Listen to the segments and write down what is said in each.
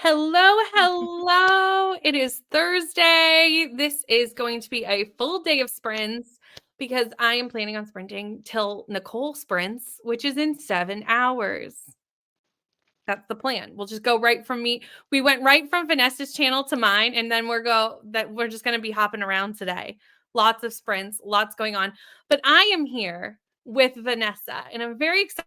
Hello, hello. It is Thursday. This is going to be a full day of sprints because I am planning on sprinting till Nicole sprints, which is in 7 hours. That's the plan. We'll just go right from me. We went right from Vanessa's channel to mine, and then we're just going to be hopping around today. Lots of sprints, lots going on. But I am here with Vanessa, and I'm very excited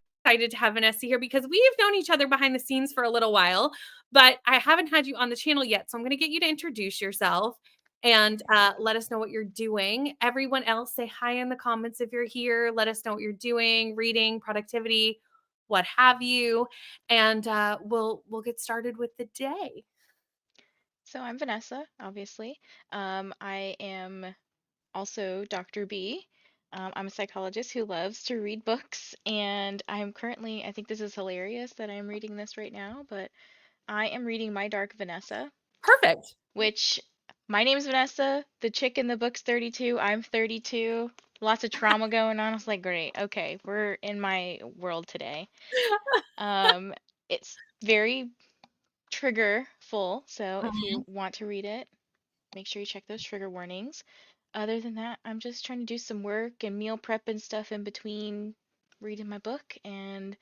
to have Vanessa here because we have known each other behind the scenes for a little while, but I haven't had you on the channel yet. So I'm going to get you to introduce yourself and let us know what you're doing. Everyone else, say hi in the comments if you're here. Let us know what you're doing, reading, productivity, what have you, and we'll get started with the day. So I'm Vanessa, obviously. I am also Dr. B. I'm a psychologist who loves to read books, and I'm currently, I think this is hilarious that I'm reading this right now, but I am reading My Dark Vanessa, Perfect. which my name's Vanessa, the chick in the book's 32, I'm 32, lots of trauma going on. I was like, great, okay, we're in my world today. Um, it's very trigger full, so if you Mhm. want to read it, make sure you check those trigger warnings. Other than that, I'm just trying to do some work and meal prep and stuff in between reading my book, and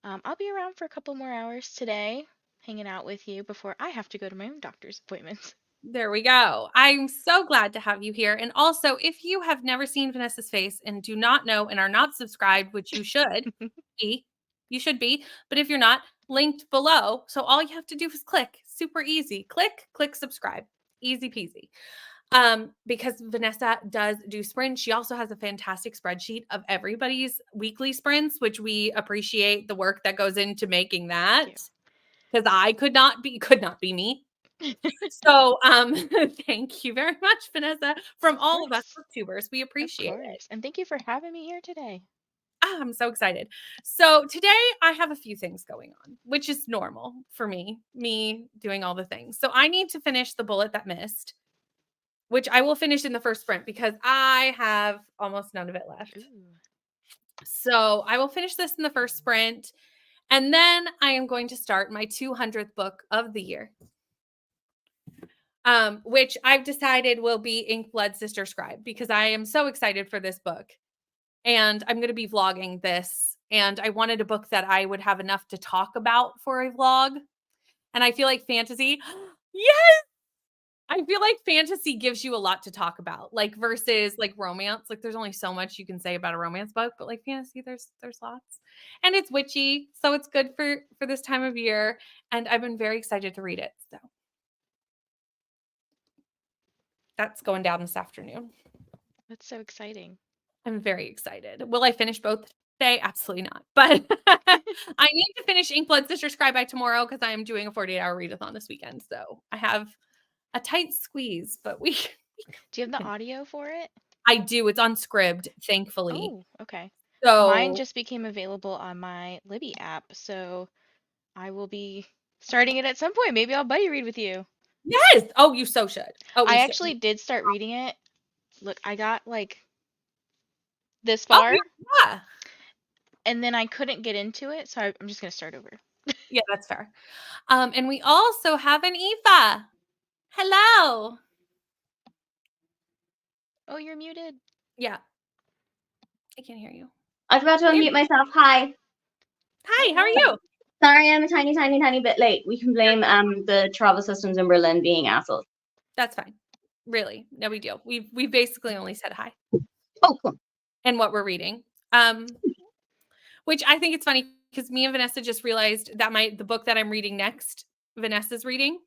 I'll be around for a couple more hours today, hanging out with you before I have to go to my own doctor's appointments. There we go. I'm so glad to have you here. And also, if you have never seen Vanessa's face and do not know and are not subscribed, which you should be, you should be, but if you're not, linked below. So all you have to do is click. Super easy. Click subscribe. Easy peasy. Because Vanessa does do sprints. She also has a fantastic spreadsheet of everybody's weekly sprints, which we appreciate the work that goes into making Thank that. you. Because I could not be me. So thank you very much, Vanessa, from Of all of us course. booktubers. We Of appreciate it. course. And thank you for having me here today. I'm so excited. So today I have a few things going on, which is normal for me doing all the things. So I need to finish The Bullet That Missed, which I will finish in the first sprint because I have almost none of it left. Ooh. So I will finish this in the first sprint. And then I am going to start my 200th book of the year, which I've decided will be Ink Blood Sister Scribe because I am so excited for this book. And I'm going to be vlogging this. And I wanted a book that I would have enough to talk about for a vlog. And I feel like fantasy, yes, I feel like fantasy gives you a lot to talk about, like versus like romance. Like there's only so much you can say about a romance book, but like fantasy, there's lots. And it's witchy, so it's good for this time of year. And I've been very excited to read it. So that's going down this afternoon. That's so exciting. I'm very excited. Will I finish both today? Absolutely not. But I need to finish Ink Blood Sister Scribe by tomorrow because I am doing a 48-hour readathon this weekend. So I have a tight squeeze, but Do you have the audio for it? I do. It's on Scribd, thankfully. Oh, okay. Mine So just became available on my Libby app, so I will be starting it at some point. Maybe I'll buddy read with you. yes. Oh, you so should. Oh, I you should. actually did start reading it. Look, I got like this Oh, far, yeah. and then I couldn't get into it, so I'm just gonna start over. Yeah, that's fair. And we also have an Eva. Hello. Oh, you're muted. Yeah, I can't hear you. I forgot to There- unmute myself. Hi. Hi, how are Hello. you? Sorry, I'm a tiny bit late. We can blame the travel systems in Berlin being assholes. That's fine. Really, no big deal. We've basically only said hi Oh, cool. and what we're reading. Which I think it's funny because me and Vanessa just realized that the book that I'm reading next, Vanessa's reading,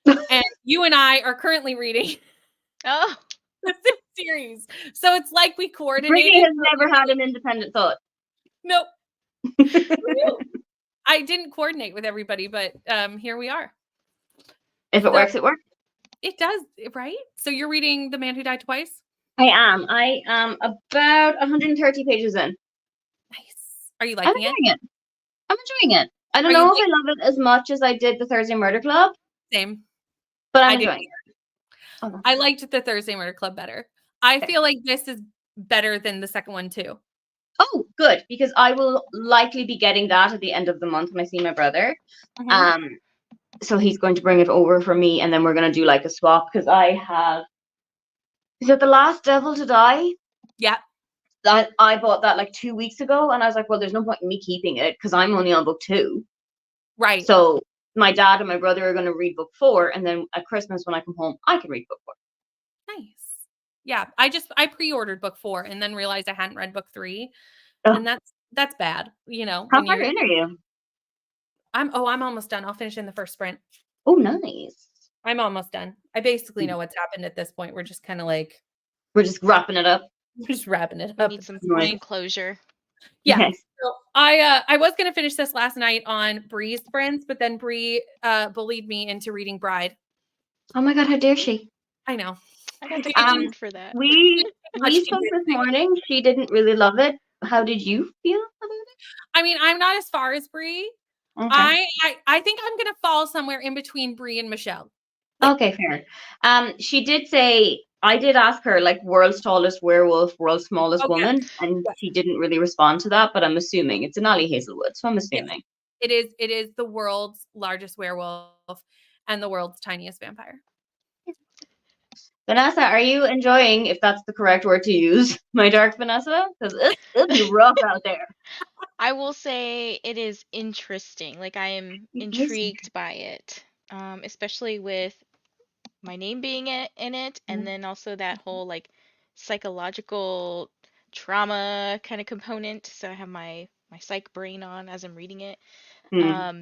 and you and I are currently reading Oh, the same series. So it's like we Brittany coordinated. has never had an independent thought. Nope. I didn't coordinate with everybody, but here we are. If it works, it works. It does, right? So you're reading The Man Who Died Twice? I am about 130 pages in. Nice. Are you I'm liking it? enjoying it. I'm enjoying it. I don't Are know you if I love it as much as I did the Thursday Murder Club, Same. but I I'm did. enjoying it. Okay. I liked the Thursday Murder Club better. I Okay. feel like this is better than the second one too. Oh, good, because I will likely be getting that at the end of the month when I see my brother. Mhm. so he's going to bring it over for me, and then we're going to do like a swap because I have. Is it The Last Devil to Die? Yeah. That I bought that like 2 weeks ago, and I was like, well, there's no point in me keeping it because I'm only on book 2. Right. So my dad and my brother are going to read book 4, and then at Christmas when I come home, I can read book 4. Nice. Yeah. I pre-ordered book 4 and then realized I hadn't read book 3. Oh. And that's bad, you know. How when far you're in are you? I'm almost done. I'll finish in the first sprint. Oh, nice. I'm almost done. I basically know what's happened at this point. We're just kind of like We're just wrapping it up. we're just wrapping it We up. need some Right. closure. Yeah. Yes. So I was gonna finish this last night on Bree's sprints, but then Bree bullied me into reading Bride. Oh my God, how dare she? I know. I got She the for that. We Much spoke this convincing. morning. She didn't really love it. How did you feel about I mean, I'm not as far as Bree. it? Okay. I think I'm gonna fall somewhere in between Bree and Michelle. Okay, fair. She did say, I did ask her like world's tallest werewolf, world's smallest Okay. woman, and Yeah. she didn't really respond to that. But I'm assuming it's an Allie Hazelwood, so I'm assuming. It is the world's largest werewolf and the world's tiniest vampire. Vanessa, are you enjoying, if that's the correct word to use, my dark Vanessa? Because it'll be rough out there. I will say it is interesting. Like I am intrigued by it, especially with my name being in it, and then also that whole like psychological trauma kind of component. So I have my psych brain on as I'm reading it. How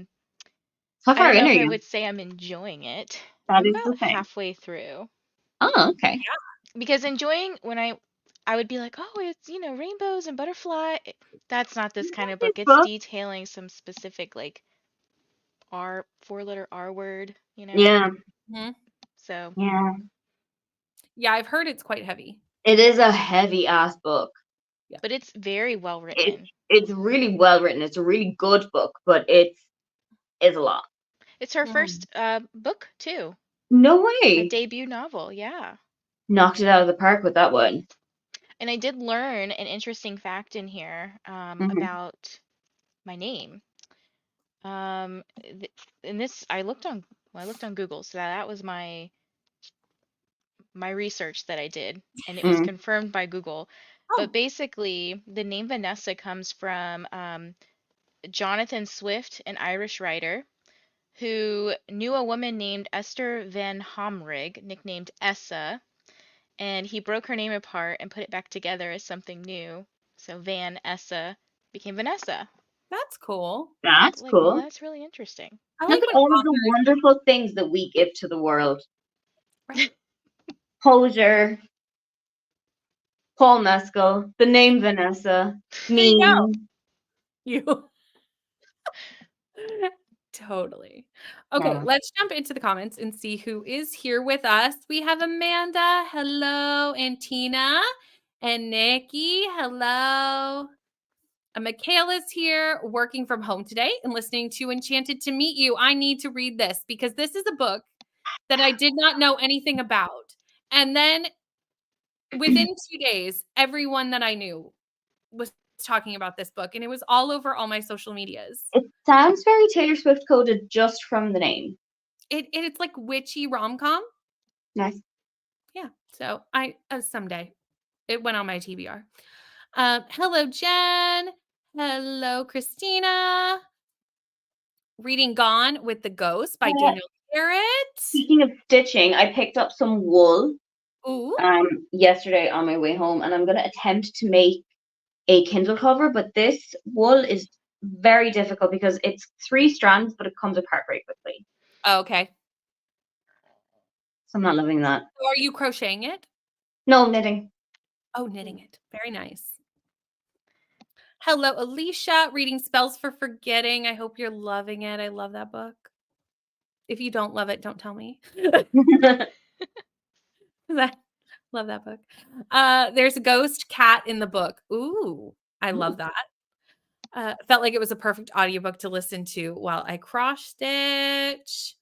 I far don't in know are if I you? would say I'm enjoying it. That I'm is the about thing. halfway through. Oh, okay. Because enjoying when I would be like, oh, it's rainbows and butterfly. That's not this kind of book. It's book. detailing some specific like four-letter R word, Yeah. So Yeah. Yeah, I've heard it's quite heavy. It is a heavy ass book. but it's very well written. It's really well written. It's a really good book, but it's a lot. It's her first book too. No A way. debut novel, yeah. Knocked it out of the park with that one. And I did learn an interesting fact in here about my name. And this I looked on Google, so that was my research that I did, and it was confirmed by Google. But basically, the name Vanessa comes from Jonathan Swift, an Irish writer, who knew a woman named Esther Van Homrig, nicknamed Essa, and he broke her name apart and put it back together as something new. So Van Essa became Vanessa. That's cool. That's Like, cool. well, that's really interesting. I Look like at when all of the authors- wonderful things that we give to the world. Right. Poser, Paul Mescal, the name Vanessa, me. You. Totally. Okay, Yeah. let's jump into the comments and see who is here with us. We have Amanda, hello, and Tina, and Nikki, hello. Michaela's here working from home today and listening to Enchanted to Meet You. I need to read this because this is a book that I did not know anything about. And then within 2 days, everyone that I knew was talking about this book, and it was all over all my social medias. It sounds very Taylor Swift coded just from the name. It's like witchy rom-com. Nice. Yeah. So I someday it went on my TBR. Hello, Jen. Hello, Christina. Reading Gone with the Ghost by Daniel Garrett. Speaking of stitching, I picked up some wool Ooh. yesterday on my way home, and I'm going to attempt to make a Kindle cover, but this wool is very difficult because it's 3 strands, but it comes apart very quickly. Oh, okay. So I'm not loving that. So are you crocheting it? No, knitting. Oh, knitting it. Very nice. Hello, Alicia. Reading Spells for Forgetting. I hope you're loving it. I love that book. If you don't love it, don't tell me. Love that book. There's a ghost cat in the book. Ooh, I love that. Felt like it was a perfect audiobook to listen to while I cross stitch.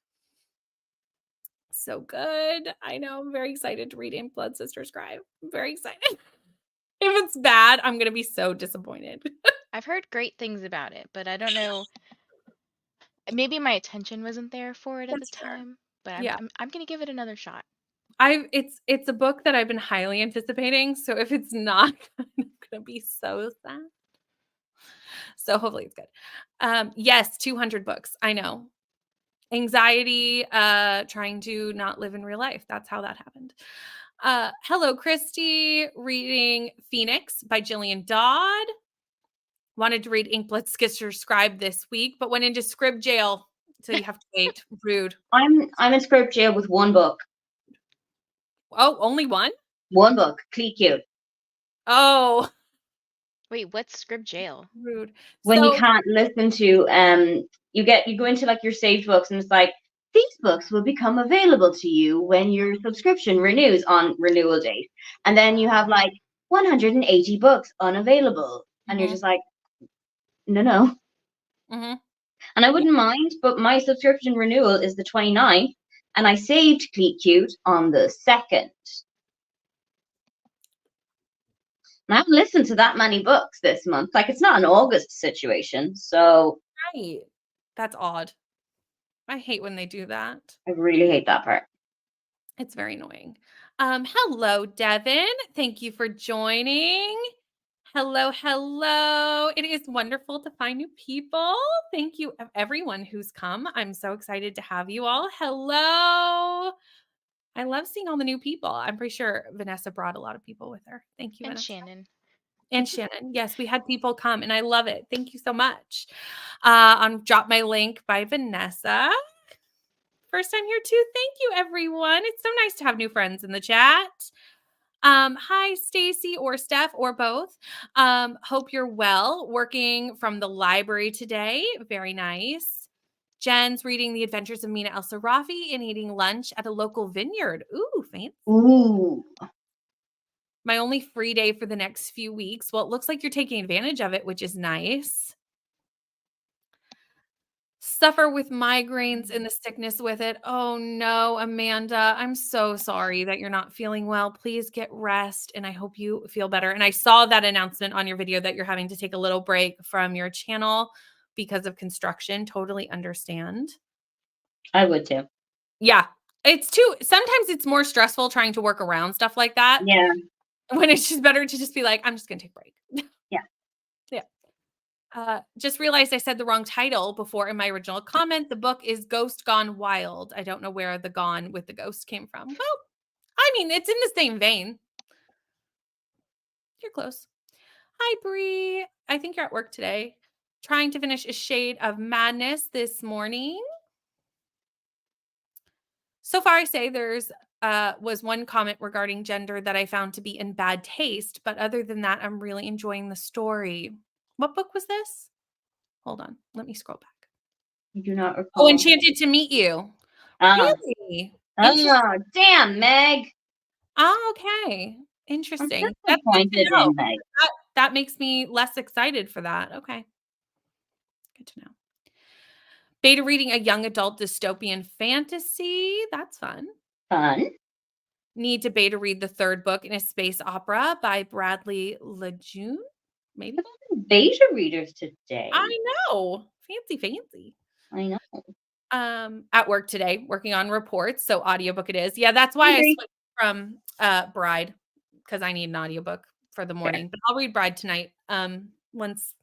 So good. I know. I'm very excited to read Ink Blood Sister Scribe. I'm very excited. If it's bad, I'm going to be so disappointed. I've heard great things about it, but I don't know Maybe my attention wasn't there for it at the That's fair. time, but Yeah. I'm gonna give it another shot. It's a book that I've been highly anticipating, so if it's not, I'm gonna be so sad. So hopefully it's good. Yes, 200 books. I know. Anxiety, trying to not live in real life. That's how that happened. Hello, Christy, reading Phoenix by Gillian Dodd. Wanted to read Inkblot Skisser Scribe this week, but went into scrib jail. So you have to wait. Rude. I'm in script jail with one book. Oh, only one? One book. Cute. Oh, Wait, what's Scrib Jail? rude. When you So can't listen to you go into like your saved books and it's like these books will become available to you when your subscription renews on renewal date. And then you have like 180 books unavailable. And you're Mhm. just like, no. Mhm. And I wouldn't mind, but my subscription renewal is the 29th, and I saved Cute on the 2nd. And I haven't listened to that many books this month. Like, it's not an August situation, so right. That's odd. I hate when they do that. I really hate that part. It's very annoying. Hello, Devin. Thank you for joining. Hello, hello. It is wonderful to find new people. Thank you, everyone who's come. I'm so excited to have you all. Hello. I love seeing all the new people. I'm pretty sure Vanessa brought a lot of people with her. Thank you, And Vanessa. Shannon. And Shannon. Yes, we had people come and I love it. Thank you so much. On Drop My Link by Vanessa. First time here too. Thank you, everyone. It's so nice to have new friends in the chat. Hi, Stacy or Steph or both. Hope you're well. Working from the library today. Very nice. Jen's reading The Adventures of Mina El Sarafi and eating lunch at a local vineyard. Ooh, fancy. Ooh. My only free day for the next few weeks. Well, it looks like you're taking advantage of it, which is nice. Suffer with migraines and the sickness with it. Oh no, Amanda, I'm so sorry that you're not feeling well. Please get rest and I hope you feel better. And I saw that announcement on your video that you're having to take a little break from your channel because of construction. Totally understand. I would too. Yeah. Sometimes it's more stressful trying to work around stuff like that. Yeah. When it's just better to just be like, I'm just going to take a break. Yeah. Just realized I said the wrong title before in my original comment. The book is Ghost Gone Wild. I don't know where the gone with the ghost came from. Well, I mean, it's in the same vein. You're close. Hi, Bree. I think you're at work today. Trying to finish A Shade of Madness this morning. So far, I say there's was one comment regarding gender that I found to be in bad taste, but other than that, I'm really enjoying the story. What book was this? Hold on, let me scroll back. I do not recall. Oh, Enchanted to Meet You. Really? Oh, damn, Meg. Oh, okay. Interesting. I'm That's good to disappointed know. in Meg. That makes me less excited for that. Okay. Good to know. Beta reading a young adult dystopian fantasy. That's fun. Fun. Need to beta read the third book in a space opera by Bradley Lejeune. Maybe. Beta readers today. I know. Fancy. I know. At work today, working on reports. So audiobook it is. Yeah, that's why I switched from Bride, because I need an audiobook for the morning. But I'll read Bride tonight. Once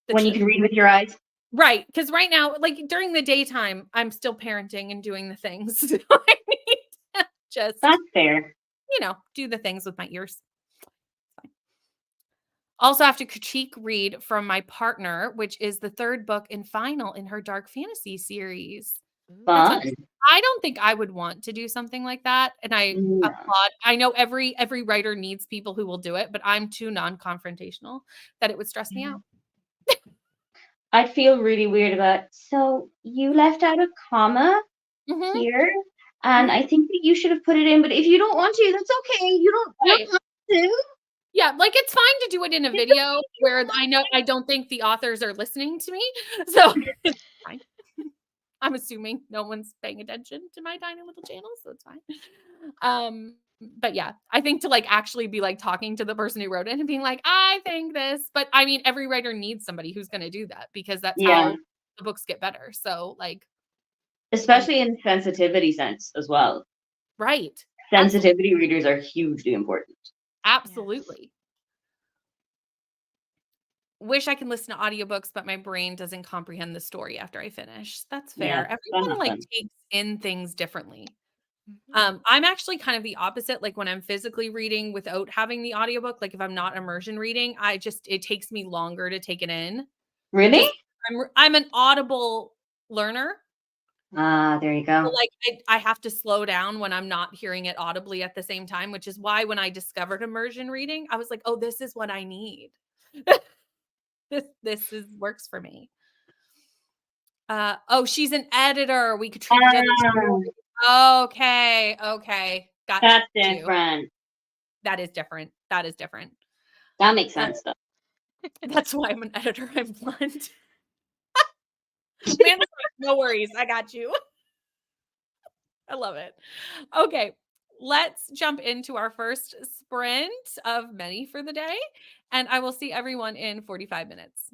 when you can read with your eyes. Right. Because right now, like during the daytime, I'm still parenting and doing the things. So I need to just That's fair. Do the things with my ears. Also have to critique read from my partner, which is the third book and final in her dark fantasy series. Fun. I don't think I would want to do something like that. And I applaud. I know every writer needs people who will do it, but I'm too non-confrontational that it would stress me out. I'd feel really weird about, so you left out a comma here, and I think that you should have put it in, but if you don't want to, that's okay. You don't have to. Yeah, like it's fine to do it in a video where I don't think the authors are listening to me. So it's fine. I'm assuming no one's paying attention to my tiny little channel, so it's fine. But yeah, I think to like actually be like talking to the person who wrote it and being like, I think this, but I mean, every writer needs somebody who's going to do that because that's how the the books get better. So like, Especially in sensitivity sense as well. right. Absolutely. Sensitivity readers are hugely important. Absolutely. Wish I can listen to audiobooks, but my brain doesn't comprehend the story after I finish. That's Yeah, fair. that Everyone like happens. takes in things differently. Mhm. I'm actually kind of the opposite. Like when I'm physically reading without having the audiobook, like if I'm not immersion reading, it takes me longer to take it in. Really? Just I'm an audible learner. Ah, there you So go. like I have to slow down when I'm not hearing it audibly at the same time, which is why when I discovered immersion reading, I was like, "Oh, this is what I need." This is works for me. Oh, she's an editor. We contribute other Ah, stories. Okay, okay. Got that's you. different. That is different. That is different. That makes Uh, sense, though. that's why I'm an editor. I'm blunt. Amanda's like, "No worries. I got you." I love it. Okay, let's jump into our first sprint of many for the day, and I will see everyone in 45 minutes.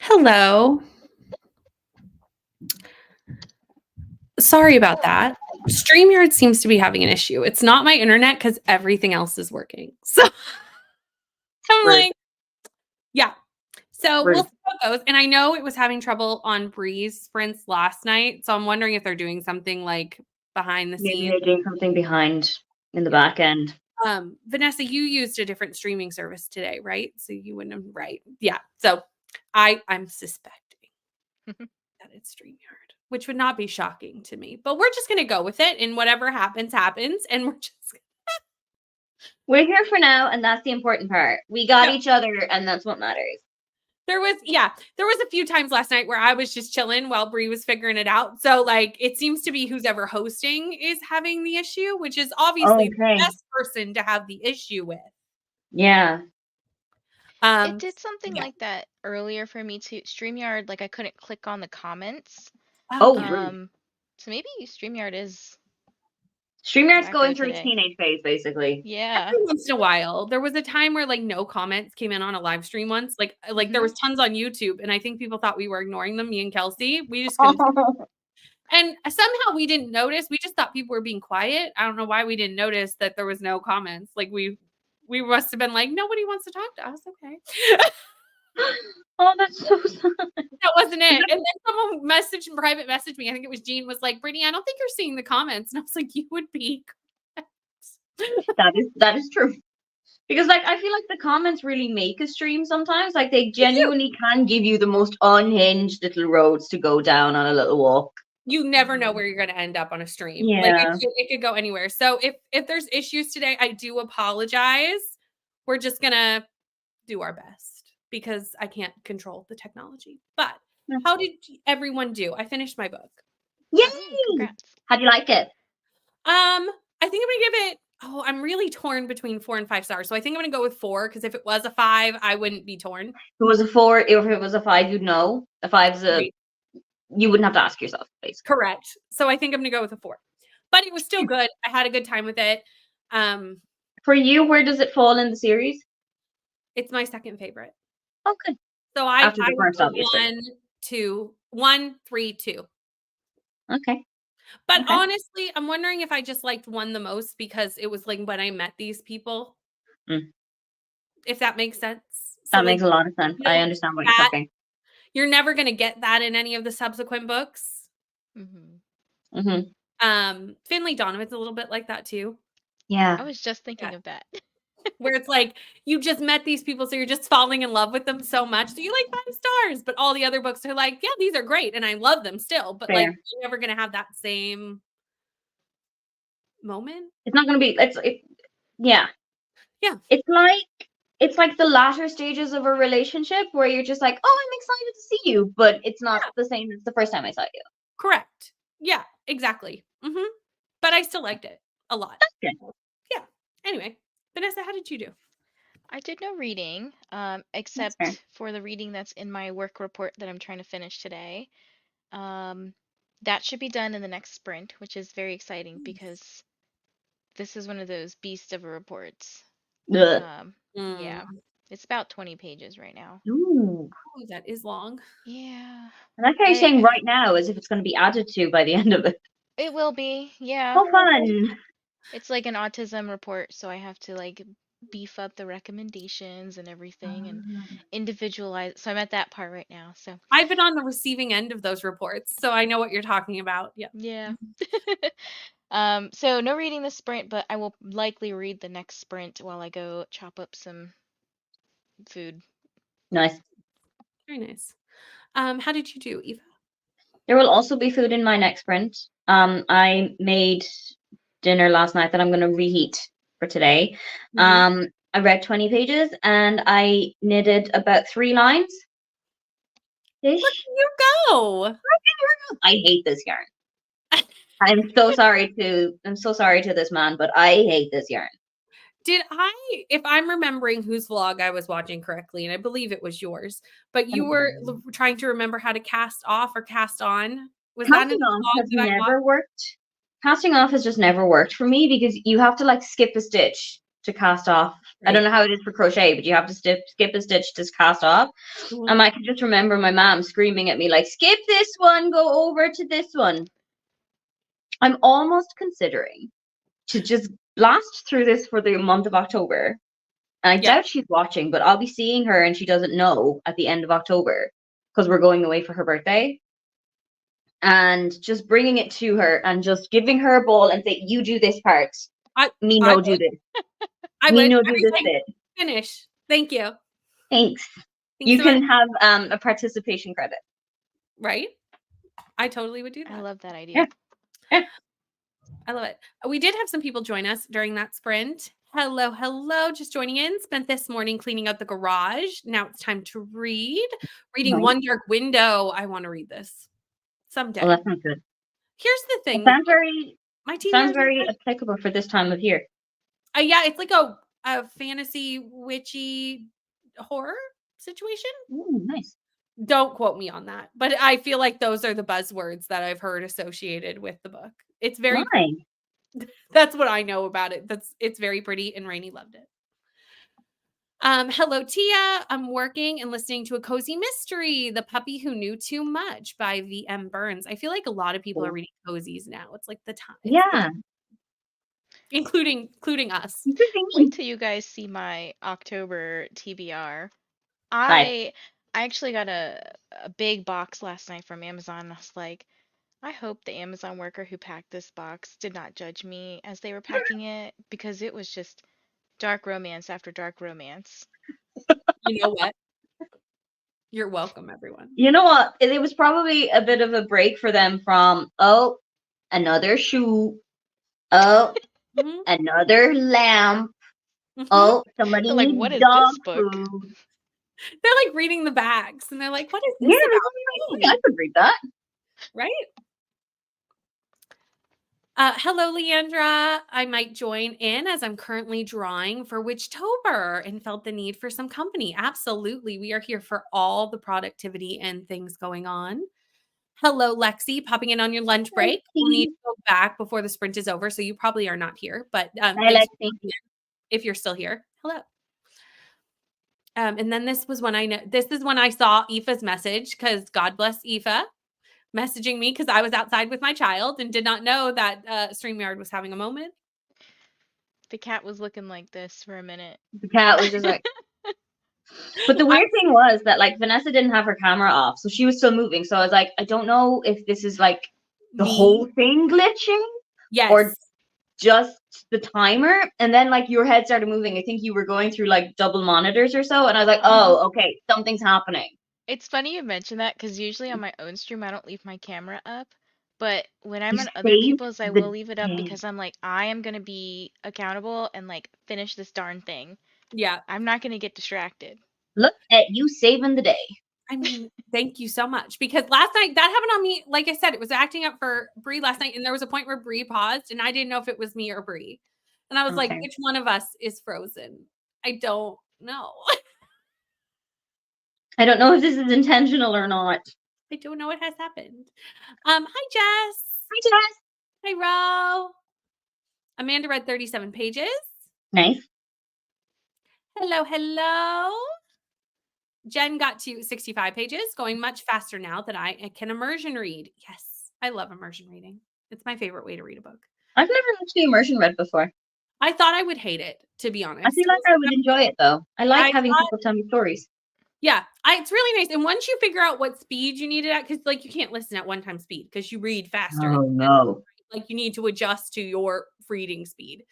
Hello. Sorry about that. StreamYard seems to be having an issue. It's not my internet because everything else is working. So I'm Rude. like, yeah. So we'll Rude. see how it goes. And I know it was having trouble on Breeze sprints last night. So I'm wondering if they're doing something like behind the Maybe scenes. they're doing something behind in the back end. Vanessa, you used a different streaming service today, right? So you wouldn't have, right? Yeah. So I'm suspecting that it's StreamYard, which would not be shocking to me. But we're just gonna go with it, and whatever happens, happens. And we're just We're here for now, and that's the important part. We got Yeah. each other, and that's what matters. there was a few times last night where I was just chilling while Bree was figuring it out. So like it seems to be who's ever hosting is having the issue, which is obviously the Okay. best person to have the issue with. Yeah. It did something yeah. like that earlier for me too. StreamYard, like I couldn't click on the comments. Oh, So maybe StreamYard is StreamYard's wacko going through its today. teenage phase, basically. Yeah. Every once in a while. There was a time where like no comments came in on a live stream once. Like there was tons on YouTube, and I think people thought we were ignoring them, me and Kelsey. We just couldn't. And somehow we didn't notice. We just thought people were being quiet. I don't know why we didn't notice that there was no comments. Like we must have been like, nobody wants to talk to us. Okay. Oh, that's so sad. That wasn't it. And then someone private messaged me. I think it was Jean, was like, Brittany, I don't think you're seeing the comments. And I was like, you would be. That is true. Because like I feel like the comments really make a stream sometimes. Like they genuinely can give you the most unhinged little roads to go down on a little walk. You never know where you're going to end up on a stream. Yeah. Like it could go anywhere. So if there's issues today, I do apologize. We're just going to do our best because I can't control the technology. But how did everyone do? I finished my book. Yay! Congrats. How do you like it? I think I'm going to give it, I'm really torn between 4 and 5 stars. So I think I'm going to go with 4 because if it was a 5, I wouldn't be torn. If it was a 4, if it was a 5, you'd know. A 5's Right. you wouldn't have to ask yourself, basically. Correct. So I think I'm going to go with a 4. But it was still good. I had a good time with it. For you, where does it fall in the series? It's my second favorite. Oh, good. So After the I first, would obviously. go 1, 3, 2. Okay. But Okay. honestly, I'm wondering if I just liked 1 the most because it was like when I met these people. If that makes sense. That makes a lot of sense. you know, I understand what you're saying. You're never going to get that in any of the subsequent books. Finley Donovan's a little bit like that too. Yeah. I was just thinking of that. Where it's like you just met these people, so you're just falling in love with them so much. So you like 5 stars, but all the other books are like, yeah, these are great, and I love them still. But like, you're never gonna have that same moment. It's not gonna be. Yeah. Yeah. It's like the latter stages of a relationship where you're just like, oh, I'm excited to see you, but it's not the same as the first time I saw you. Correct. Yeah. Exactly. But I still liked it a lot. That's good. Yeah. Anyway. Vanessa, how did you do? I did no reading, except for the reading that's in my work report that I'm trying to finish today. That should be done in the next sprint, which is very exciting because this is one of those beast of a reports. Yeah, it's about 20 pages right now. Ooh, that is long. Yeah. I like how you're saying right now as if it's going to be added to by the end of it. It will be, yeah. So fun. It's like an autism report, so I have to like beef up the recommendations and everything and individualize. So I'm at that part right now. So I've been on the receiving end of those reports, so I know what you're talking about. Yeah. Yeah. So no reading the sprint, but I will likely read the next sprint while I go chop up some food. Nice. Very nice. How did you do, Eva? There will also be food in my next sprint. I made dinner last night that I'm going to reheat for today. I read 20 pages and I knitted about 3 lines. Where can you go? I hate this yarn. I'm so sorry to this man, but I hate this yarn. If I'm remembering whose vlog I was watching correctly, and I believe it was yours, but you were trying to remember how to cast off or cast on. Was that in the vlog that I never worked? Casting off has just never worked for me because you have to like skip a stitch to cast off. I don't know how it is for crochet, but you have to skip a stitch to cast off. And I can just remember my mom screaming at me like, skip this one, go over to this one. I'm almost considering to just blast through this for the month of October. And I doubt she's watching, but I'll be seeing her and she doesn't know at the end of October because we're going away for her birthday. And just bringing it to her and just giving her a ball and say, you do this part. Do this. Do this bit. Finish. Thank you. Thanks. You can have a participation credit. Right? I totally would do that. I love that idea. Yeah. I love it. We did have some people join us during that sprint. Hello. Just joining in. Spent this morning cleaning out the garage. Now it's time to read. Reading One Dark Window. I want to read this someday. Well, that sounds good. Here's the thing. It sounds very applicable for this time of year. Yeah, it's like a fantasy witchy horror situation. Ooh, nice. Don't quote me on that, but I feel like those are the buzzwords that I've heard associated with the book. It's very nice. That's what I know about it. It's very pretty, and Rainey loved it. Hello, Tia. I'm working and listening to A Cozy Mystery, The Puppy Who Knew Too Much by V.M. Burns. I feel like a lot of people are reading cozies now. It's like the time. Yeah. Including us. Wait till you guys see my October TBR. I actually got a big box last night from Amazon. I was like, I hope the Amazon worker who packed this box did not judge me as they were packing it, because it was just dark romance after dark romance. You know what? You're welcome, everyone. You know what? It was probably a bit of a break for them from, another shoe. Another lamp. Somebody like, needs what is dog this book? food. They're like reading the bags and they're like, what is this about? I could read that. Right? Hello, Leandra. I might join in as I'm currently drawing for Witchtober and felt the need for some company. Absolutely. We are here for all the productivity and things going on. Hello, Lexi, popping in on your lunch break. We'll need to go back before the sprint is over, so you probably are not here, but Hi, Lexi. If you're still here, hello. And then this is when I saw Aoife's message, because God bless Aoife, messaging me because I was outside with my child and did not know that StreamYard was having a moment. The cat was looking like this for a minute. The cat was just like... But the weird thing was that, like, Vanessa didn't have her camera off, so she was still moving. So I was like, I don't know if this is, like, the whole thing glitching. Yes. Or just the timer. And then, like, your head started moving. I think you were going through, like, double monitors or so. And I was like, oh, okay, something's happening. It's funny you mention that, because usually on my own stream, I don't leave my camera up. But when I'm on other people's, I will leave it up because I'm like, I am going to be accountable and, like, finish this darn thing. Yeah. I'm not going to get distracted. Look at you saving the day. I mean, thank you so much, because last night that happened on me. Like I said, it was acting up for Bree last night, and there was a point where Bree paused, and I didn't know if it was me or Bree. And I was like, which one of us is frozen? I don't know. I don't know if this is intentional or not. I don't know what has happened. Hi, Jess. Hi, Jess. Hi, Ro. Amanda read 37 pages. Nice. Hello. Jen got to 65 pages, going much faster now that I can immersion read. Yes, I love immersion reading. It's my favorite way to read a book. I've never actually immersion read before. I thought I would hate it, to be honest. I feel like I would enjoy it, though. I like having people tell me stories. Yeah, it's really nice. And once you figure out what speed you need it at, because, like, you can't listen at one time speed because you read faster. Oh, no. Like, you need to adjust to your reading speed.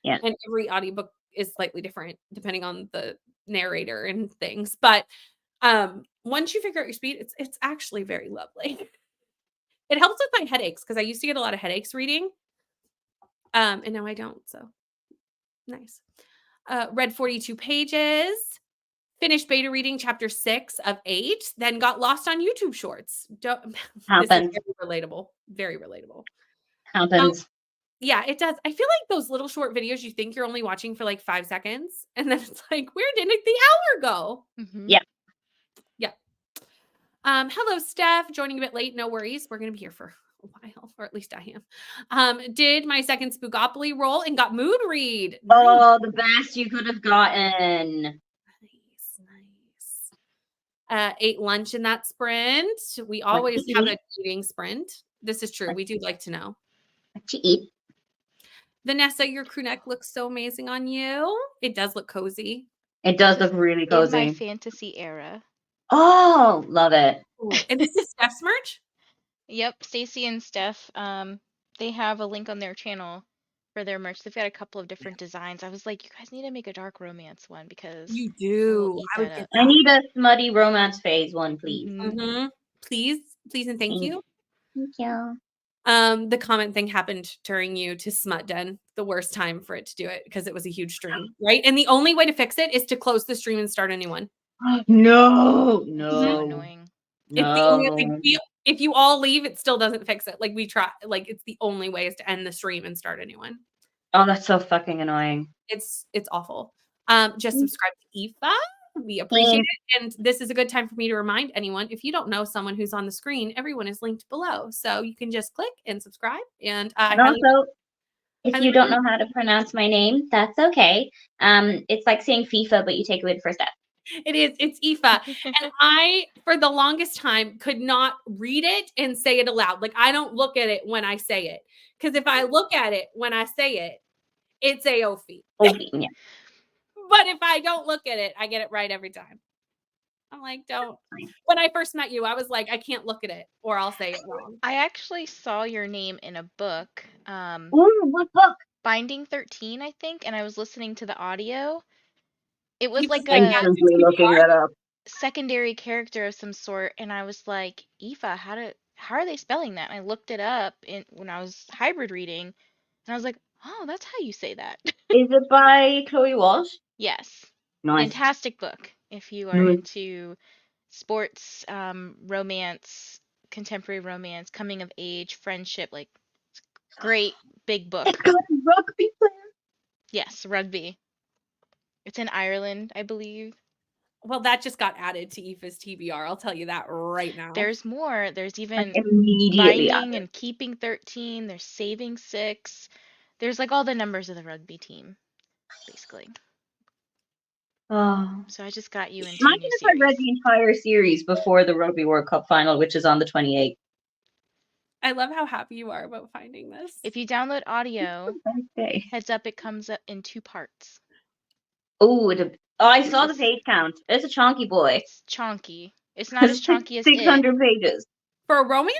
Yeah. And every audiobook is slightly different depending on the narrator and things. But once you figure out your speed, it's actually very lovely. It helps with my headaches, because I used to get a lot of headaches reading. And now I don't. So nice. Read 42 pages. Finished beta reading chapter 6 of 8. Then got lost on YouTube Shorts. Happens. This is very relatable. Very relatable. Happens. Yeah, it does. I feel like those little short videos you think you're only watching for like 5 seconds, and then it's like, where did the hour go? Mm-hmm. Yeah. Hello, Steph. Joining a bit late. No worries. We're going to be here for a while. or at least I am. Did my second Spookopoly roll and got Mood Read. Oh, the best you could have gotten. Nice. Ate lunch in that sprint. We always have a eating sprint. This is true. We do like to know. What you eat? Vanessa, your crew neck looks so amazing on you. It does look cozy. It does look really In my cozy. fantasy era. Oh, love it. Ooh, and this is Steph's merch? Yep, Stacy and Steph, they have a link on their channel for their merch. They've got a couple of different designs. I was like, you guys need to make a dark romance one because You I will do. eat I would that get up. I need a smutty romance phase one, please. Mhm. Please, and thank you. Thank you. The comment thing happened during you to Smut Den, the worst time for it to do it because it was a huge stream, right? And the only way to fix it is to close the stream and start a new one. No, So no, annoying. It's the only no. like, if you all leave, it still doesn't fix it. Like we try, like it's the only way is to end the stream and start a new one. Oh, that's so fucking annoying. It's awful. Just subscribe to Aoife. We appreciate it. And this is a good time for me to remind anyone, if you don't know someone who's on the screen, everyone is linked below. So you can just click and subscribe. And And also, if you don't know how to pronounce my name, that's okay. It's like saying FIFA, but you take away the first F. It's Aoife. And I, for the longest time, could not read it and say it aloud. Like I don't look at it when I say it. Because if I look at it when I say it, it's Aoife. Yeah. But if I don't look at it, I get it right every time. I'm like, don't. When I first met you, I was like, I can't look at it or I'll say it wrong. I actually saw your name in a book. Ooh, what book? Binding 13, I think, and I was listening to the audio. It was You like think a that's Instantly looking that up. secondary character of some sort, and I was like, Aoife, how are they spelling that? And I looked it up when I was hybrid reading, and I was like, oh, that's how you say that. Is it by Chloe Walsh? Yes. Nice. Fantastic book if you are into sports, romance, contemporary romance, coming of age, friendship, like great big book. It's got a rugby player. Yes, rugby. It's in Ireland, I believe. Well, that just got added to Aoife's TBR. I'll tell you that right now. There's more. There's even Immediately Binding and Keeping 13. There's Saving 6. There's like all the numbers of the rugby team, basically. Oh. So I just got you into Imagine if I read the entire series before the Rugby World Cup final, which is on the 28th. I love how happy you are about finding this. If you download audio, heads up, it comes up in 2 parts. Oh, I saw the page count. It's a chonky boy. It's chonky. It's not as chonky as 600 pages. For a romance?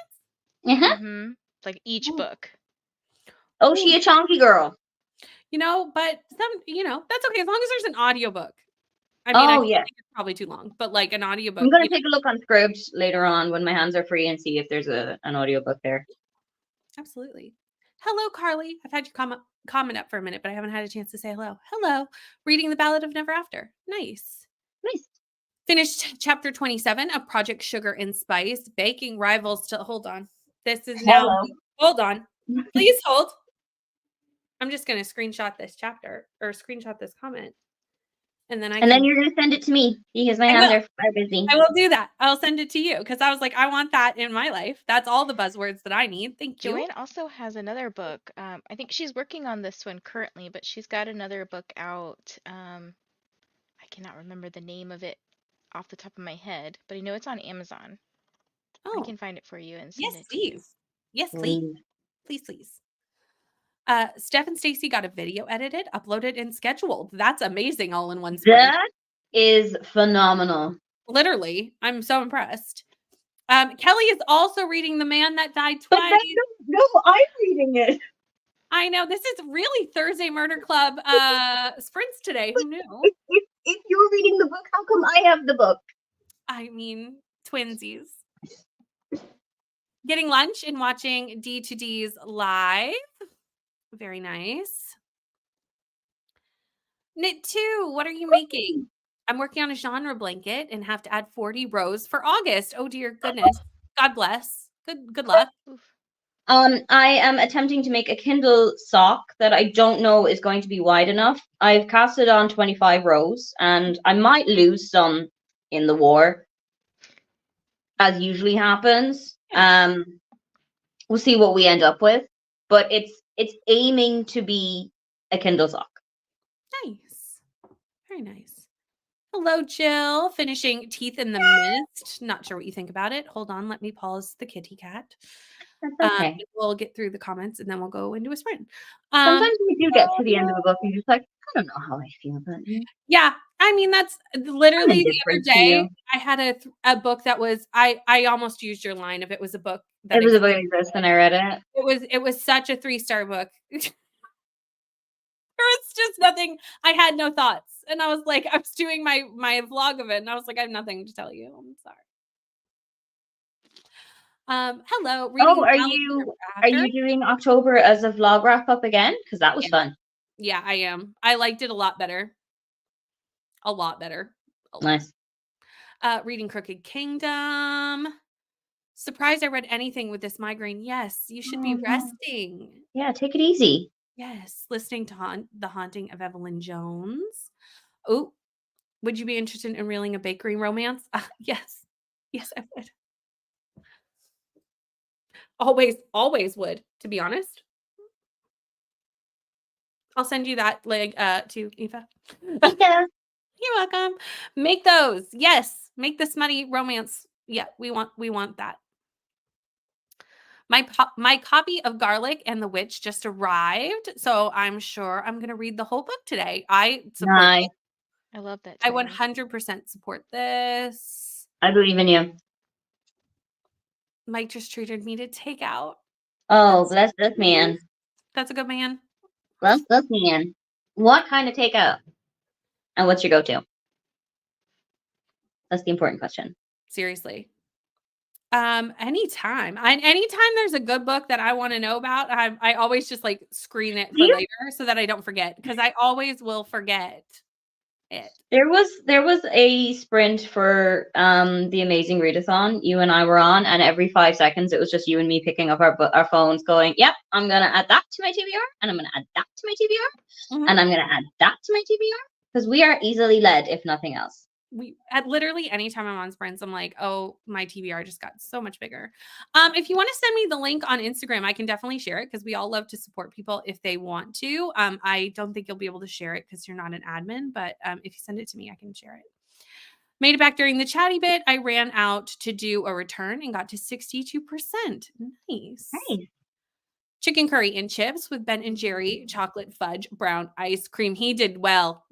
Uh-huh. Mm-hmm. Like each book. Oh, she a chonky girl. You know, but that's okay as long as there's an audiobook. I mean, I think it's probably too long, but like an audiobook. I'm going to take a look on Scribd later on when my hands are free and see if there's an audiobook there. Absolutely. Hello, Carly. I've had your comment up for a minute, but I haven't had a chance to say hello. Hello. Reading The Ballad of Never After. Nice. Finished chapter 27 of Project Sugar and Spice. Baking rivals to... Hold on. This is now... Hold on. Please hold. I'm just going to screenshot this chapter or screenshot this comment. And then then you're going to send it to me because my hands are busy. I will do that. I'll send it to you because I was like, I want that in my life. That's all the buzzwords that I need. Thank you. Joanne also has another book. I think she's working on this one currently, but she's got another book out. I cannot remember the name of it off the top of my head, but I know it's on Amazon. I can find it for you and send it to you. Yes, please. Please. Steph and Stacy got a video edited, uploaded, and scheduled. That's amazing all in one sprint. That is phenomenal. Literally. I'm so impressed. Kelly is also reading The Man That Died Twice. No, I'm reading it. I know. This is really Thursday Murder Club sprints today. Who knew? If you're reading the book, how come I have the book? I mean, twinsies. Getting lunch and watching D2D's live. Very nice. Knit 2, what are you making? I'm working on a genre blanket and have to add 40 rows for August. Oh dear goodness. God bless. Good luck. I am attempting to make a Kindle sock that I don't know is going to be wide enough. I've casted on 25 rows and I might lose some in the war, as usually happens. we'll see what we end up with. But it's aiming to be a Kindle sock. Nice. Very nice. Hello, Jill. Finishing Teeth in the Mist. Not sure what you think about it. Hold on. Let me pause the kitty cat. That's okay. We'll get through the comments and then we'll go into a sprint. Sometimes we do get to the end of a book and you're just like, I don't know how I feel about it. Yeah, I mean that's literally the other Indifferent to day. you. I had a book that was I almost used your line if it was a book that It was a book that exists and I read it. it was such a 3-star book. There was just nothing. I had no thoughts, and I was like, I was doing my vlog of it, and I was like, I have nothing to tell you. I'm sorry. Hello. Oh, Reading are you doing October as a vlog wrap up again? Because that was fun. Yeah, I am. I liked it a lot better. A lot better. Nice. Reading Crooked Kingdom. Surprised I read anything with this migraine. Yes, you should be resting. Yeah, take it easy. Yes, listening to The Haunting of Evelyn Jones. Oh, would you be interested in reeling a bakery romance? Yes. Yes, I would. Always would, to be honest. I'll send you that link to Eva. Yeah. You're welcome. Make those. Yes. Make the smutty romance. Yeah, we want that. My copy of Garlic and the Witch just arrived, so I'm sure I'm gonna read the whole book today. I support Nice. it. I love that. I Title. 100% support this. I believe in you. Mike just treated me to takeout. Oh, bless this man. That's a good man. Bless this man. What kind of takeout? And what's your go-to? That's the important question. Seriously. Anytime. Anytime there's a good book that I want to know about, I always just like screen it for later so that I don't forget, because I always will forget it. There was a sprint for the Amazing Readathon you and I were on, and every 5 seconds it was just you and me picking up our phones going, yep, I'm gonna add that to my TBR, and I'm gonna add that to my TBR, and I'm gonna add that to my TBR, because we are easily led, if nothing else. We at literally anytime I'm on sprints, I'm like, oh, my TBR just got so much bigger. If you want to send me the link on Instagram, I can definitely share it, because we all love to support people if they want to. I don't think you'll be able to share it because you're not an admin, but if you send it to me, I can share it. Made it back during the chatty bit. I ran out to do a return and got to 62%. Nice. Chicken curry and chips with Ben and Jerry chocolate fudge brown ice cream. He did well.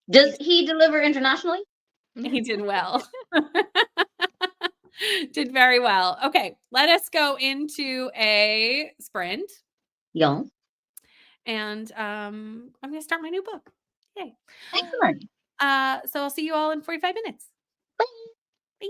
Does he deliver internationally? He did well. Did very well. Okay, let us go into a sprint. Yeah. And I'm going to start my new book. Yay. Excellent. So I'll see you all in 45 minutes. Bye. Bye.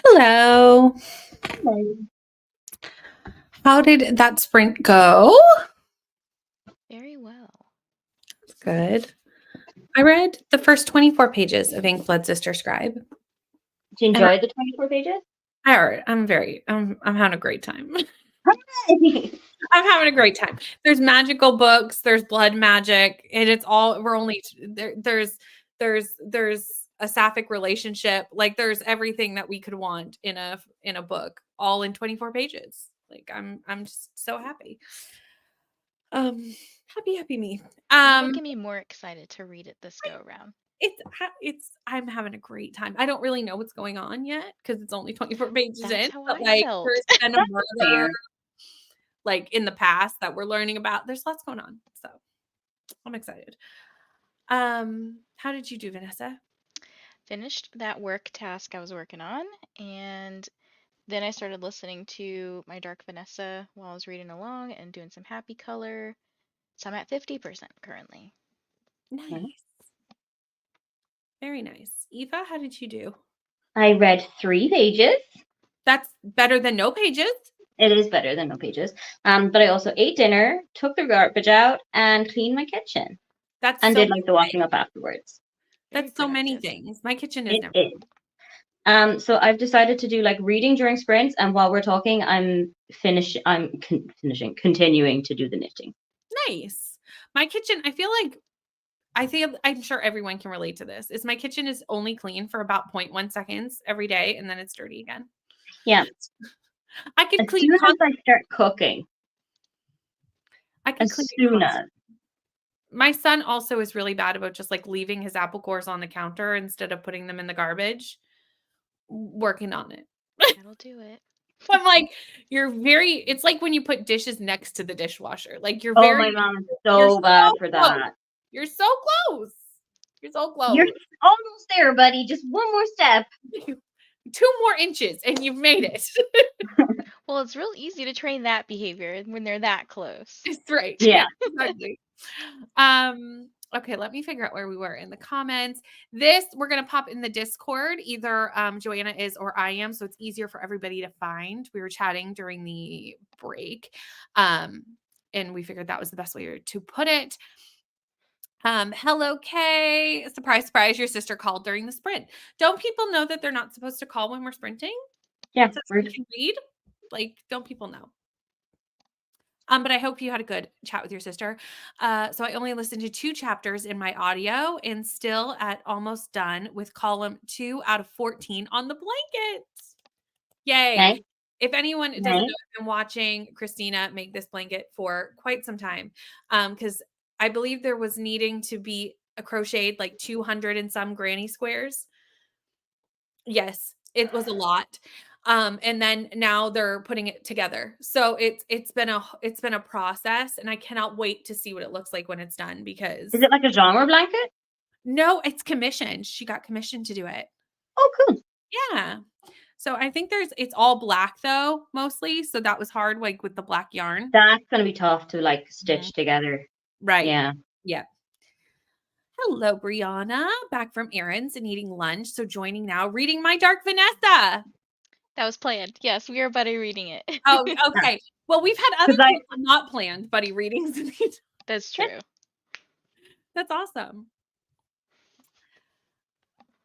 Hello. How did that sprint go? Very well. Good. I read the first 24 pages of Ink Blood Sister Scribe. Did you enjoy the 24 pages? I'm having a great time. I'm having a great time. There's magical books, there's blood magic, and it's all we're only there's a sapphic relationship. Like there's everything that we could want in a book, all in 24 pages. Like I'm just so happy. Happy me. You're making me more excited to read it this go around. I'm having a great time. I don't really know what's going on yet because it's only 24 pages That's in. how But I like felt. there's been a murder like in the past that we're learning about. There's lots going on. So I'm excited. How did you do, Vanessa? Finished that work task I was working on, and then I started listening to my Dark Vanessa while I was reading along and doing some happy color. So I'm at 50% currently. Nice. Very nice. Eva, how did you do? I read 3 pages. That's better than no pages. It is better than no pages. But I also ate dinner, took the garbage out, and cleaned my kitchen. That's and so did like the washing up afterwards. Very That's so many productive. things. My kitchen is It never. is. So I've decided to do like reading during sprints, and while we're talking, I'm continuing to do the knitting. Nice. My kitchen, I'm sure everyone can relate to this. Is my kitchen is only clean for about 0.1 seconds every day, and then it's dirty again. Yeah. I could As clean. soon as I start cooking. I could As clean. soon as. My son also is really bad about just like leaving his apple cores on the counter instead of putting them in the garbage. Working on it. That'll do it. I'm like, it's like when you put dishes next to the dishwasher. Like you're Oh, my mom is so bad for that. You're so close. You're so close. You're almost there, buddy. Just one more step. 2 more inches and you've made it. Well, it's real easy to train that behavior when they're that close. That's right. Yeah. Exactly. Okay, let me figure out where we were in the comments. We're going to pop in the Discord. Either Joanna is or I am, so it's easier for everybody to find. We were chatting during the break, and we figured that was the best way to put it. Hello, Kay. Surprise, surprise, your sister called during the sprint. Don't people know that they're not supposed to call when we're sprinting? Yeah. So we can read? Like, don't people know? But I hope you had a good chat with your sister. So I only listened to 2 chapters in my audio and still at almost done with column 2 out of 14 on the blanket. Yay. Okay. If anyone doesn't know, I've been watching Christina make this blanket for quite some time. Because I believe there was needing to be crocheted like 200 and some granny squares. Yes, it was a lot. And then now they're putting it together. So it's been a process, and I cannot wait to see what it looks like when it's done because Is it like a genre blanket? No, it's commissioned. She got commissioned to do it. Oh, cool. Yeah. So I think it's all black though, mostly. So that was hard, like with the black yarn. That's gonna be tough to like stitch together. Right. Yeah. Yeah. Hello, Brianna. Back from errands and eating lunch. So joining now, reading my Dark Vanessa. That was planned. Yes, we are buddy reading it. Oh, okay. Well, we've had other people not planned buddy readings. That's true. That's awesome.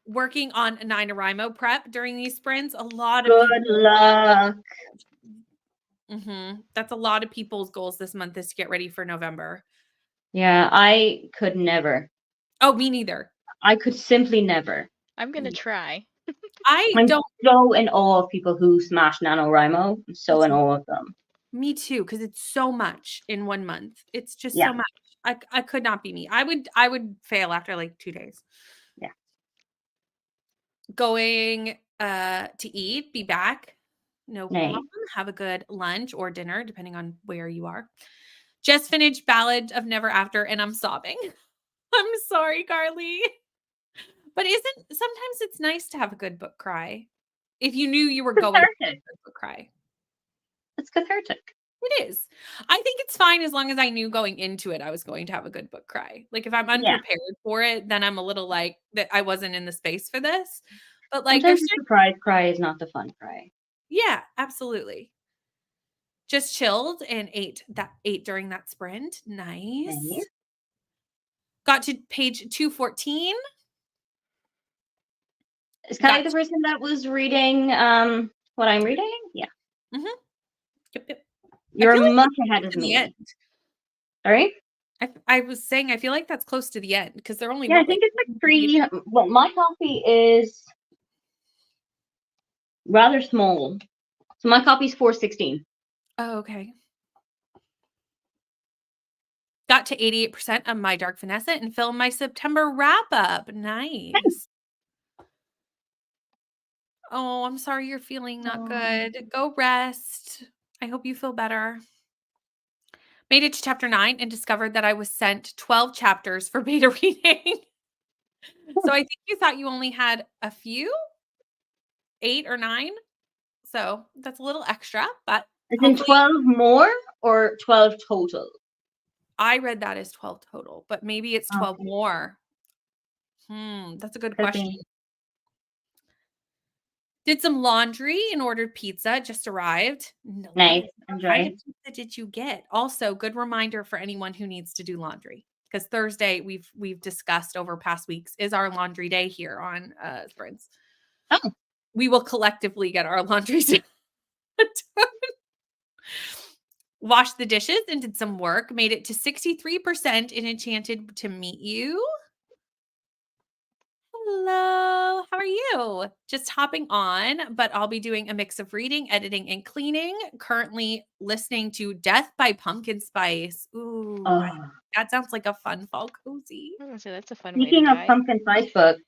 Working on a NaNoWriMo prep during these sprints. A lot of good luck. That's a lot of people's goals this month is to get ready for November. Yeah, I could never. Oh, me neither. I could simply never. I'm gonna try. I'm so in awe of people who smash NaNoWriMo. I'm so in awe of them. Me too, because it's so much in 1 month. It's just so much. I could not be me. I would fail after like 2 days. Yeah. Going to eat, be back. No problem. Have a good lunch or dinner, depending on where you are. Just finished Ballad of Never After, and I'm sobbing. I'm sorry, Carly. But sometimes it's nice to have a good book cry. If you knew you were going to have a good book cry. It's cathartic. It is. I think it's fine as long as I knew going into it I was going to have a good book cry. Like if I'm unprepared for it, then I'm a little like that I wasn't in the space for this. But like Sometimes there's the surprise cry is not the fun cry. yeah, absolutely. Just chilled and ate during that sprint. Nice. Nice. Got to page 214. It's kind of Got like the person that was reading what I'm reading. Yeah. Yep, yep. You're feel like much that's ahead close of to the me. end. Sorry? I was saying I feel like that's close to the end because they're only Yeah, I what, think like it's like 3. Well, my copy is rather small. So my copy is 416. oh, okay. Got to 88% of my Dark Vanessa and filmed my September wrap up. Nice. Oh, I'm sorry you're feeling not good. Go rest. I hope you feel better. Made it to chapter 9 and discovered that I was sent 12 chapters for beta reading. So I think you thought you only had a few, 8 or 9. So that's a little extra, but Is in 12 more or 12 total? I read that as 12 total, but maybe it's 12 Okay. more. That's a good Could question. be. Did some laundry and ordered pizza. Just arrived. Nice. What kind Enjoy. of pizza did you get? Also, good reminder for anyone who needs to do laundry because Thursday we've discussed over past weeks is our laundry day here on Sprints. Oh. We will collectively get our laundry done. Washed the dishes and did some work. Made it to 63% and enchanted to meet you. Hello, how are you? Just hopping on, but I'll be doing a mix of reading, editing, and cleaning. Currently listening to Death by Pumpkin Spice. Ooh, that sounds like a fun fall cozy. I was gonna say that's a fun way to Speaking of die. pumpkin spice books,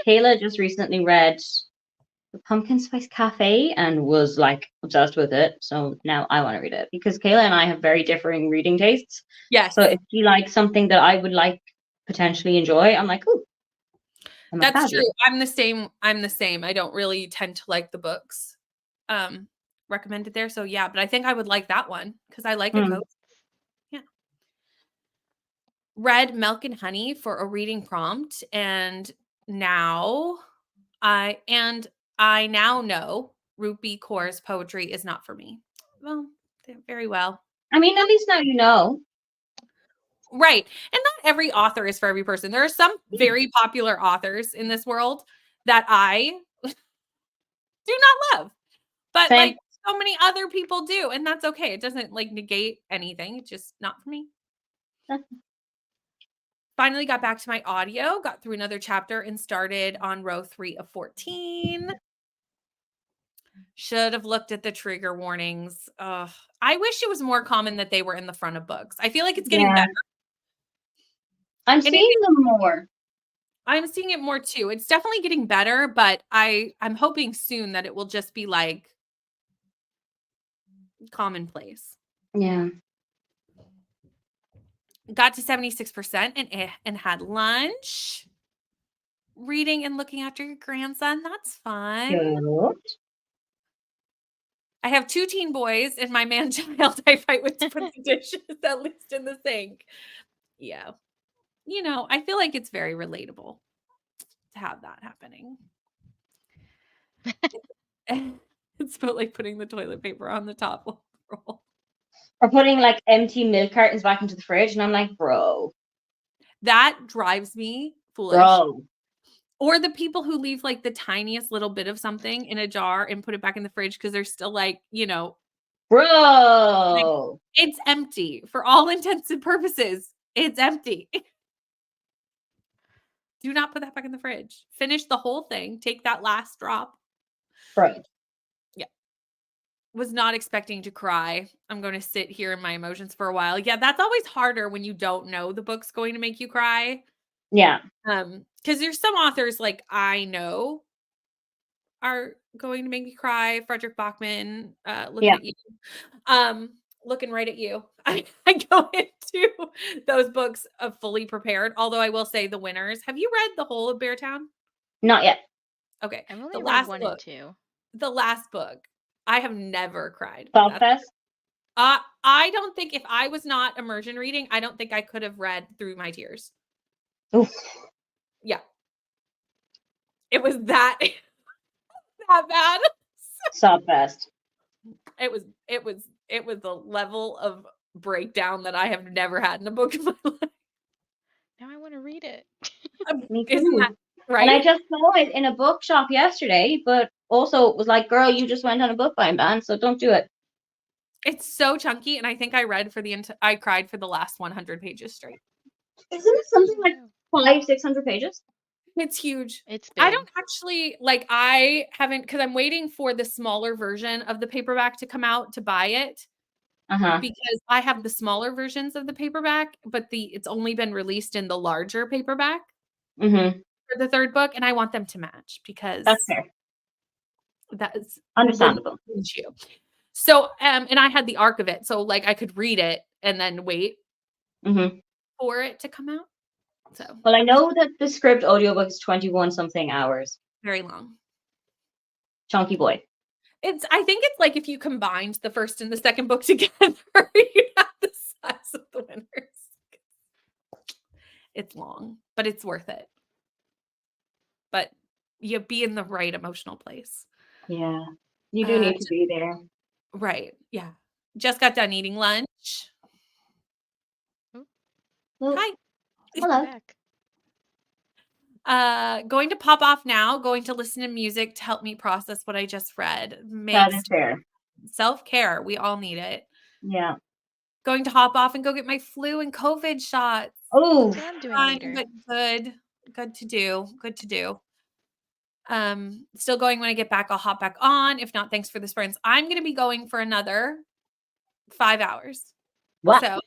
Kayla just recently read The Pumpkin Spice Cafe and was like obsessed with it. So now I want to read it because Kayla and I have very differing reading tastes. Yes. So if she likes something that I would like potentially enjoy, I'm like, ooh. That's true. I'm the same. I don't really tend to like the books recommended there. So yeah, but I think I would like that one because I like a cozy. Yeah. Read Milk and Honey for a reading prompt, and now I now know Rupi Kaur's poetry is not for me. Well, very well. I mean, at least now you know. Right. And not every author is for every person. There are some very popular authors in this world that I do not love. But Same. like so many other people do, and that's okay. It doesn't like negate anything. It's just not for me. Finally got back to my audio, got through another chapter and started on row 3 of 14. Should have looked at the trigger warnings. I wish it was more common that they were in the front of books. I feel like it's getting better. I'm seeing them more. I'm seeing it more too. It's definitely getting better, but I'm hoping soon that it will just be like commonplace. Yeah. Got to 76% and had lunch. Reading and looking after your grandson. That's fun. Good. I have 2 teen boys and my man-child I fight with to put the dishes at least in the sink. Yeah. You know, I feel like it's very relatable to have that happening. It's about like putting the toilet paper on the top roll. Or putting like empty milk cartons back into the fridge, and I'm like, bro. That drives me foolish. Bro. Or the people who leave like the tiniest little bit of something in a jar and put it back in the fridge because they're still like, you know, bro. Like, it's empty for all intents and purposes. It's empty. Do not put that back in the fridge. Finish the whole thing. Take that last drop. Right. Yeah. Was not expecting to cry. I'm going to sit here in my emotions for a while. Yeah, that's always harder when you don't know the book's going to make you cry. Yeah. Because there's some authors like I know are going to make me cry. Frederick Bachman, looking at you. Looking right at you. I go into those books of fully prepared. Although I will say the winners. Have you read the whole of Beartown? Not yet. Okay. I've only The read last 1 book. and 2. The last book. I have never cried. Belfast? I don't think if I was not immersion reading, I don't think I could have read through my tears. Oof. Yeah. It was that that bad. Sob fest. It was a level of breakdown that I have never had in a book in my life. Now I want to read it. Me Isn't too. that And I right? just saw it in a bookshop yesterday, but also it was like, girl, you just went on a book buying ban, so don't do it. It's so chunky, and I think I read for I cried for the last 100 pages straight. Isn't it something like Wow. 500-600 pages? It's huge. It's I big. don't actually like. I haven't because I'm waiting for the smaller version of the paperback to come out to buy it Uh-huh. because I have the smaller versions of the paperback, but it's only been released in the larger paperback Mm-hmm. for the third book, and I want them to match because That's fair. that is Understandable. you. So, and I had the arc of it, so like I could read it and then wait Mm-hmm. for it to come out. So Well, I know that the script audiobook is 21 something hours. very long. Chunky boy. I think it's like if you combined the first and the second book together, you have the size of the winners. It's long, but it's worth it. But you be in the right emotional place. Yeah. You do need to be there. Right. Yeah. Just got done eating lunch. Well, Hi. hello. Back. Going to pop off now, going to listen to music to help me process what I just read. That is fair. Self-care. We all need it. Yeah. Going to hop off and go get my flu and COVID shots. Oh, That's what I'm doing Fine, later. but good to do. Good to do. Still going when I get back. I'll hop back on. If not, thanks for the sprints. I'm going to be going for another 5 hours. what? So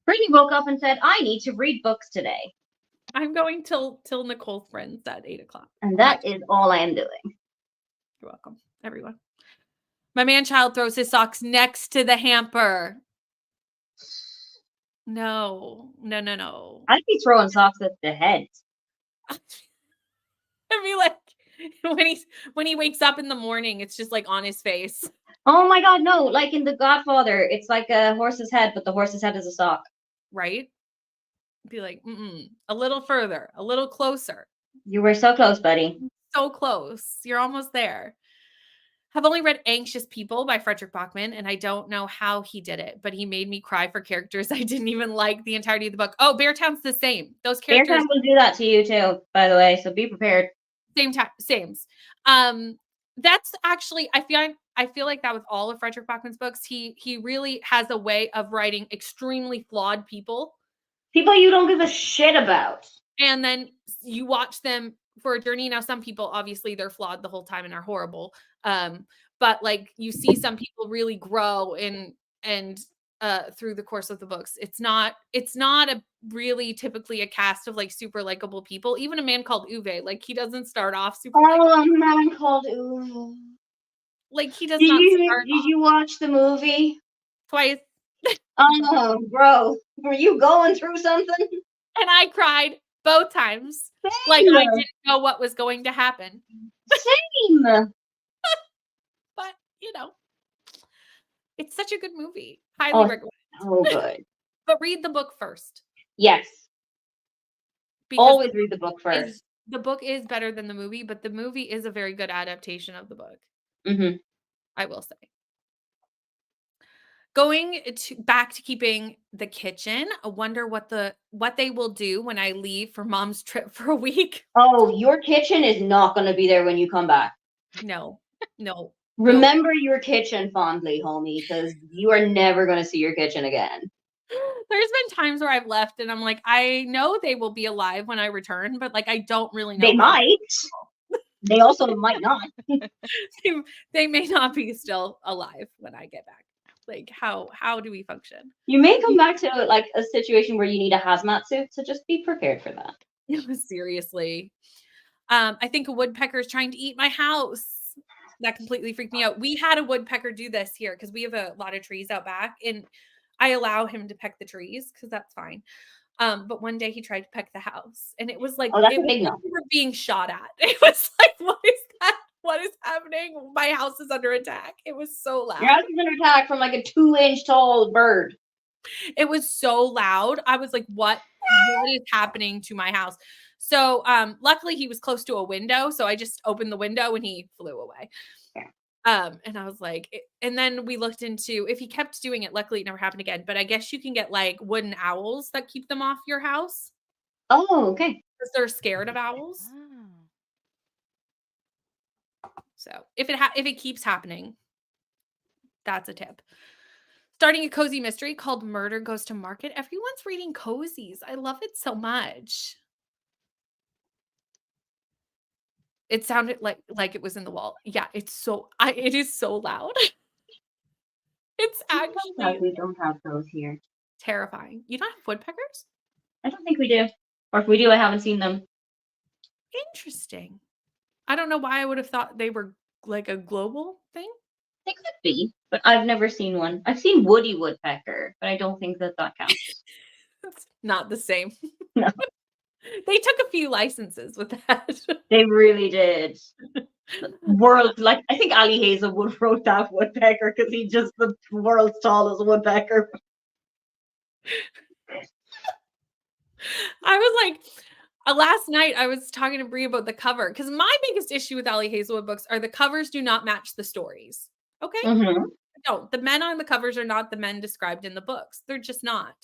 Brittany woke up and said, I need to read books today. I'm going till Nicole's friends at 8:00. And that is all I am doing. You're welcome, everyone. My man-child throws his socks next to the hamper. No. I'd be throwing socks at the head. I mean, like when he wakes up in the morning, it's just like on his face. Oh my god, no. Like in The Godfather, it's like a horse's head, but the horse's head is a sock. Right? Be like, a little further, a little closer. You were so close, buddy. So close. You're almost there. I've only read Anxious People by Frederick Bachman, and I don't know how he did it, but he made me cry for characters I didn't even like the entirety of the book. Oh, Beartown's the same. Those characters. Beartown will do that to you too, by the way, so be prepared. Sames. That's actually, I feel like that with all of Frederick Bachman's books, he really has a way of writing extremely flawed people. People you don't give a shit about. And then you watch them for a journey. Now, some people, obviously, they're flawed the whole time and are horrible. But like you see some people really grow and through the course of the books. It's not a really typically a cast of like super likable people. Even A Man Called Uwe, like he doesn't start off super likable. A Man Called Uwe. Like he does Did not start you watch the movie? twice. Oh, bro. Were you going through something? And I cried both times. Same. Like I didn't know what was going to happen. Same. But, it's such a good movie. Highly recommend. Oh, good. But read the book first. Yes. Because always read the book first. The book is better than the movie, but the movie is a very good adaptation of the book. Mm-hmm. I will say. Going back to keeping the kitchen. I wonder what they will do when I leave for mom's trip for a week. Oh, your kitchen is not going to be there when you come back. No. Remember your kitchen fondly, homie, because you are never going to see your kitchen again. There's been times where I've left and I'm like, I know they will be alive when I return, but like I don't really know. They might. They also might not. They may not be still alive when I get back. Like how do we function? You may come back to like a situation where you need a hazmat suit, so just be prepared for that. Seriously. I think a woodpecker is trying to eat my house. That completely freaked me out. We had a woodpecker do this here because we have a lot of trees out back, and I allow him to peck the trees because that's fine. But one day he tried to peck the house, and it was like that's a big no. We were being shot at. It was like, what is that? What is happening? My house is under attack. It was so loud. Your house is under attack from like a 2-inch tall bird. It was so loud. I was like, what is happening to my house? So luckily he was close to a window, so I just opened the window and he flew away. Yeah. And I was like, and then we looked into if he kept doing it, luckily it never happened again. But I guess you can get like wooden owls that keep them off your house Oh, okay. because they're scared of owls. Oh. So if it keeps happening, that's a tip. Starting a cozy mystery called Murder Goes to Market. Everyone's reading cozies. I love it so much. It sounded like it was in the wall. Yeah, it is so loud. It's actually We don't have those here. terrifying. You don't have woodpeckers? I don't think we do. Or if we do, I haven't seen them. Interesting. I don't know why I would have thought they were like a global thing. They could be, but I've never seen one. I've seen Woody Woodpecker, but I don't think that counts. It's not the same. No. They took a few licenses with that. They really did. I think Ali Hazelwood wrote that woodpecker because he's just the world's tallest woodpecker. I was like, last night I was talking to Brie about the cover because my biggest issue with Ali Hazelwood books are the covers do not match the stories. Okay. Mm-hmm. No, the men on the covers are not the men described in the books. They're just not.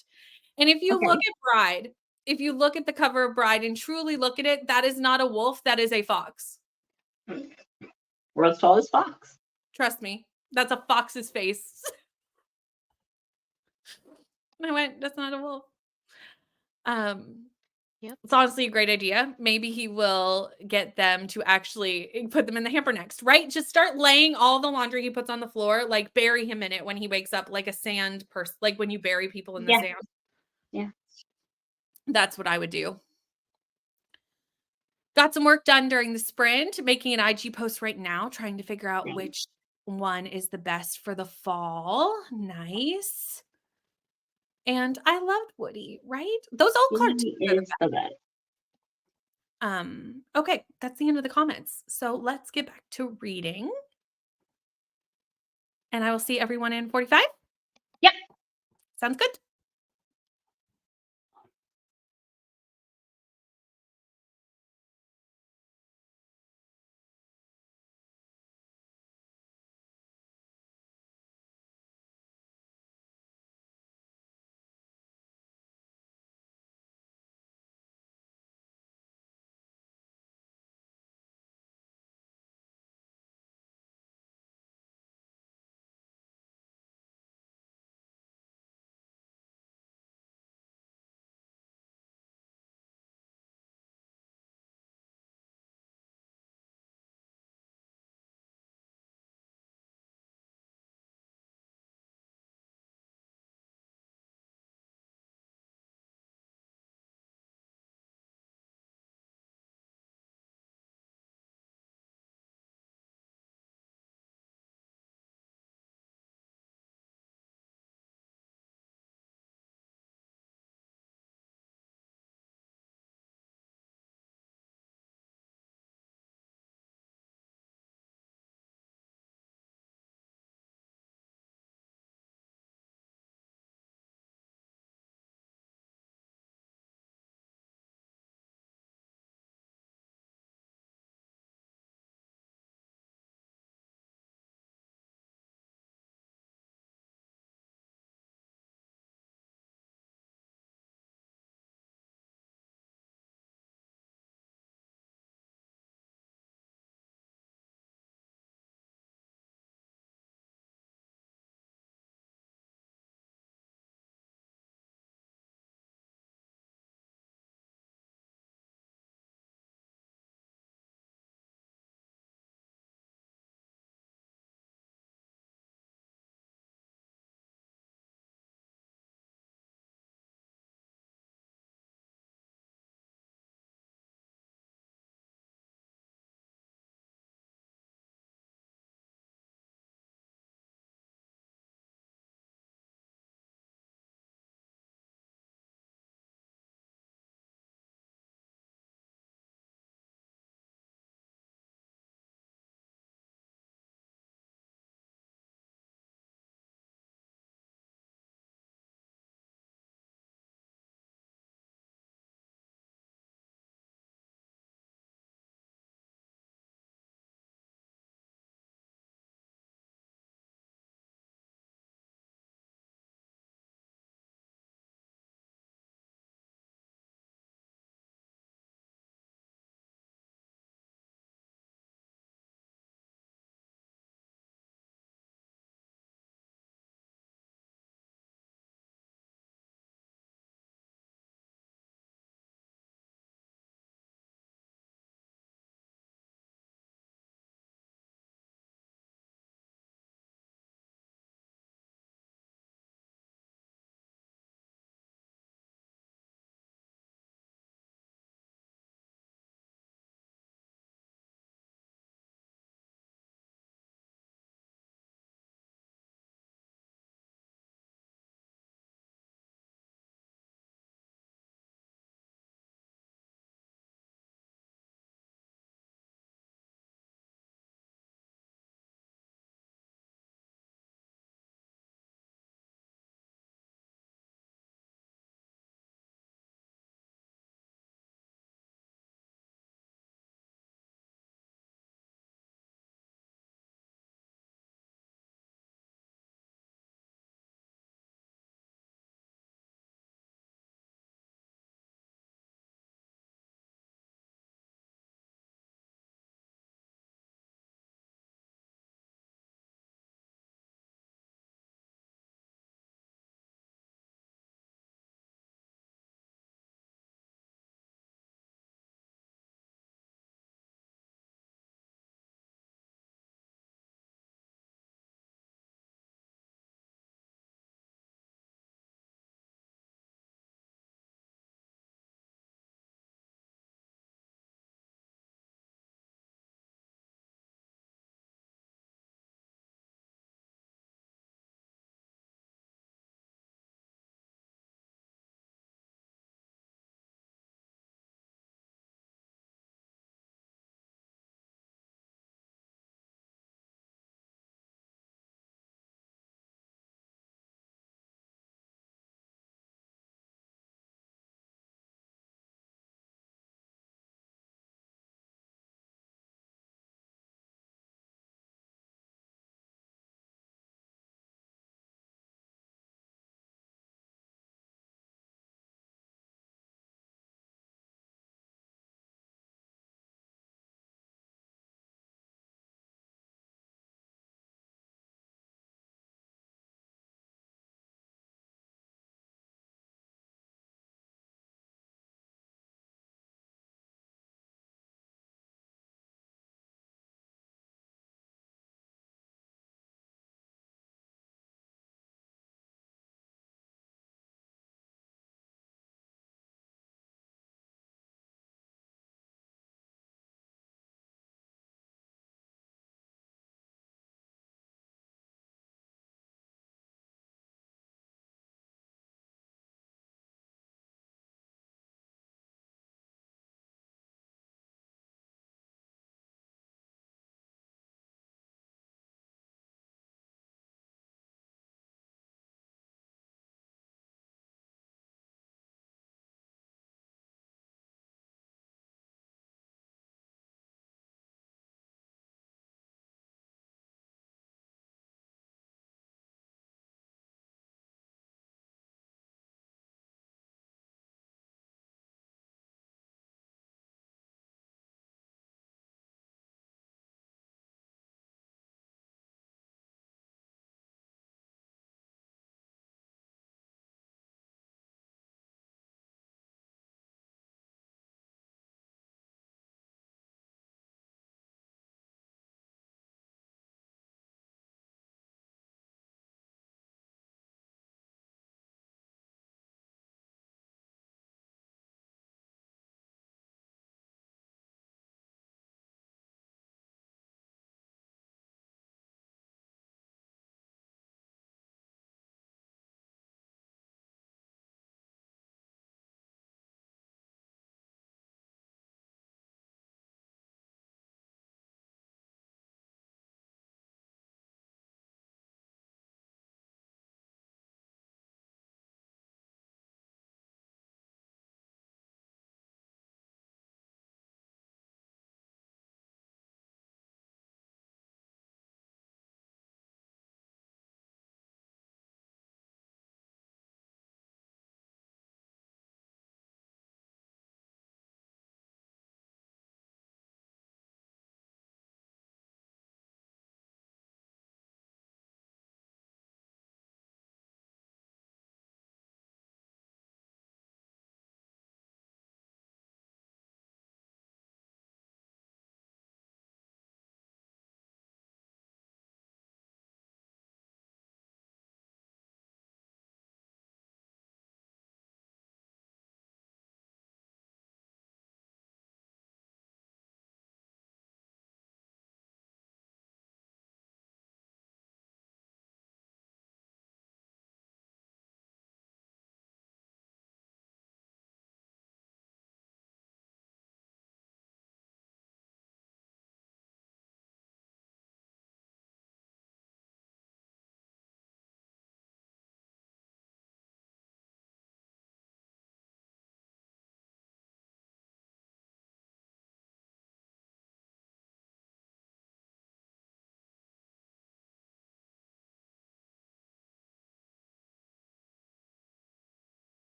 And if you Okay. look at Bride, if you look at the cover of Bride and truly look at it, that is not a wolf, that is a fox. World's tallest fox. Trust me, that's a fox's face. And I went, that's not a wolf. Yep. It's honestly a great idea. Maybe he will get them to actually put them in the hamper next, right? Just start laying all the laundry he puts on the floor, like bury him in it when he wakes up, like a sand person, like when you bury people in the sand. Yeah. That's what I would do. Got some work done during the sprint, making an IG post right now, trying to figure out which one is the best for the fall. Nice. And I loved Woody, right? Those old cartoons are the is the best. Okay, that's the end of the comments. So let's get back to reading. And I will see everyone in 45. Yep. Sounds good.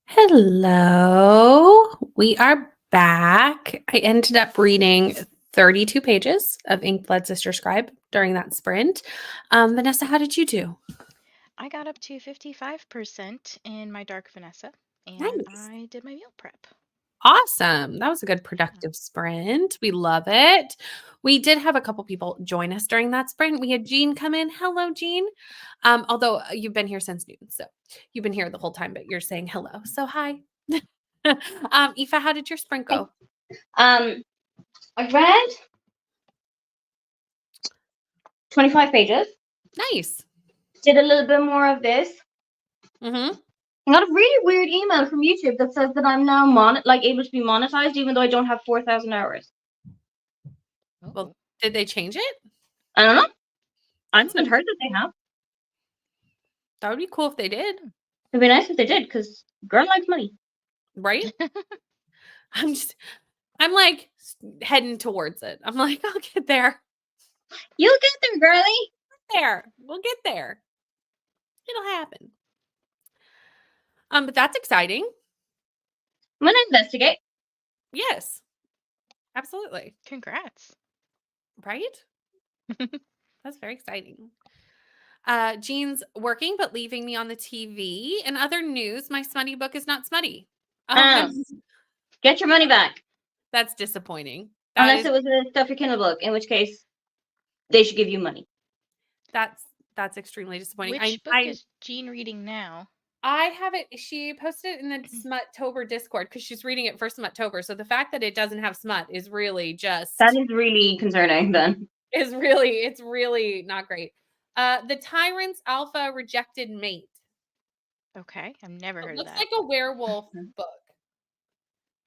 Hello. We are back. I ended up reading 32 pages of Ink Blood Sister Scribe during that sprint. Vanessa, how did you do? I got up to 55% in my Dark Vanessa, and Nice. I did my meal prep. Awesome. That was a good productive sprint. We love it. We did have a couple people join us during that sprint. We had Jean come in. Hello, Jean. Although you've been here since noon, so you've been here the whole time, but you're saying hello. So hi. Aoife, how did your sprint go? I read 25 pages. Nice. Did a little bit more of this. Mm-hmm. I got a really weird email from YouTube that says that I'm now able to be monetized, even though I don't have 4,000 hours. Well, did they change it? I don't know. I haven't heard that they have. That would be cool if they did, It'd be nice if they did, because girl likes money. right? I'm like heading towards it. I'm like, I'll get there. You'll get there, girly. We'll get there. It'll happen. But that's exciting. I'm gonna investigate. Yes, absolutely. Congrats. Right? That's very exciting. Jean's working but leaving me on the TV. In other news, my smutty book is not smutty. Get your money back. That's disappointing. Unless it was a stuffy Kindle book, in which case they should give you money. That's extremely disappointing. Which book is Jean reading now? I have it. She posted it in the Smuttober Discord because she's reading it for Smuttober. So the fact that it doesn't have smut is really that is really concerning. Then it's really not great. The Tyrant's Alpha Rejected Mate. Okay, I've never heard of that. Looks like a werewolf book,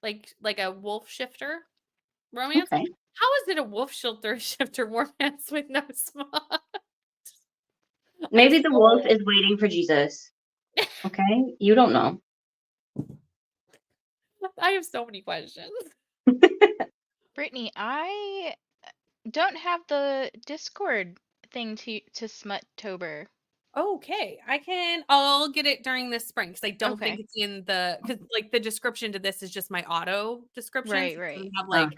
like a wolf shifter romance. Okay. How is it a wolf shifter romance with no smut? Maybe the wolf is waiting for Jesus. Okay, you don't know. I have so many questions. Brittany, I don't have the Discord thing to Smuttober. Okay, I'll get it during this spring because I don't think Okay. it's in because like the description to this is just my auto description. Right, so it right. doesn't have like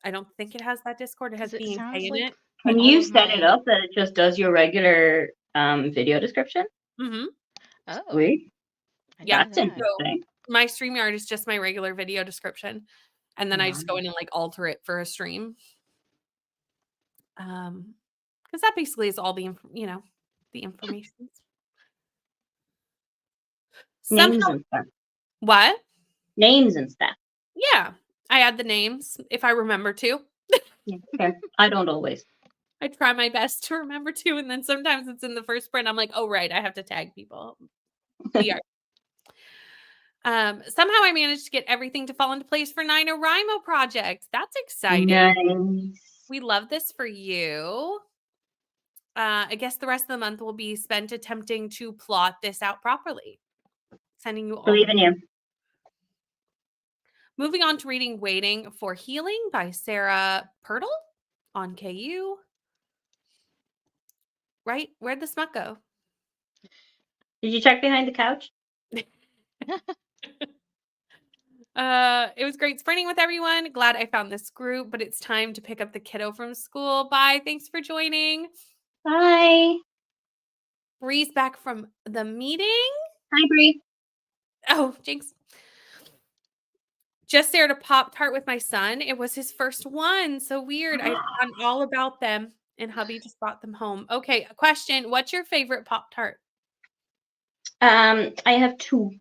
I don't think it has that Discord. It has Because it being sounds in like it. Can you set it up that it just does your regular video description? Mm-hmm. Oh, Sweet. Yeah, That's interesting. My StreamYard is just my regular video description, and then I just go in and like alter it for a stream. Because that basically is all the information. Names and stuff. What? Names and stuff. Yeah, I add the names if I remember to. Yeah, okay. I don't always. I try my best to remember to, and then sometimes it's in the first sprint. I'm like, oh right, I have to tag people. Somehow I managed to get everything to fall into place for NaNoWriMo project. That's exciting. Nice. We love this for you. I guess the rest of the month will be spent attempting to plot this out properly. Sending you all. Believe in you. Moving on to reading Waiting for Healing by Sarah Pirtle on KU. Right? Where'd the smut go? Did you check behind the couch? It was great sprinting with everyone. Glad I found this group, but it's time to pick up the kiddo from school. Bye. Thanks for joining. Bye. Bree's back from the meeting. Hi, Bree. Oh, jinx. Just there to Pop-Tart with my son. It was his first one. So weird. I found all about them, and hubby just brought them home. Okay, a question. What's your favorite Pop-Tart? I have two.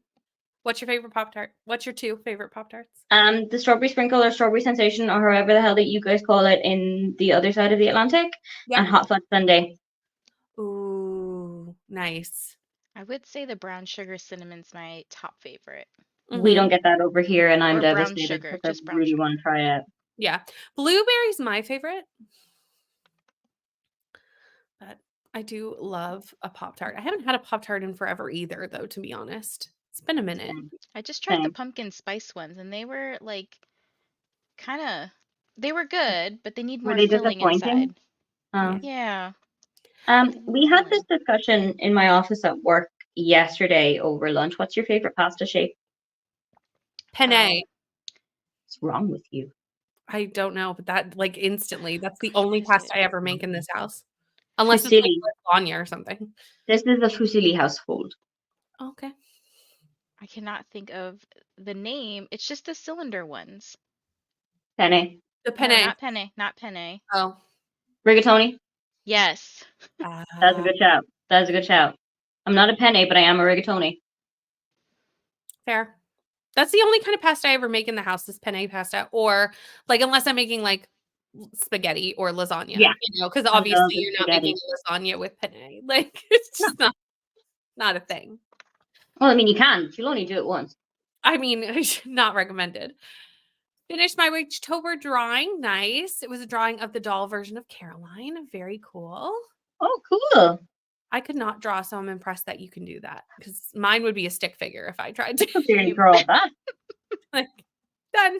What's your favorite Pop-Tart? What's your two favorite Pop-Tarts? The Strawberry Sprinkle or Strawberry Sensation or however the hell that you guys call it in the other side of the Atlantic. Yep. And Hot Fudge Sundae. Ooh, nice. I would say the brown sugar cinnamon's my top favorite. Mm-hmm. We don't get that over here, and I'm devastated. Brown sugar, just brown really sugar. Want to try it. Yeah, blueberry's my favorite, but I do love a Pop-Tart. I haven't had a Pop-Tart in forever either, though. To be honest, it's been a minute. I just tried the pumpkin spice ones, and they were like, they were good, but they need more filling inside. Yeah. We had this discussion in my office at work yesterday over lunch. What's your favorite pasta shape? Penne. What's wrong with you? I don't know, but that like instantly, that's the only Is pasta it? I ever make in this house. Unless it's like Fusilli. lasagna or something. This is a fusilli household. Okay. I cannot think of the name. It's just the cylinder ones. Penne. The No, penne. not penne. Not penne. Oh. Rigatoni. Yes. That's a good shout. That's a good shout. I'm not a penne, but I am a rigatoni. Fair. That's the only kind of pasta I ever make in the house is penne pasta, or like unless I'm making like spaghetti or lasagna. Yeah. You know, because I love obviously the you're not spaghetti. making lasagna with penne. Like it's just not a thing. Well, I mean, you can. You'll only do it once. I mean, not recommended. Finished my Witchtober drawing. Nice. It was a drawing of the doll version of Caroline. Very cool. Oh, cool. I could not draw, so I'm impressed that you can do that because mine would be a stick figure if I tried to. I'll really draw that. Like, done.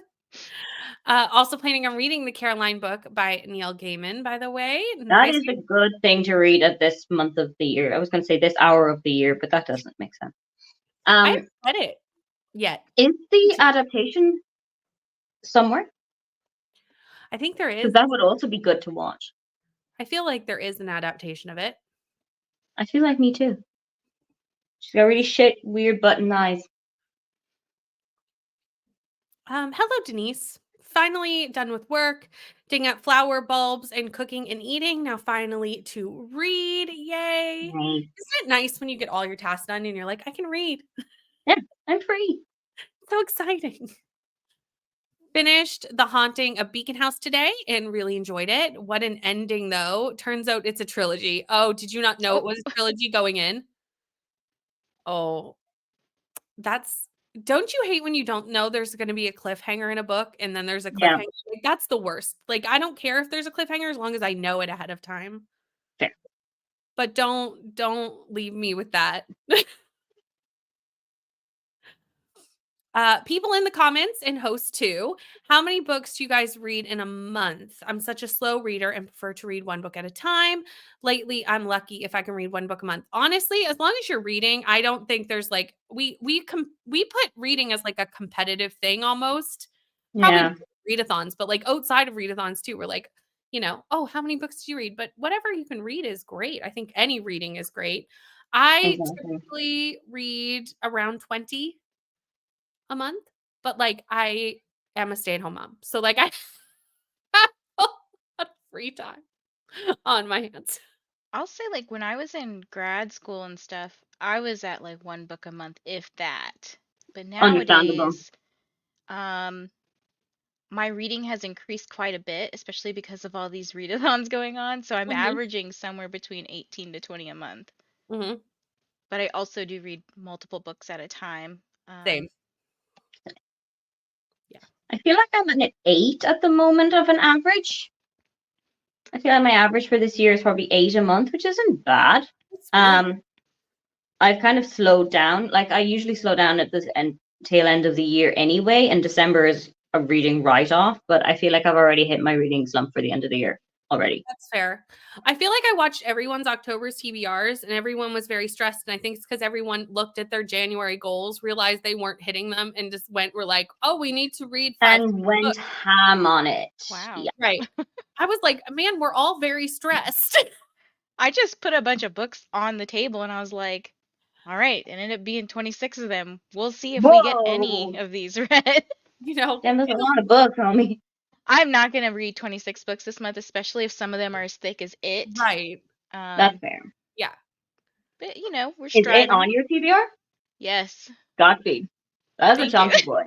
Also planning on reading the Caroline book by Neil Gaiman, by the way. That Nice. is a good thing to read at this month of the year. I was going to say this hour of the year, but that doesn't make sense. I haven't read it yet. Is the adaptation somewhere? I think there is. Because that would also be good to watch. I feel like there is an adaptation of it. I feel like me too. She's got really shit, weird button eyes. Hello, Denise. Finally done with work, digging up flower bulbs and cooking and eating. Now finally to read. Yay. Nice. Isn't it nice when you get all your tasks done and you're like, I can read? I'm free. So exciting. Finished The Haunting of Beacon House today and really enjoyed it. What an ending, though. Turns out it's a trilogy. Oh, did you not know it was a trilogy going in? Oh, don't you hate when you don't know there's going to be a cliffhanger in a book and then there's a Yeah. cliffhanger? Like, that's the worst. Like, I don't care if there's a cliffhanger as long as I know it ahead of time. Fair. But don't leave me with that. People in the comments and hosts too. How many books do you guys read in a month? I'm such a slow reader and prefer to read one book at a time. Lately, I'm lucky if I can read one book a month. Honestly, as long as you're reading, I don't think there's like we put reading as like a competitive thing almost. Probably Yeah. readathons, but like outside of readathons too, we're like, oh, how many books do you read? But whatever you can read is great. I think any reading is great. I Exactly. typically read around 20 a month, but like I am a stay-at-home mom. So like I have a lot of free time on my hands. I'll say like when I was in grad school and stuff, I was at like one book a month, if that. But Understandable. nowadays, my reading has increased quite a bit, especially because of all these readathons going on. So I'm Mhm. averaging somewhere between 18 to 20 a month. Mm-hmm. But I also do read multiple books at a time. Same. I feel like I'm at an 8 at the moment of an average. I feel like my average for this year is probably 8 a month, which isn't bad. I've kind of slowed down. Like I usually slow down at the tail end of the year anyway, and December is a reading write-off, but I feel like I've already hit my reading slump for the end of the year already. That's fair. I feel like I watched everyone's October's TBRs and everyone was very stressed. And I think it's because everyone looked at their January goals, realized they weren't hitting them, and just were like, oh, we need to read 5 And went books. ham on it. Wow. Yeah. Right. I was like, man, we're all very stressed. I just put a bunch of books on the table and I was like, all right, it ended up being 26 of them. We'll see if we get any Whoa. of these read. Damn, that's a lot of books, homie. I'm not going to read 26 books this month, especially if some of them are as thick as it. Right. That's fair. Yeah. But, you know, we're Is striving. it on your TBR? Yes. Got be. That's Thank a chunky boy.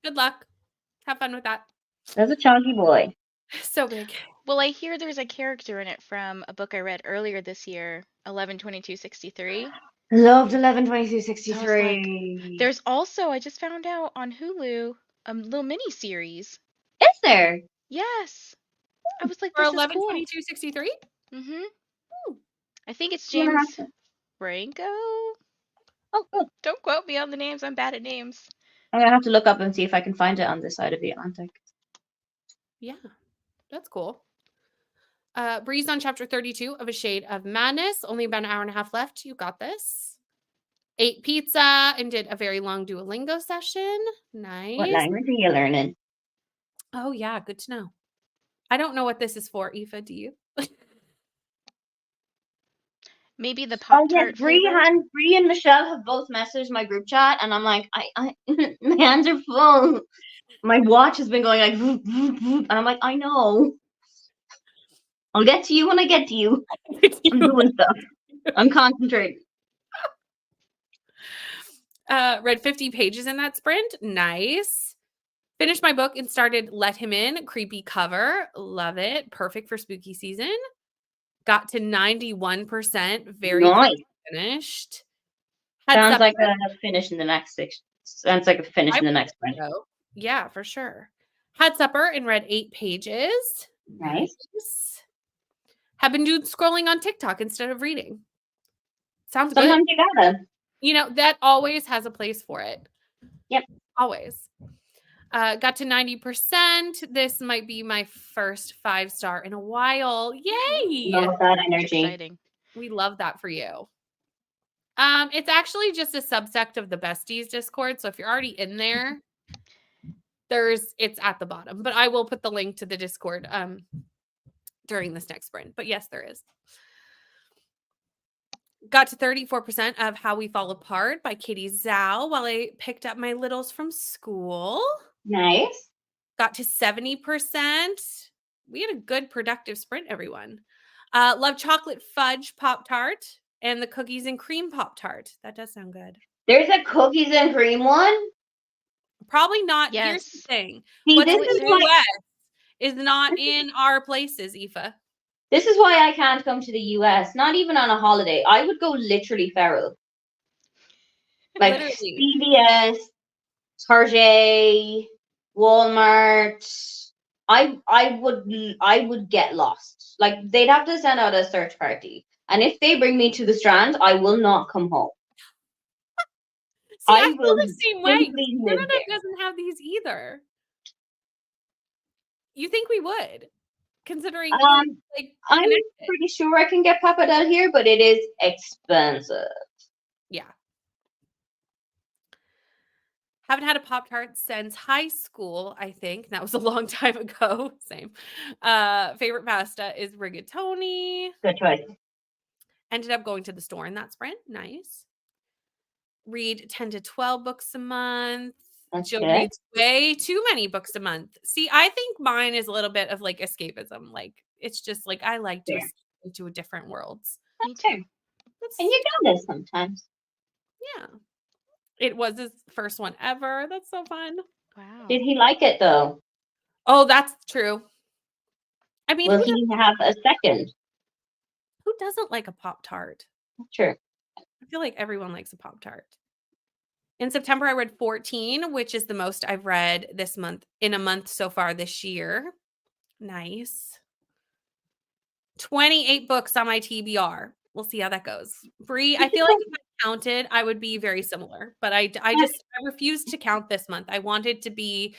Good luck. Have fun with that. That's a chunky boy. So big. Well, I hear there's a character in it from a book I read earlier this year, 11/22/63. Loved 11/22/63. There's also, I just found out on Hulu, a little mini series. Is there? Yes. I was like, For this is cool. 11/22/63? Mm-hmm. I think it's I'm gonna James have to- Franco. Oh, cool. Don't quote me on the names. I'm bad at names. I'm gonna have to look up and see if I can find it on this side of the Atlantic. Yeah. That's cool. Breeze on chapter 32 of A Shade of Madness. Only about an hour and a half left. You got this. ate pizza, and did a very long Duolingo session. What Nice. language are you learning? Oh, yeah, good to know. I don't know what this is for, Aoife, do you? Maybe the Oh yes, Pop-Tart flavor? Bree and Michelle have both messaged my group chat, and I'm like, I my hands are full. My watch has been going like, vroom, vroom, vroom, and I'm like, I know. I'll get to you when I get to you. I'm doing stuff. I'm concentrating. Read 50 pages in that sprint. Nice. Finished my book and started Let Him In. Creepy cover. Love it. Perfect for spooky season. Got to 91%. Very Nice. finished. Had Sounds supper. like a finish in the next six. Sounds like a finish in the next sprint. So, yeah, for sure. Had supper and read 8 pages. Nice. Have been doing scrolling on TikTok instead of reading. Sounds Sometimes good. you gotta. You know, that always has a place for it. Yep. Always. Got to 90%. This might be my first 5-star in a while. Yay! Love that That's energy. exciting. We love that for you. It's actually just a subsect of the Besties Discord. So if you're already in there, it's at the bottom. But I will put the link to the Discord during this next sprint. But yes, there is. Got to 34% of How We Fall Apart by Katie Zhao while I picked up my littles from school. Nice. Got to 70%. We had a good productive sprint, everyone. Love chocolate fudge Pop-Tart and the cookies and cream Pop-Tart. That does sound good. There's a cookies and cream one. Probably not. Here's the Yes. thing. See, What's this in is the why US is not in our places, Aoife. this is why I can't come to the US. Not even on a holiday. I would go literally feral. Like Literally. CVS, Target, Walmart. I would get lost. Like they'd have to send out a search party. And if they bring me to the Strand, I will not come home. See, I I feel will the same way. simply live Canada there. doesn't have these either. You think we would, considering we're, like I'm connected. pretty sure I can get Pappardelle here, but it is expensive. Yeah. Haven't had a Pop-Tart since high school, I think. That was a long time ago. Same. Favorite pasta is rigatoni. Good choice. Ended up going to the store in that sprint. Nice. Read 10 to 12 books a month. That's Jill good. reads way too many books a month. See, I think mine is a little bit of like escapism. Like it's just like I like to Fair. escape into a different worlds. That's fair. That's, And you got this sometimes. yeah. It was his first one ever. That's so fun. Wow. Did he like it though? Oh, that's true. I mean, Will he have a second? who doesn't like a Pop-Tart? True. I feel like everyone likes a Pop-Tart. In September, I read 14, which is the most I've read this month in a month so far this year. Nice. 28 books on my TBR. We'll see how that goes. Bree, I feel like if I counted, I would be very similar, but I refused to count this month. I wanted to be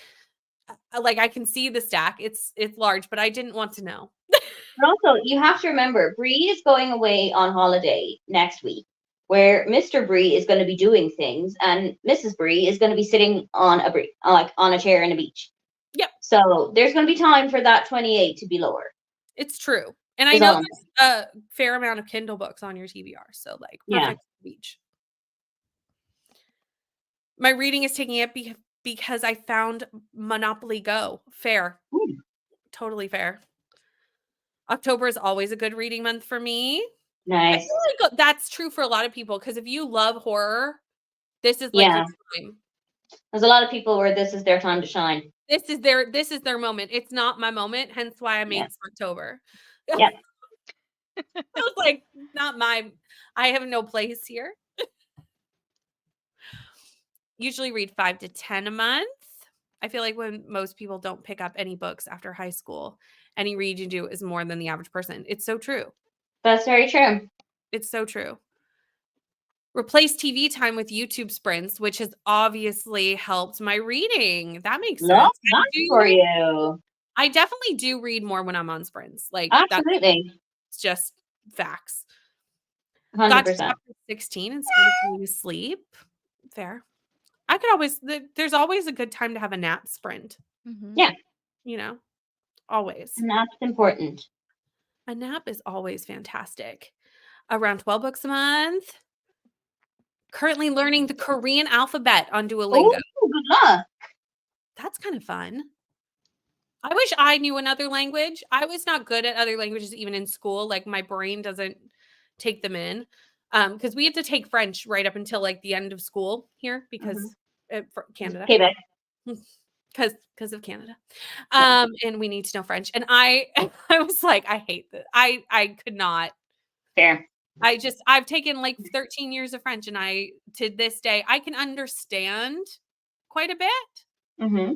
like, I can see the stack. It's large, but I didn't want to know. But also, you have to remember, Bree is going away on holiday next week, where Mr. Bree is going to be doing things, and Mrs. Bree is going to be sitting on a chair in a beach. Yep. So there's going to be time for that 28 to be lower. It's true. And I know there's a fair amount of Kindle books on your TBR. So like perfect beach. My reading is taking it because I found Monopoly Go. Fair. Ooh. Totally fair. October is always a good reading month for me. Nice. I feel like that's true for a lot of people because if you love horror, this is like your time. There's a lot of people where this is their time to shine. This is their moment. It's not my moment, hence why I made October. Yep. I was like, I have no place here. Usually read 5 to 10 a month. I feel like when most people don't pick up any books after high school, any read you do is more than the average person. It's so true. That's very true. It's so true. Replace TV time with YouTube sprints, which has obviously helped my reading. That makes sense. Love that for you. I definitely do read more when I'm on sprints. Like absolutely. It's just facts. Got to 100%. chapter 16 and started falling asleep. Fair. I could always there's always a good time to have a nap sprint, Mm-hmm. Yeah, you know? Always. and that's important. A nap is always fantastic. Around 12 books a month. Currently learning the Korean alphabet on Oh, Duolingo. good luck. That's kind of fun. I wish I knew another language. I was not good at other languages even in school. Like my brain doesn't take them in. Because we had to take French right up until like the end of school here because for Canada. Quebec. Because of Canada. Yeah. And we need to know French. And I was like, I hate this. I could not. Fair. I've taken like 13 years of French and to this day, I can understand quite a bit, hmm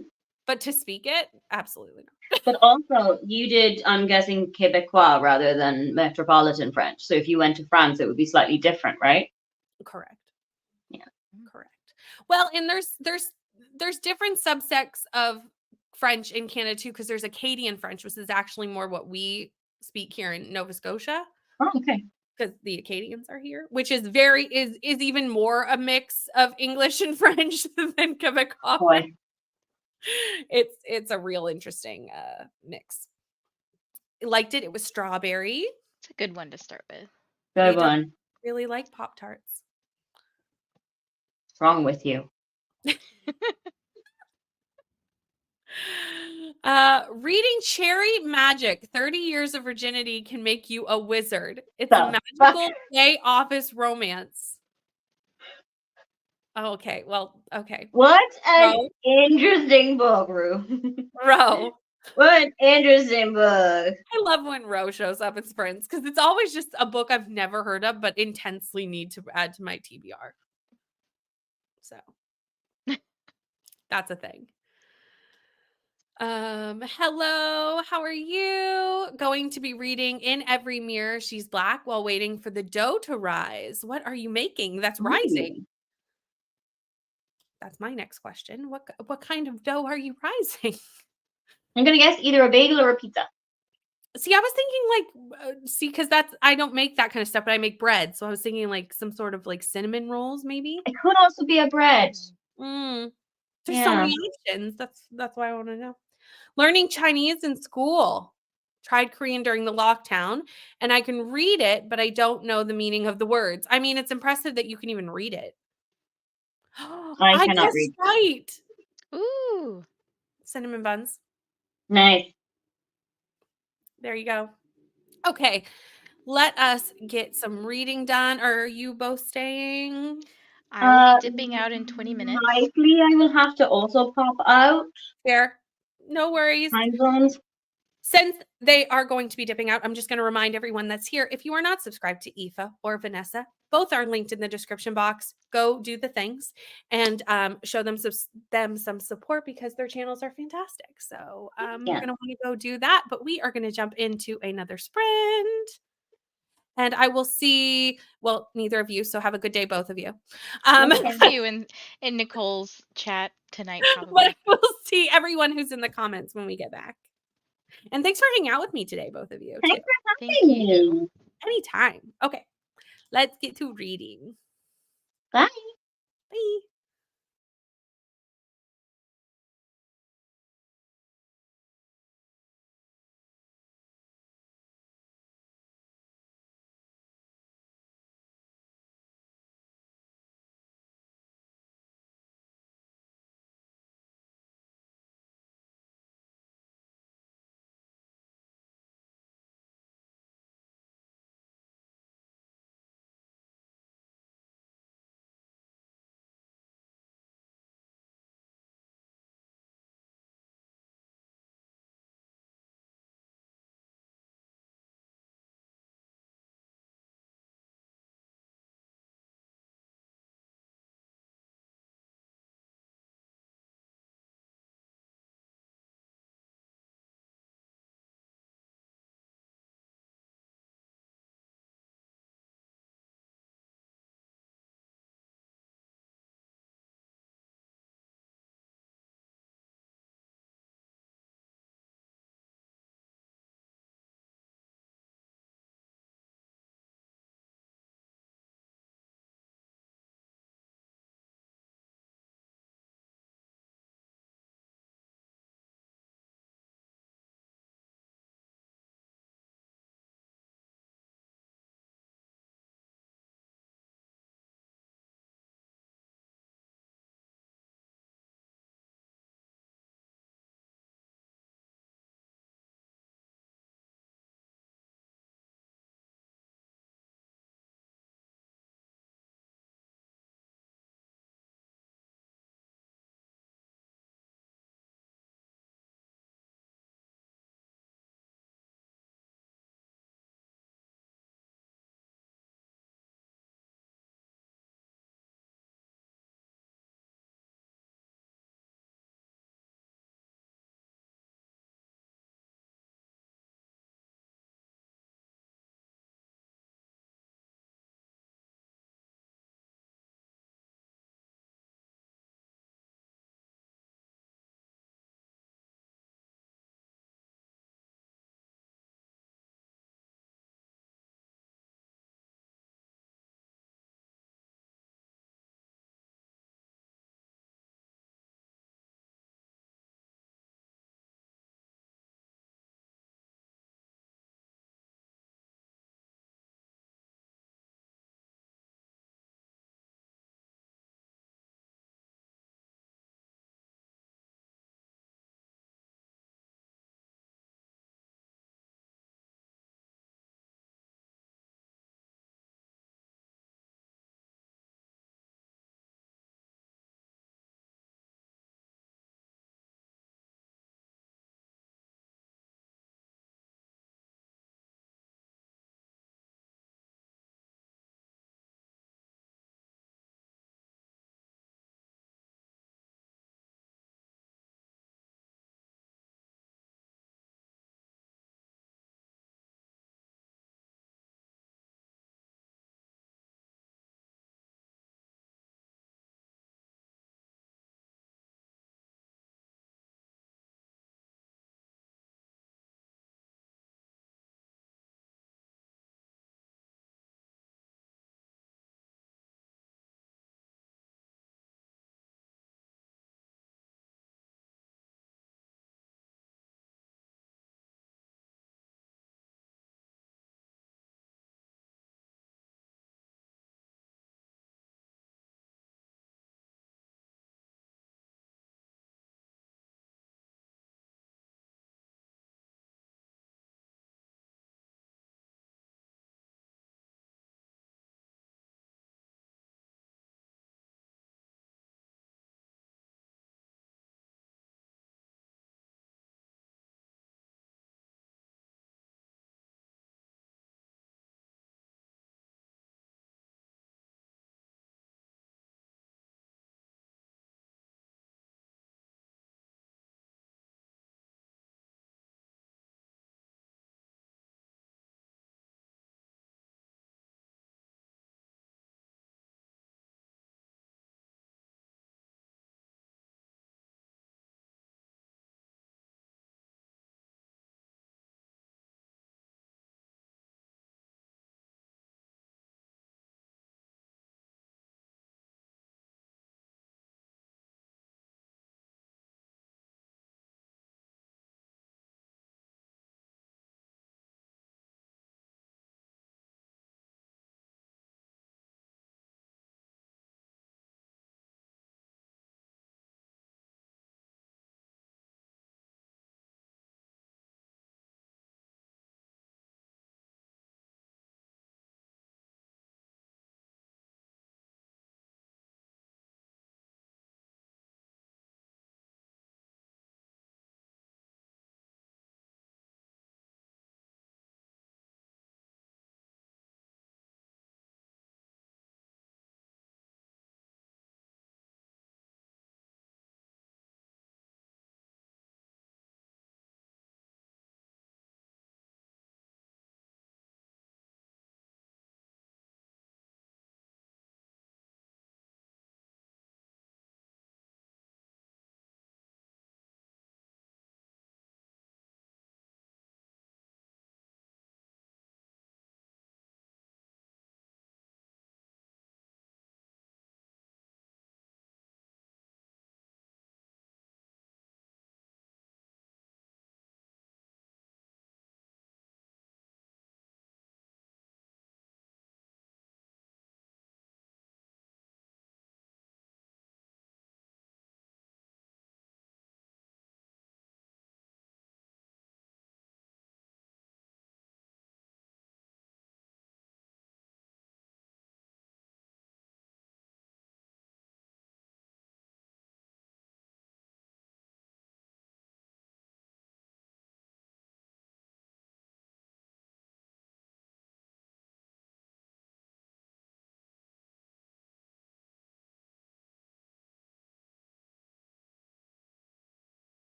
but to speak it, absolutely not. But also, you did, I'm guessing, Quebecois rather than Metropolitan French. So if you went to France, it would be slightly different, right? Correct. Yeah. Correct. Well, and there's different subsects of French in Canada too, because there's Acadian French, which is actually more what we speak here in Nova Scotia. Oh, okay. Because the Acadians are here, which is is even more a mix of English and French than Quebecois. Boy. It's a real interesting mix. Liked it. It was strawberry. It's a good one to start with. Good We don't one. really like Pop-Tarts. What's wrong with you? Reading Cherry Magic 30 Years of Virginity Can Make You a Wizard. It's The a magical gay office romance. Oh, okay. Well, okay. What an Ro. interesting book, Rue. Ro. What an interesting book. I love when Ro shows up in sprints because it's always just a book I've never heard of, but intensely need to add to my TBR. So that's a thing. Hello, how are you? Going to be reading In Every Mirror She's Black while waiting for the dough to rise. What are you making that's rising? That's my next question. What kind of dough are you rising? I'm gonna guess either a bagel or a pizza. See, I was thinking like, because I don't make that kind of stuff, but I make bread. So I was thinking like some sort of like cinnamon rolls, maybe. It could also be a bread. There's so Yeah. many options. That's why I want to know. Learning Chinese in school. Tried Korean during the lockdown, and I can read it, but I don't know the meaning of the words. I mean, it's impressive that you can even read it. I cannot guessed read. right. Ooh. Cinnamon buns. Nice. There you go. Okay. Let us get some reading done. Are you both staying? I will be dipping out in 20 minutes. Likely, I will have to also pop out. Fair. No worries. Time zones. Since they are going to be dipping out, I'm just going to remind everyone that's here, if you are not subscribed to Aoife or Vanessa, both are linked in the description box. Go do the things and show them some support because their channels are fantastic. So you're going to want to go do that. But we are going to jump into another sprint. And I will see, well, neither of you. So have a good day, both of you. See you in Nicole's chat tonight, probably. But we'll see everyone who's in the comments when we get back. And thanks for hanging out with me today, both of you. Thanks for Thank having you. me. Anytime. Okay. Let's get to reading. Bye. Bye.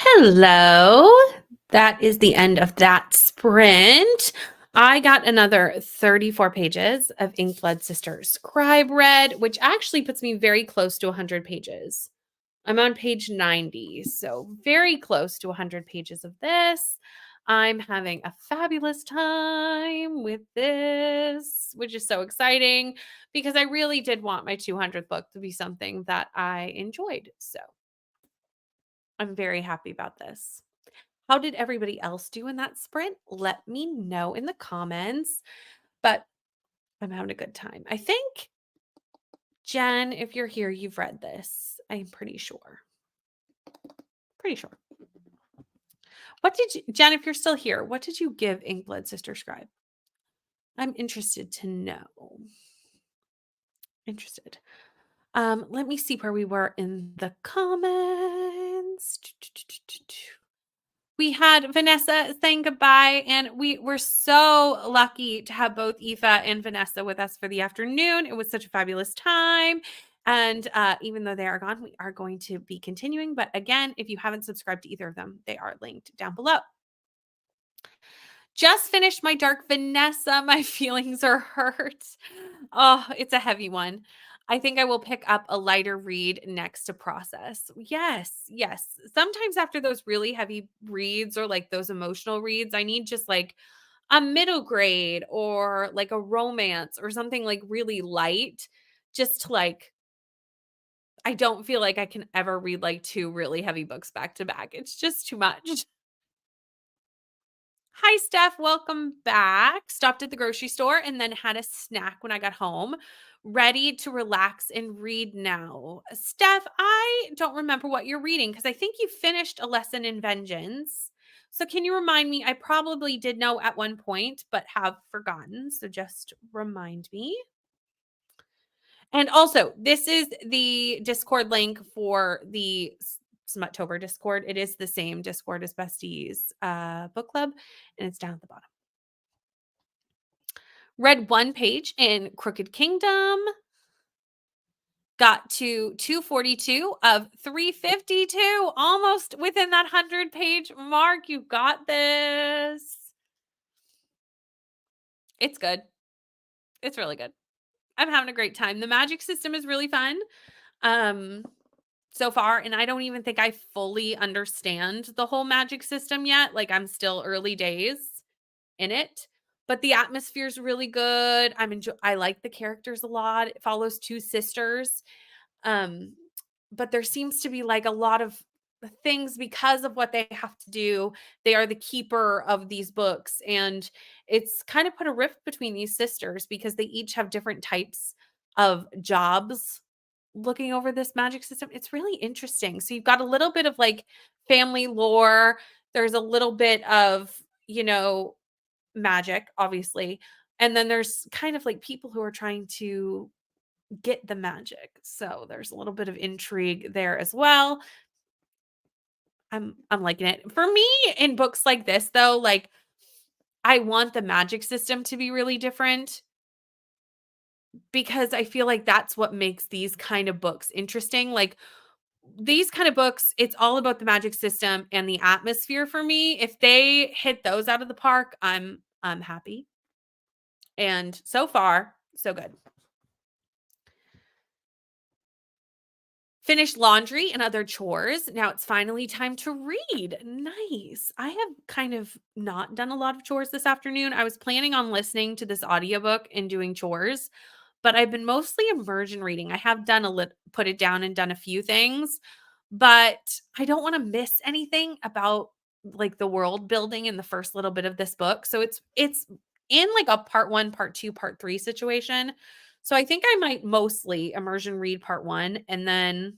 Hello. That is the end of that sprint. I got another 34 pages of Inkblood Sister Scribe read, which actually puts me very close to 100 pages. I'm on page 90, so very close to 100 pages of this. I'm having a fabulous time with this, which is so exciting because I really did want my 200th book to be something that I enjoyed. So I'm very happy about this. How did everybody else do in that sprint? Let me know in the comments. But I'm having a good time. I think, Jen, if you're here, you've read this. I'm pretty sure. Pretty sure. What did you, Jen, if you're still here, what did you give Inkblood Sister Scribe? I'm interested to know. Interested. Let me see where we were in the comments. We had Vanessa saying goodbye, and we were so lucky to have both Aoife and Vanessa with us for the afternoon. It was such a fabulous time. And even though they are gone, we are going to be continuing. But again, if you haven't subscribed to either of them, they are linked down below. Just finished my Dark Vanessa. My feelings are hurt. Oh, it's a heavy one. I think I will pick up a lighter read next to process. Yes, yes. Sometimes after those really heavy reads or like those emotional reads, I need just like a middle grade or like a romance or something like really light just to like I don't feel like I can ever read like two really heavy books back to back. It's just too much. Hi, Steph. Welcome back. Stopped at the grocery store and then had a snack when I got home. Ready to relax and read now. Steph, I don't remember what you're reading because I think you finished A Lesson in Vengeance. So, can you remind me? I probably did know at one point, but have forgotten. So, just remind me. And also, this is the Discord link for the Smuttober Discord. It is the same Discord as Besties book club, and it's down at the bottom. Read one page in Crooked Kingdom. Got to 242 of 352, almost within that 100-page mark. You got this. It's good. It's really good. I'm having a great time. The magic system is really fun. So far, and I don't even think I fully understand the whole magic system yet. Like I'm still early days in it, but the atmosphere is really good. I like the characters a lot. It follows two sisters. But there seems to be like a lot of things because of what they have to do. They are the keeper of these books, and it's kind of put a rift between these sisters because they each have different types of jobs looking over this magic system. It's really interesting. So you've got a little bit of like family lore. There's a little bit of, magic, obviously. And then there's kind of like people who are trying to get the magic. So there's a little bit of intrigue there as well. I'm liking it. For me in books like this though, like I want the magic system to be really different because I feel like that's what makes these kind of books interesting. Like these kind of books, it's all about the magic system and the atmosphere for me. If they hit those out of the park, I'm happy. And so far, so good. Finished laundry and other chores. Now it's finally time to read. Nice. I have kind of not done a lot of chores this afternoon. I was planning on listening to this audiobook and doing chores, but I've been mostly immersion reading. I have done put it down and done a few things, but I don't want to miss anything about like the world building in the first little bit of this book. So it's in like a part 1, part 2, part 3 situation. So I think I might mostly immersion read part 1 and then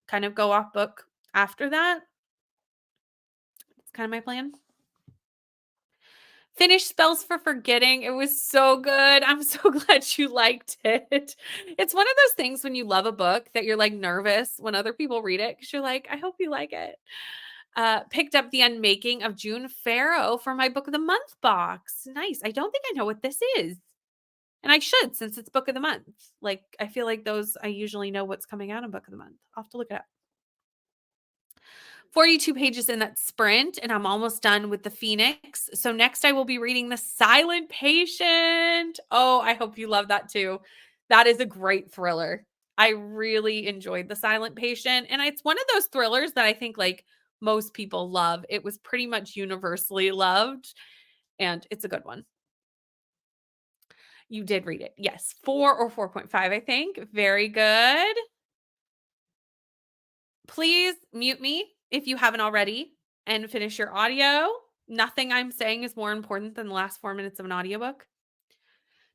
kind of go off book after that. It's kind of my plan. Finish Spells for Forgetting. It was so good. I'm so glad you liked it. It's one of those things when you love a book that you're like nervous when other people read it because you're like, I hope you like it. Picked up The Unmaking of June Farrow for my Book of the Month box. Nice. I don't think I know what this is. And I should, since it's Book of the Month. Like, I feel like those, I usually know what's coming out in Book of the Month. I'll have to look it up. 42 pages in that sprint, and I'm almost done with The Phoenix. So next I will be reading The Silent Patient. Oh, I hope you love that too. That is a great thriller. I really enjoyed The Silent Patient, and it's one of those thrillers that I think like most people love. It was pretty much universally loved, and it's a good one. You did read it. Yes, 4 or 4.5, I think. Very good. Please mute me if you haven't already and finish your audio. Nothing I'm saying is more important than the last 4 minutes of an audiobook.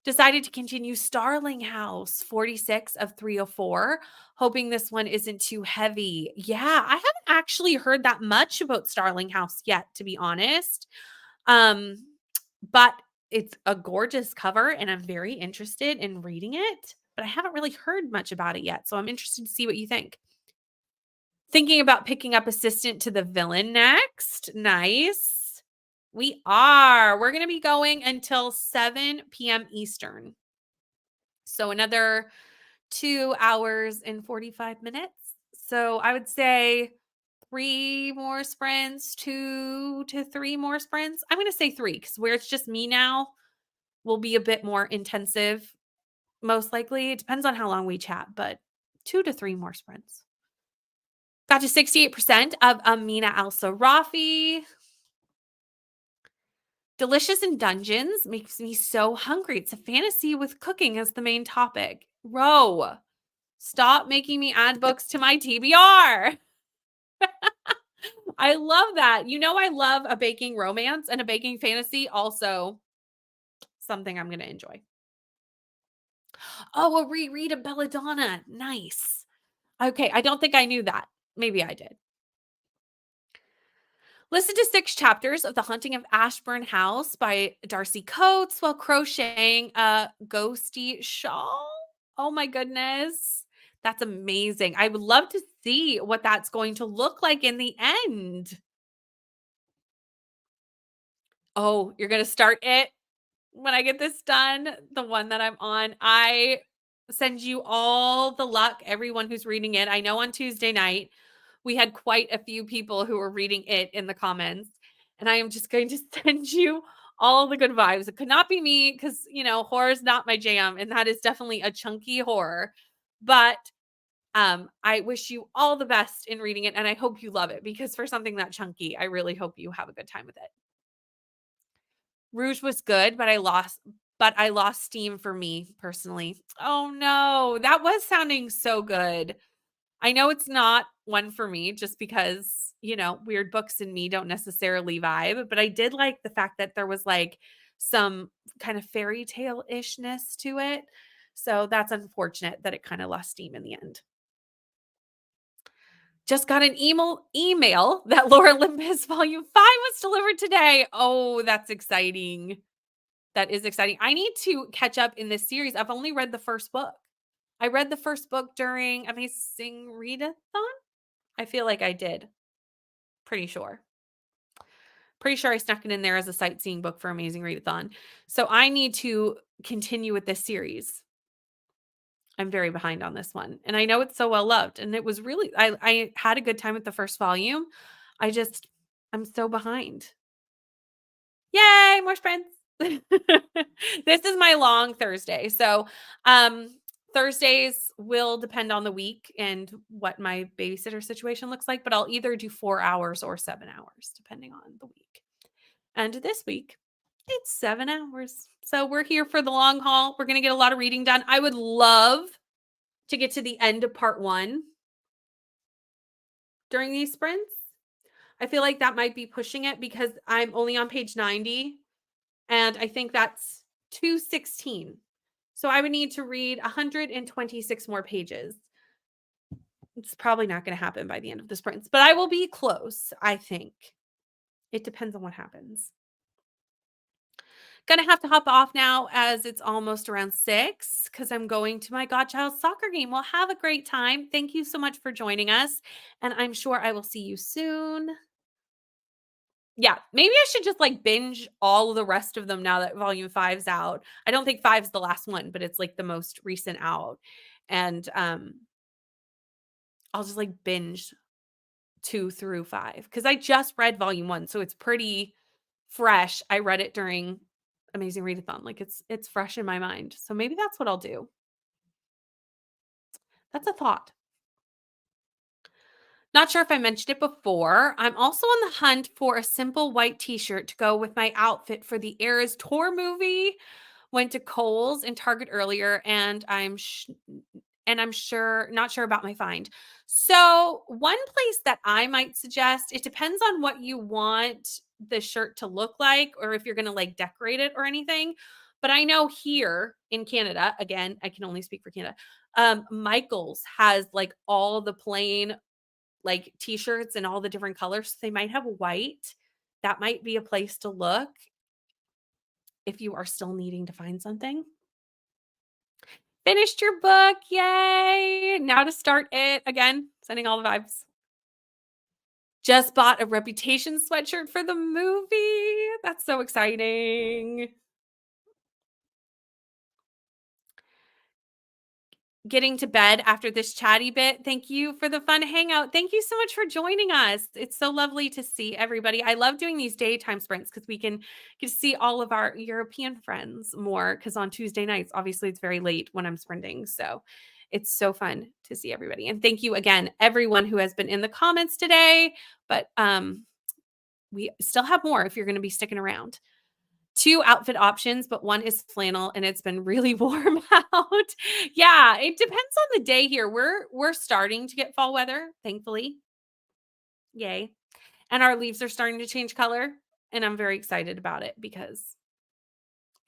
Decided to continue Starling House, 46 of 304, hoping this one isn't too heavy. Yeah, I haven't actually heard that much about Starling House yet, to be honest. But it's a gorgeous cover and I'm very interested in reading it, but I haven't really heard much about it yet. So I'm interested to see what you think. Thinking about picking up Assistant to the Villain next. Nice. We are. We're going to be going until 7 p.m. Eastern. So another 2 hours and 45 minutes. So I would say 3 more sprints, 2 to 3 more sprints. I'm going to say 3 because where it's just me now will be a bit more intensive. Most likely. It depends on how long we chat, but 2 to 3 more sprints. Got to 68% of Amina Al-Sarafi. Delicious in Dungeons makes me so hungry. It's a fantasy with cooking as the main topic. Ro, stop making me add books to my TBR. I love that. You know, I love a baking romance and a baking fantasy. Also, something I'm going to enjoy. Oh, a reread of Belladonna. Nice. Okay, I don't think I knew that. Maybe I did. Listen to 6 chapters of The Haunting of Ashburn House by Darcy Coates while crocheting a ghosty shawl. Oh my goodness. That's amazing. I would love to see what that's going to look like in the end. Oh, you're going to start it when I get this done, the one that I'm on. I send you all the luck, everyone who's reading it. I know on Tuesday night, we had quite a few people who were reading it in the comments, and I am just going to send you all the good vibes. It could not be me because, you know, horror is not my jam, and that is definitely a chunky horror. But I wish you all the best in reading it, and I hope you love it because for something that chunky, I really hope you have a good time with it. Rouge was good, but I lost steam for me personally. Oh no, that was sounding so good. I know it's not one for me just because, you know, weird books and me don't necessarily vibe, but I did like the fact that there was like some kind of fairy tale-ishness to it. So that's unfortunate that it kind of lost steam in the end. Just got an email that Lore Olympus Volume 5 was delivered today. Oh, that's exciting. That is exciting. I need to catch up in this series. I've only read the first book. I read the first book during Amazing Readathon. I feel like I did. Pretty sure. Pretty sure I snuck it in there as a sightseeing book for Amazing Readathon. So I need to continue with this series. I'm very behind on this one. And I know it's so well loved. And it was really, I had a good time with the first volume. I'm so behind. Yay, more sprints. This is my long Thursday. So Thursdays will depend on the week and what my babysitter situation looks like, but I'll either do 4 hours or 7 hours, depending on the week. And this week, it's 7 hours. So we're here for the long haul. We're going to get a lot of reading done. I would love to get to the end of part 1 during these sprints. I feel like that might be pushing it because I'm only on page 90 and I think that's 216. So I would need to read 126 more pages. It's probably not going to happen by the end of the sprints, but I will be close, I think. It depends on what happens. Gonna have to hop off now as it's almost around 6 because I'm going to my godchild's soccer game. Well, have a great time. Thank you so much for joining us. And I'm sure I will see you soon. Yeah, maybe I should just like binge all of the rest of them now that volume 5's out. I don't think 5's the last one, but it's like the most recent out. And I'll just like binge 2 through 5 because I just read volume 1, so it's pretty fresh. I read it during Amazing Readathon. Like it's fresh in my mind. So maybe that's what I'll do. That's a thought. Not sure if I mentioned it before. I'm also on the hunt for a simple white t-shirt to go with my outfit for the Eras Tour movie. Went to Kohl's and Target earlier, and I'm sure not sure about my find. So, one place that I might suggest, it depends on what you want the shirt to look like or if you're going to like decorate it or anything. But I know here in Canada, again, I can only speak for Canada. Michael's has like all the plain like t-shirts and all the different colors. They might have white. That might be a place to look if you are still needing to find something. Finished your book. Yay. Now to start it again, sending all the vibes. Just bought a Reputation sweatshirt for the movie. That's so exciting. Getting to bed after this chatty bit. Thank you for the fun hangout. Thank you so much for joining us. It's so lovely to see everybody. I love doing these daytime sprints because we can get to see all of our European friends more because on Tuesday nights, obviously it's very late when I'm sprinting. So it's so fun to see everybody. And thank you again, everyone who has been in the comments today. But we still have more if you're going to be sticking around. 2 outfit options, but one is flannel and it's been really warm out. Yeah, it depends on the day here. We're starting to get fall weather, thankfully. Yay. And our leaves are starting to change color, and I'm very excited about it because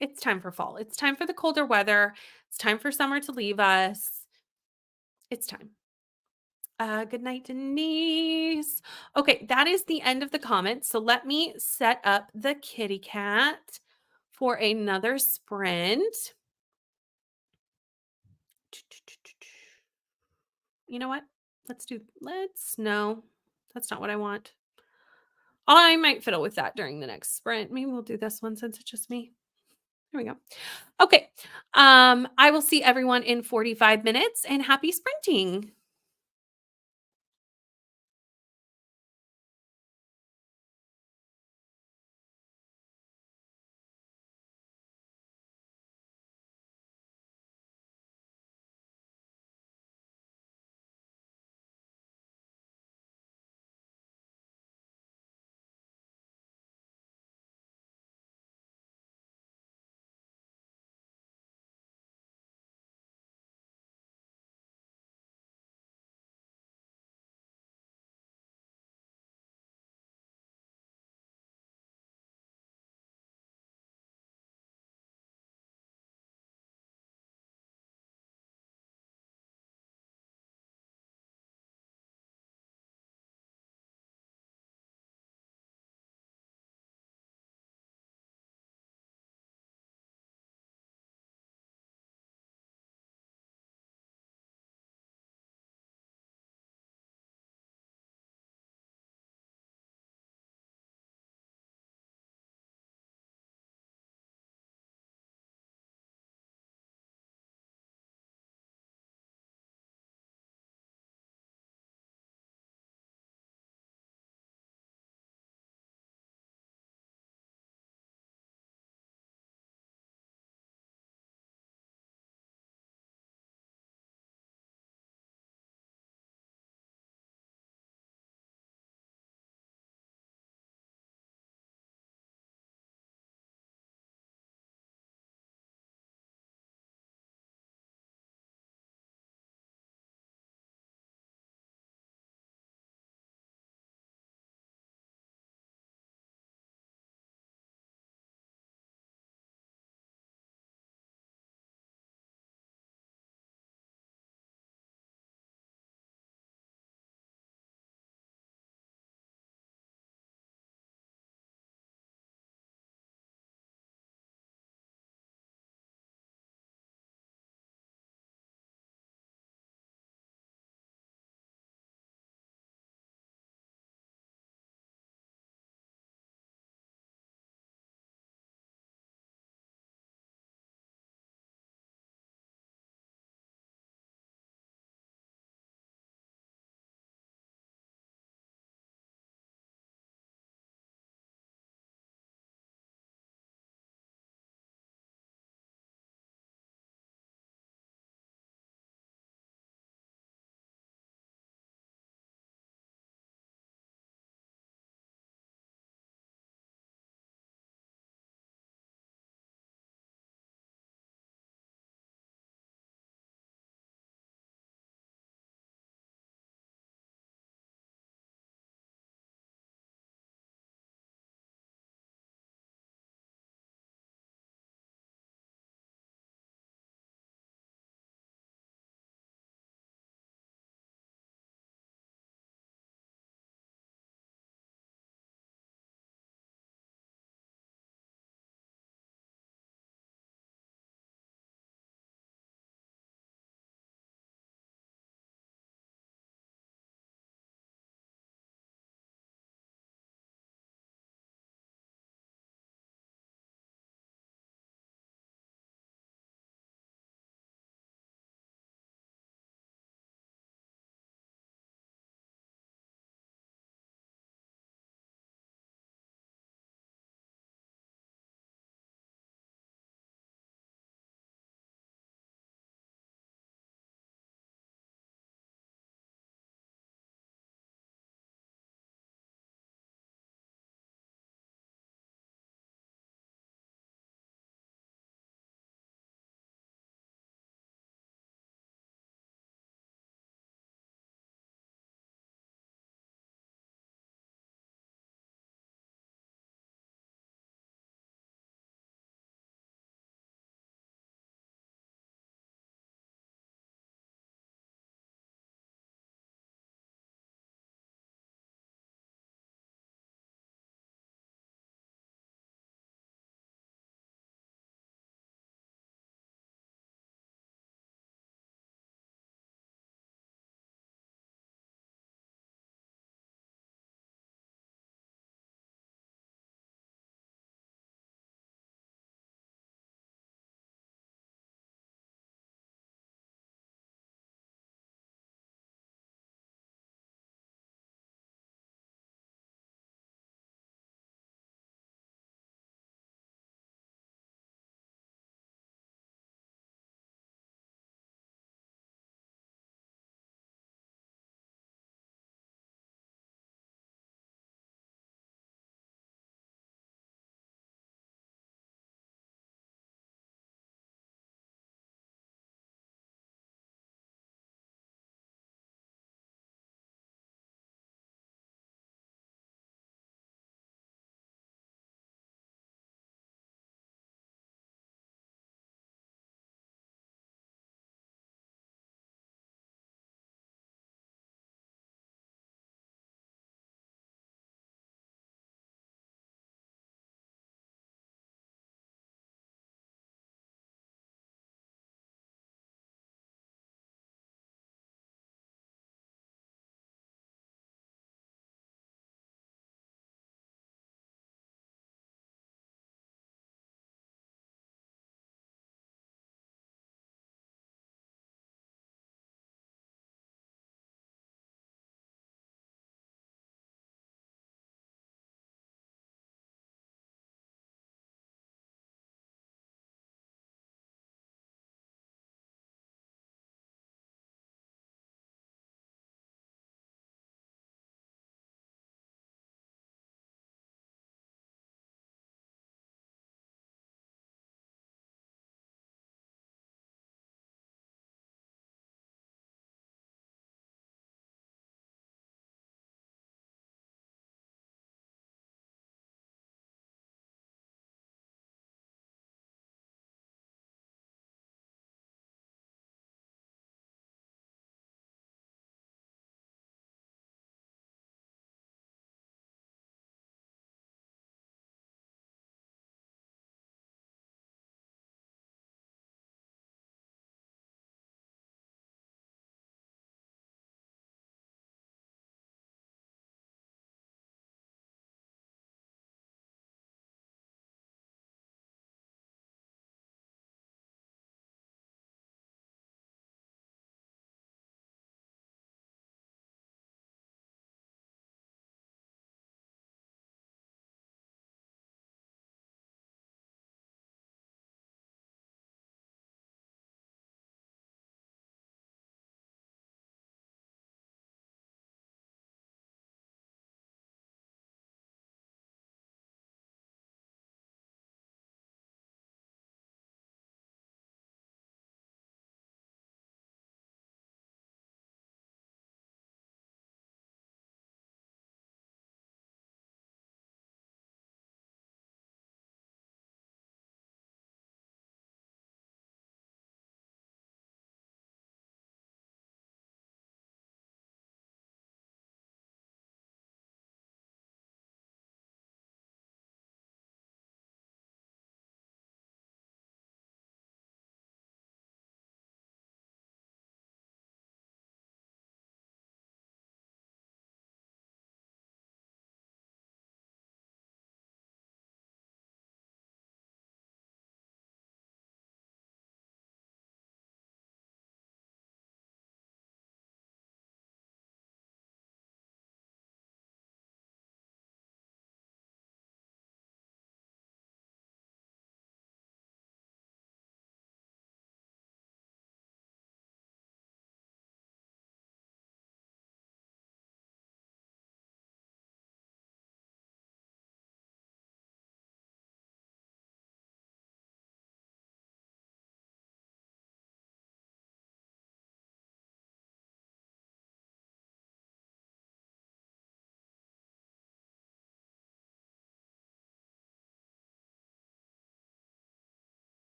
it's time for fall. It's time for the colder weather. It's time for summer to leave us. It's time. Good night, Denise. Okay, that is the end of the comments. So let me set up the kitty cat for another sprint. You know what? No, that's not what I want. I might fiddle with that during the next sprint. Maybe we'll do this one since it's just me. There we go. Okay. I will see everyone in 45 minutes and happy sprinting.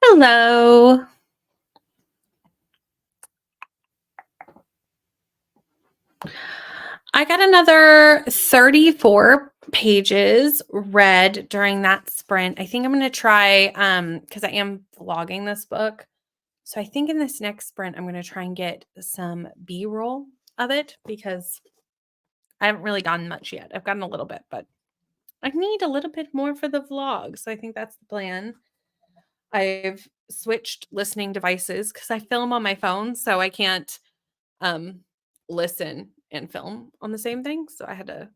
Hello. I got another 34 pages read during that sprint. I think I'm going to try cuz I am vlogging this book. So I think in this next sprint I'm going to try and get some B-roll of it because I haven't really gotten much yet. I've gotten a little bit, but I need a little bit more for the vlog. So I think that's the plan. I've switched listening devices cuz I film on my phone, so I can't listen and film on the same thing. So I had to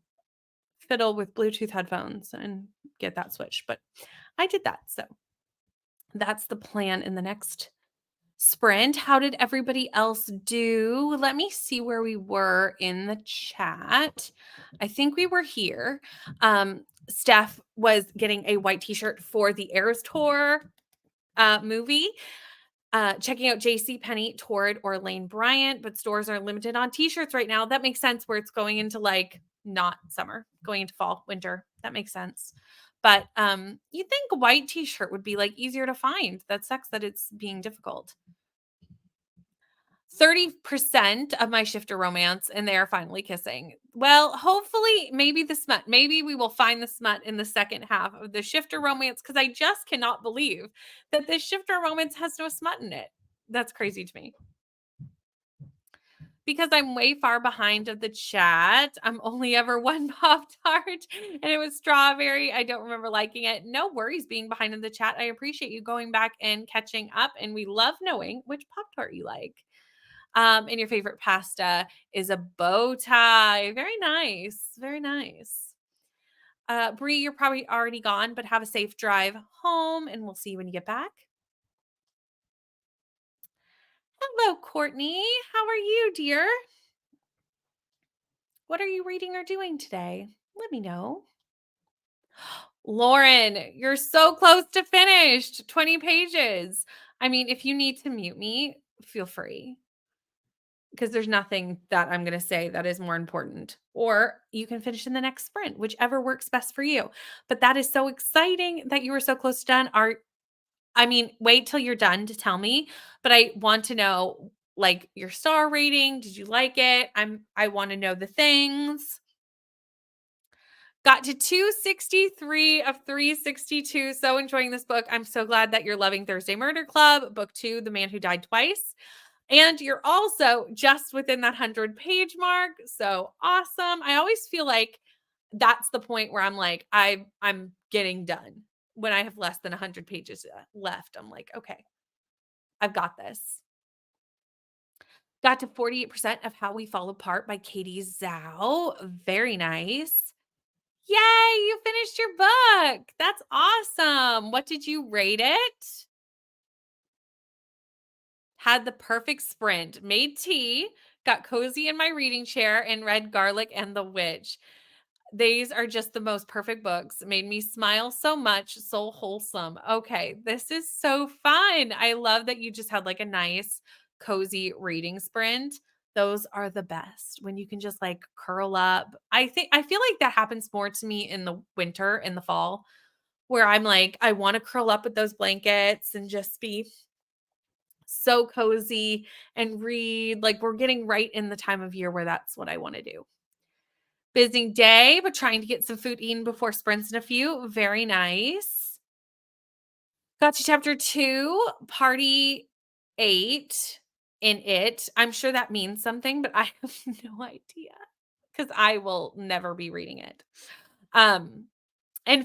fiddle with Bluetooth headphones and get that switched. But I did that. So that's the plan in the next sprint. How did everybody else do? Let me see where we were in the chat. I think we were here. Steph was getting a white t-shirt for the Eras Tour movie. Checking out JC Penney, Torrid, or Lane Bryant, but stores are limited on t-shirts right now. That makes sense where it's going into like not summer, going into fall, winter. That makes sense. But you think a white t-shirt would be like easier to find. That sucks that it's being difficult. 30% of my shifter romance and they are finally kissing. Well, hopefully maybe the smut. Maybe we will find the smut in the second half of the shifter romance because I just cannot believe that this shifter romance has no smut in it. That's crazy to me. Because I'm way far behind of the chat. I'm only ever one Pop-Tart and it was strawberry. I don't remember liking it. No worries being behind in the chat. I appreciate you going back and catching up and we love knowing which Pop-Tart you like. And your favorite pasta is a bow tie. Very nice. Very nice. Bree, you're probably already gone, but have a safe drive home and we'll see you when you get back. Hello, Courtney. How are you, dear? What are you reading or doing today? Let me know. Lauren, you're so close to finished. 20 pages. I mean, if you need to mute me, feel free. Because there's nothing that I'm going to say that is more important. Or you can finish in the next sprint, whichever works best for you. But that is so exciting that you were so close to done. Wait till you're done to tell me, but I want to know like your star rating. Did you like it? I want to know the things. Got to 263 of 362. So enjoying this book. I'm so glad that you're loving Thursday Murder Club, book 2, The Man Who Died Twice. And you're also just within that 100-page mark. So awesome. I always feel like that's the point where I'm like, I'm getting done. When I have less than 100 pages left, I'm like, okay, I've got this. Got to 48% of How We Fall Apart by Katie Zhao. Very nice. Yay, you finished your book. That's awesome. What did you rate it? Had the perfect sprint, made tea, got cozy in my reading chair, and read Garlic and the Witch. These are just the most perfect books. Made me smile so much, so wholesome. Okay, this is so fun. I love that you just had like a nice, cozy reading sprint. Those are the best when you can just like curl up. I feel like that happens more to me in the winter, in the fall, where I'm like, I want to curl up with those blankets and just be so cozy and read. Like we're getting right in the time of year where that's what I want to do. Busy day, but trying to get some food eaten before sprints in a few. Very nice. Got to chapter 2, party 8 in it. I'm sure that means something, but I have no idea because I will never be reading it. And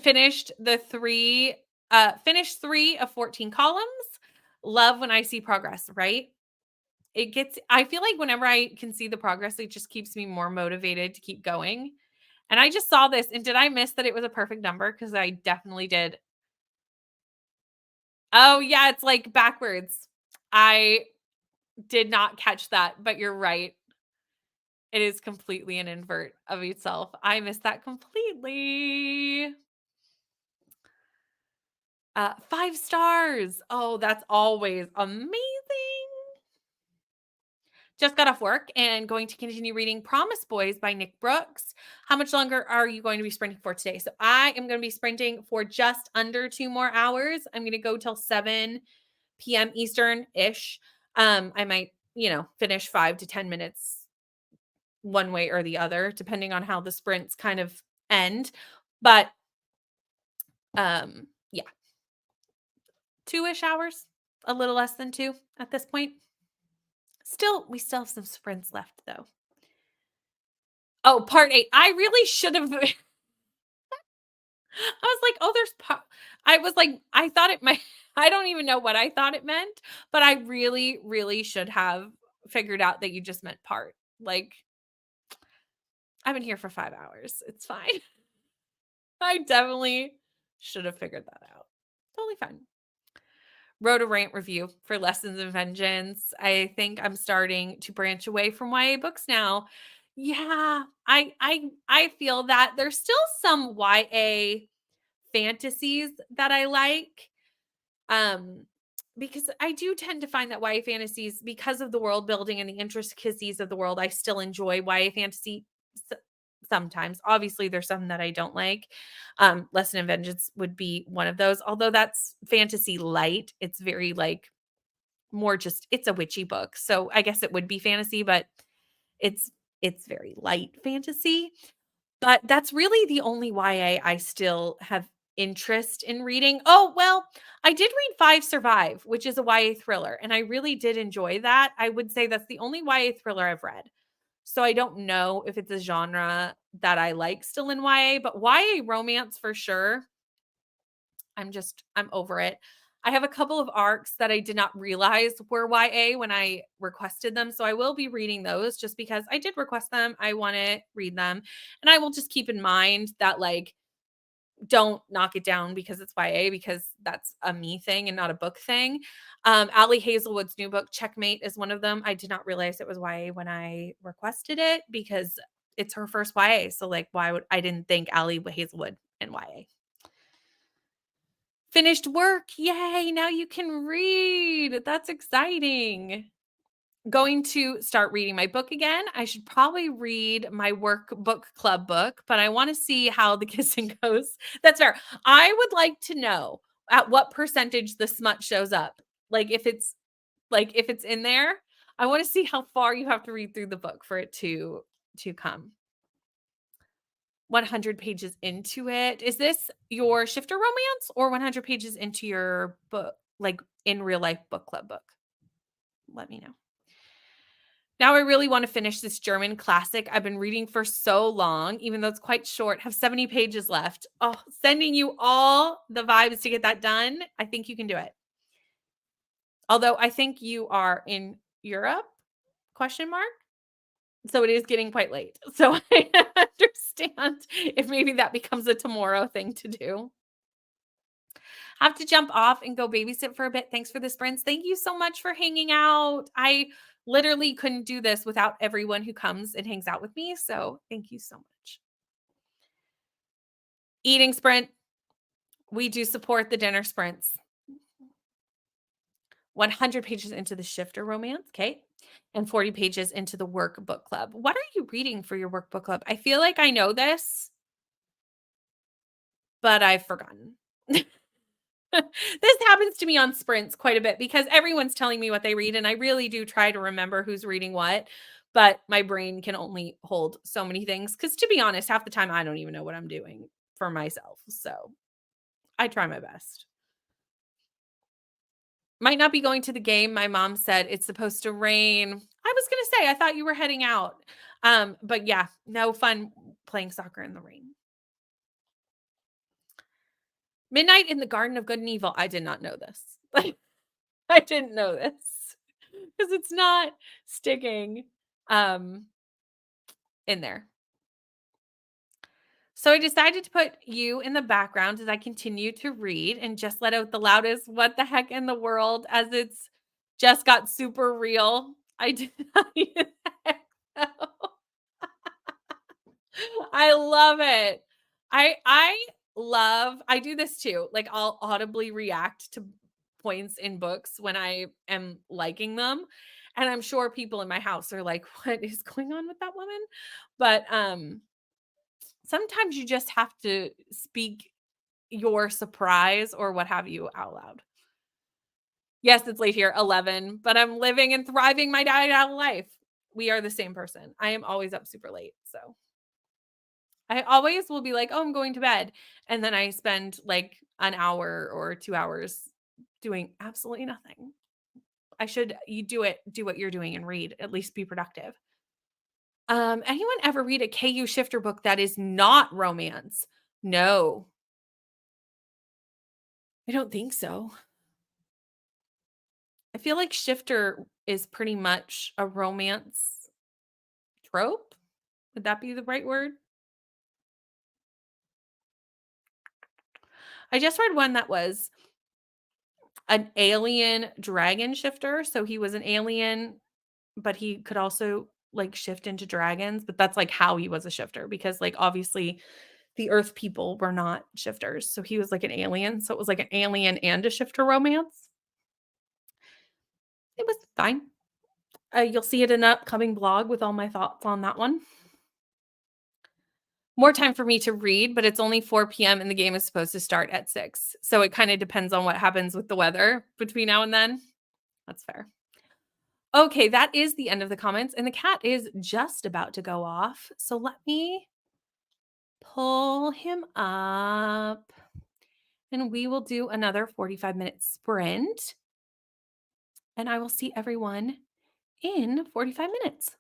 finished 3 of 14 columns. Love when I see progress, right? I feel like whenever I can see the progress, it just keeps me more motivated to keep going. And I just saw this, and did I miss that it was a perfect number? Because I definitely did. Oh, yeah, it's like backwards. I did not catch that, but you're right. It is completely an invert of itself. I missed that completely. 5 stars. Oh, that's always amazing. Just got off work and going to continue reading Promise Boys by Nick Brooks. How much longer are you going to be sprinting for today? So I am going to be sprinting for just under 2 more hours. I'm going to go till 7 p.m. Eastern-ish. I might, finish 5 to 10 minutes one way or the other, depending on how the sprints kind of end. But yeah, 2-ish hours, a little less than 2 at this point. We still have some sprints left though. Oh, part 8. I really should have. I was like, oh, I was like, I thought it might. I don't even know what I thought it meant, but I really, really should have figured out that you just meant part. Like, I've been here for 5 hours. It's fine. I definitely should have figured that out. Totally fine. Wrote a rant review for Lessons in Vengeance. I think I'm starting to branch away from YA books now. Yeah, I feel that there's still some YA fantasies that I like. Because I do tend to find that YA fantasies, because of the world building and the intricacies of the world, I still enjoy YA fantasy sometimes. Obviously, there's some that I don't like. Lesson in Vengeance would be one of those, although that's fantasy light. It's very like more just, it's a witchy book. So I guess it would be fantasy, but it's very light fantasy. But that's really the only YA I still have interest in reading. Oh, well, I did read 5 Survive, which is a YA thriller, and I really did enjoy that. I would say that's the only YA thriller I've read. So I don't know if it's a genre that I like still in YA, but YA romance for sure. I'm over it. I have a couple of arcs that I did not realize were YA when I requested them. So I will be reading those just because I did request them. I want to read them. And I will just keep in mind that, like, don't knock it down because it's YA, because that's a me thing and not a book thing. Ali Hazelwood's new book, Checkmate, is one of them. I did not realize it was YA when I requested it because it's her first YA. So like, I didn't think Ali Hazelwood and YA. Finished work. Yay. Now you can read. That's exciting. Going to start reading my book again. I should probably read my work book club book, but I want to see how the kissing goes. That's fair. I would like to know at what percentage the smut shows up. Like if it's in there, I want to see how far you have to read through the book for it to come. 100 pages into it. Is this your shifter romance or 100 pages into your book, like in real life book club book? Let me know. Now I really want to finish this German classic I've been reading for so long, even though it's quite short, have 70 pages left. Oh, sending you all the vibes to get that done. I think you can do it. Although I think you are in Europe, ? So it is getting quite late. So I understand if maybe that becomes a tomorrow thing to do. Have to jump off and go babysit for a bit. Thanks for the sprints. Thank you so much for hanging out. I literally couldn't do this without everyone who comes and hangs out with me. So thank you so much. Eating sprint. We do support the dinner sprints. 100 pages into the shifter romance. Okay. And 40 pages into the work book club. What are you reading for your work book club? I feel like I know this, but I've forgotten. This happens to me on sprints quite a bit because everyone's telling me what they read, and I really do try to remember who's reading what, but my brain can only hold so many things because, to be honest, half the time I don't even know what I'm doing for myself. So I try my best. Might not be going to the game. My mom said it's supposed to rain. I was going to say, I thought you were heading out. But yeah, no fun playing soccer in the rain. Midnight in the Garden of Good and Evil. I did not know this. I didn't know this because it's not sticking in there. So I decided to put you in the background as I continue to read and just let out the loudest what the heck in the world as it's just got super real. I did not even I love it. I do this too. Like I'll audibly react to points in books when I am liking them. And I'm sure people in my house are like, what is going on with that woman? But sometimes you just have to speak your surprise or what have you out loud. Yes, it's late here, 11, but I'm living and thriving my diet out of life. We are the same person. I am always up super late. So I always will be like, oh, I'm going to bed. And then I spend like an hour or 2 hours doing absolutely nothing. You do what you're doing and read, at least be productive. Anyone ever read a KU Shifter book that is not romance? No, I don't think so. I feel like Shifter is pretty much a romance trope. Would that be the right word? I just read one that was an alien dragon shifter. So he was an alien, but he could also like shift into dragons. But that's like how he was a shifter because, like, obviously the Earth people were not shifters. So he was like an alien. So it was like an alien and a shifter romance. It was fine. You'll see it in an upcoming blog with all my thoughts on that one. More time for me to read, but it's only 4 p.m. and the game is supposed to start at 6. So it kind of depends on what happens with the weather between now and then. That's fair. Okay, that is the end of the comments, and the cat is just about to go off. So let me pull him up, and we will do another 45-minute sprint. And I will see everyone in 45 minutes.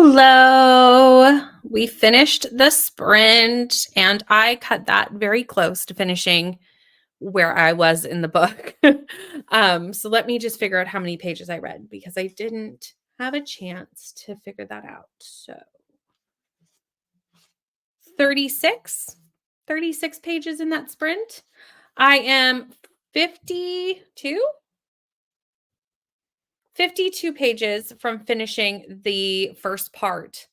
Hello. We finished the sprint and I cut that very close to finishing where I was in the book. So let me just figure out how many pages I read because I didn't have a chance to figure that out. So 36 pages in that sprint. I am 52 pages from finishing the first part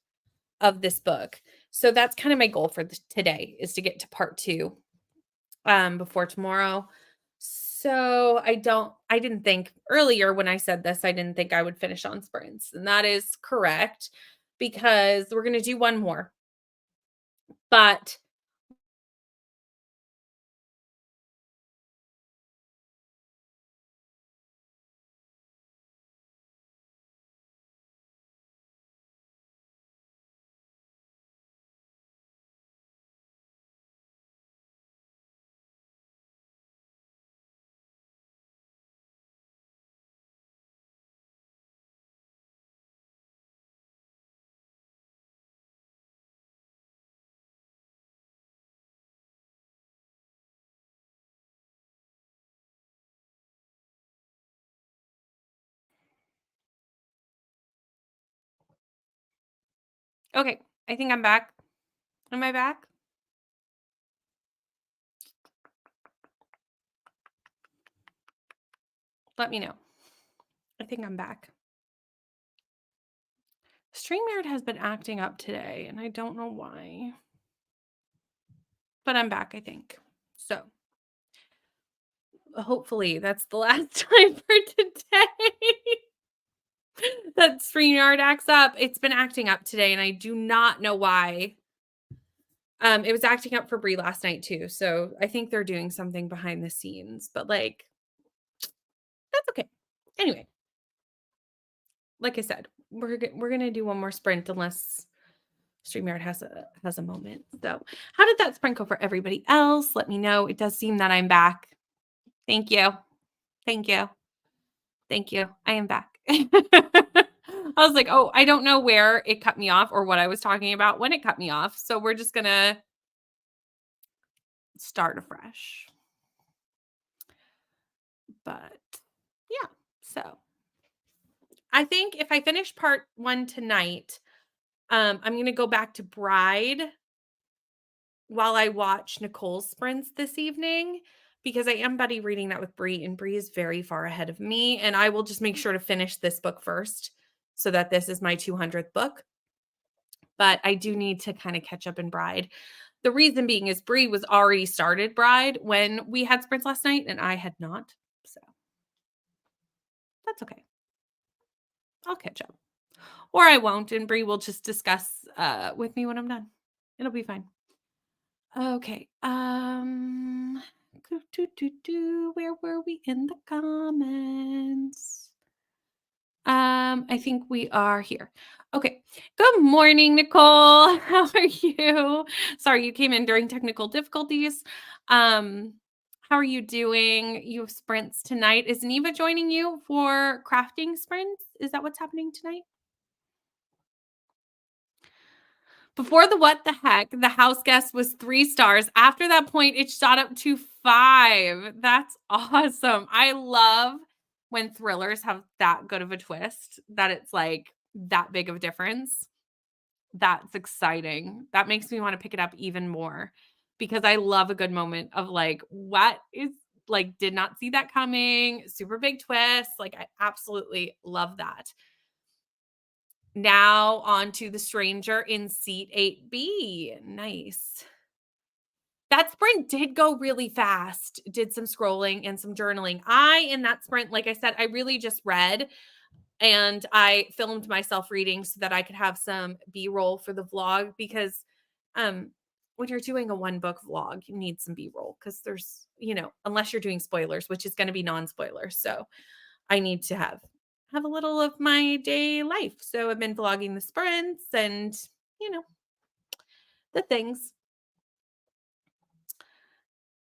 of this book. So that's kind of my goal for today is to get to part 2 before tomorrow. So I didn't think earlier when I said this, I didn't think I would finish on sprints. And that is correct because we're going to do one more. But okay, I think I'm back. Am I back? Let me know. I think I'm back. StreamYard has been acting up today, and I don't know why. But I'm back, I think. So hopefully that's the last time for today that StreamYard acts up. It's been acting up today, and I do not know why. It was acting up for Brie last night too, so I think they're doing something behind the scenes, but like that's okay. Anyway, like I said, we're gonna do one more sprint unless StreamYard has a moment. So, how did that sprint go for everybody else? Let me know. It does seem that I'm back. Thank you. Thank you. Thank you. I am back. I was like, oh, I don't know where it cut me off or what I was talking about when it cut me off. So we're just gonna start afresh. But yeah, so I think if I finish part 1 tonight, I'm gonna go back to Bride while I watch Nicole's sprints this evening because I am buddy reading that with Brie, and Brie is very far ahead of me. And I will just make sure to finish this book first so that this is my 200th book. But I do need to kind of catch up in Bride. The reason being is Brie was already started Bride when we had sprints last night, and I had not. So that's okay. I'll catch up. Or I won't, and Brie will just discuss with me when I'm done. It'll be fine. Okay. Where were we in the comments? I think we are here. Okay. Good morning, Nicole. How are you? Sorry, you came in during technical difficulties. How are you doing? You have sprints tonight. Is Neva joining you for crafting sprints? Is that what's happening tonight? Before the what the heck, the house guest was 3 stars. After that point, it shot up to 5. That's awesome. I love when thrillers have that good of a twist, that it's like that big of a difference. That's exciting. That makes me want to pick it up even more because I love a good moment of like, what is like, did not see that coming, super big twist. Like, I absolutely love that. Now on to the stranger in seat 8B. Nice. That sprint did go really fast. Did some scrolling and some journaling. In that sprint, like I said, I really just read and I filmed myself reading so that I could have some B-roll for the vlog because when you're doing a 1-book vlog, you need some B-roll because there's, unless you're doing spoilers, which is going to be non-spoilers. So I need to have a little of my day life. So I've been vlogging the sprints and, the things.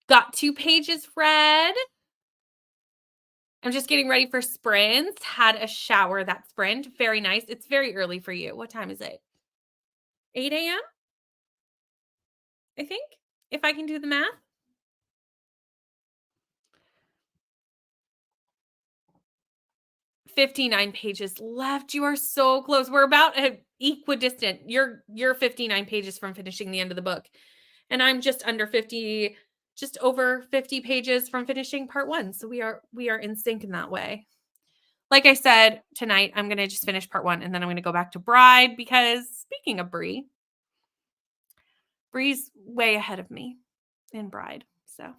Got 2 pages read. I'm just getting ready for sprints. Had a shower that sprint. Very nice. It's very early for you. What time is it? 8 a.m. I think, if I can do the math. "59 pages left. You are so close. We're about equidistant. You're 59 pages from finishing the end of the book. And I'm just under 50, just over 50 pages from finishing part 1. So we are in sync in that way. Like I said, tonight I'm going to just finish part 1 and then I'm going to go back to Bride because speaking of Bree's way ahead of me in Bride. So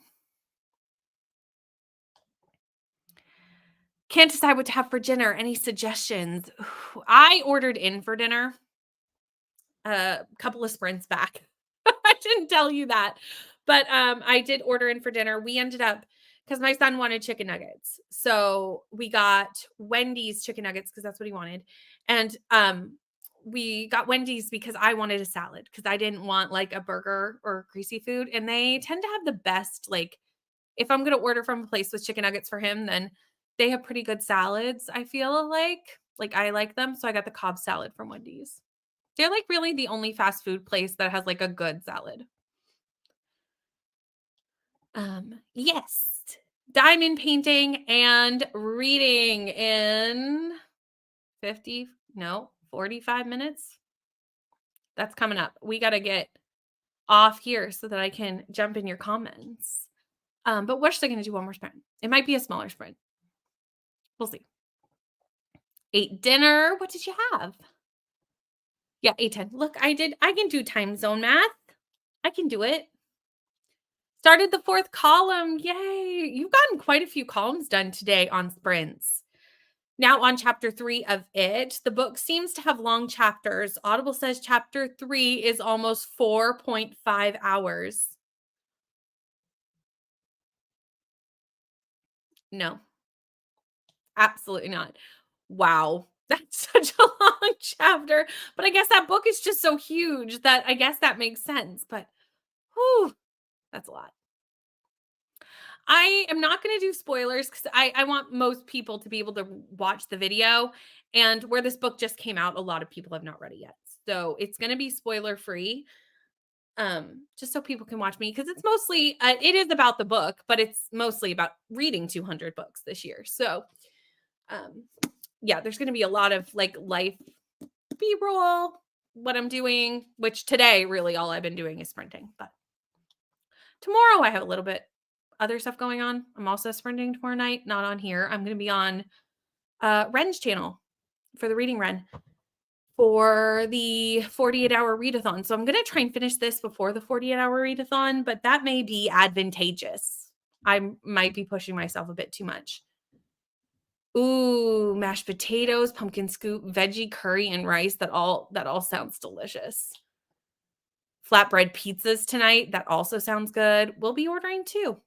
can't decide what to have for dinner. Any suggestions? I ordered in for dinner a couple of sprints back. I didn't tell you that, but I did order in for dinner. We ended up, because my son wanted chicken nuggets, so we got Wendy's chicken nuggets because that's what he wanted, and we got Wendy's because I wanted a salad because I didn't want like a burger or greasy food, and they tend to have the best, like, if I'm gonna order from a place with chicken nuggets for him, then they have pretty good salads. I feel like I like them, so I got the Cobb salad from Wendy's. They're like really the only fast food place that has like a good salad. Yes. Diamond painting and reading in 45 minutes. That's coming up. We got to get off here so that I can jump in your comments. But we're still going to do one more sprint. It might be a smaller sprint. We'll see. Ate dinner. What did you have? Yeah, 8:10. Look, I can do time zone math. I can do it. Started the 4th column. Yay. You've gotten quite a few columns done today on sprints. Now on chapter 3 of it. The book seems to have long chapters. Audible says chapter 3 is almost 4.5 hours. No, absolutely not. Wow. That's such a long chapter. But I guess that book is just so huge that I guess that makes sense. But whew, that's a lot. I am not going to do spoilers because I want most people to be able to watch the video. And where this book just came out, a lot of people have not read it yet. So it's going to be spoiler free. Just so people can watch me, because it's mostly it is about the book, but it's mostly about reading 200 books this year. So yeah, there's going to be a lot of like life B-roll, what I'm doing, which today really all I've been doing is sprinting. But tomorrow I have a little bit other stuff going on. I'm also sprinting tomorrow night, not on here. I'm going to be on Ren's channel for the Reading Ren for the 48-hour readathon. So I'm going to try and finish this before the 48-hour readathon, but that may be advantageous. I might be pushing myself a bit too much. Ooh, mashed potatoes, pumpkin scoop, veggie curry, and rice. That all sounds delicious. Flatbread pizzas tonight. That also sounds good. We'll be ordering too.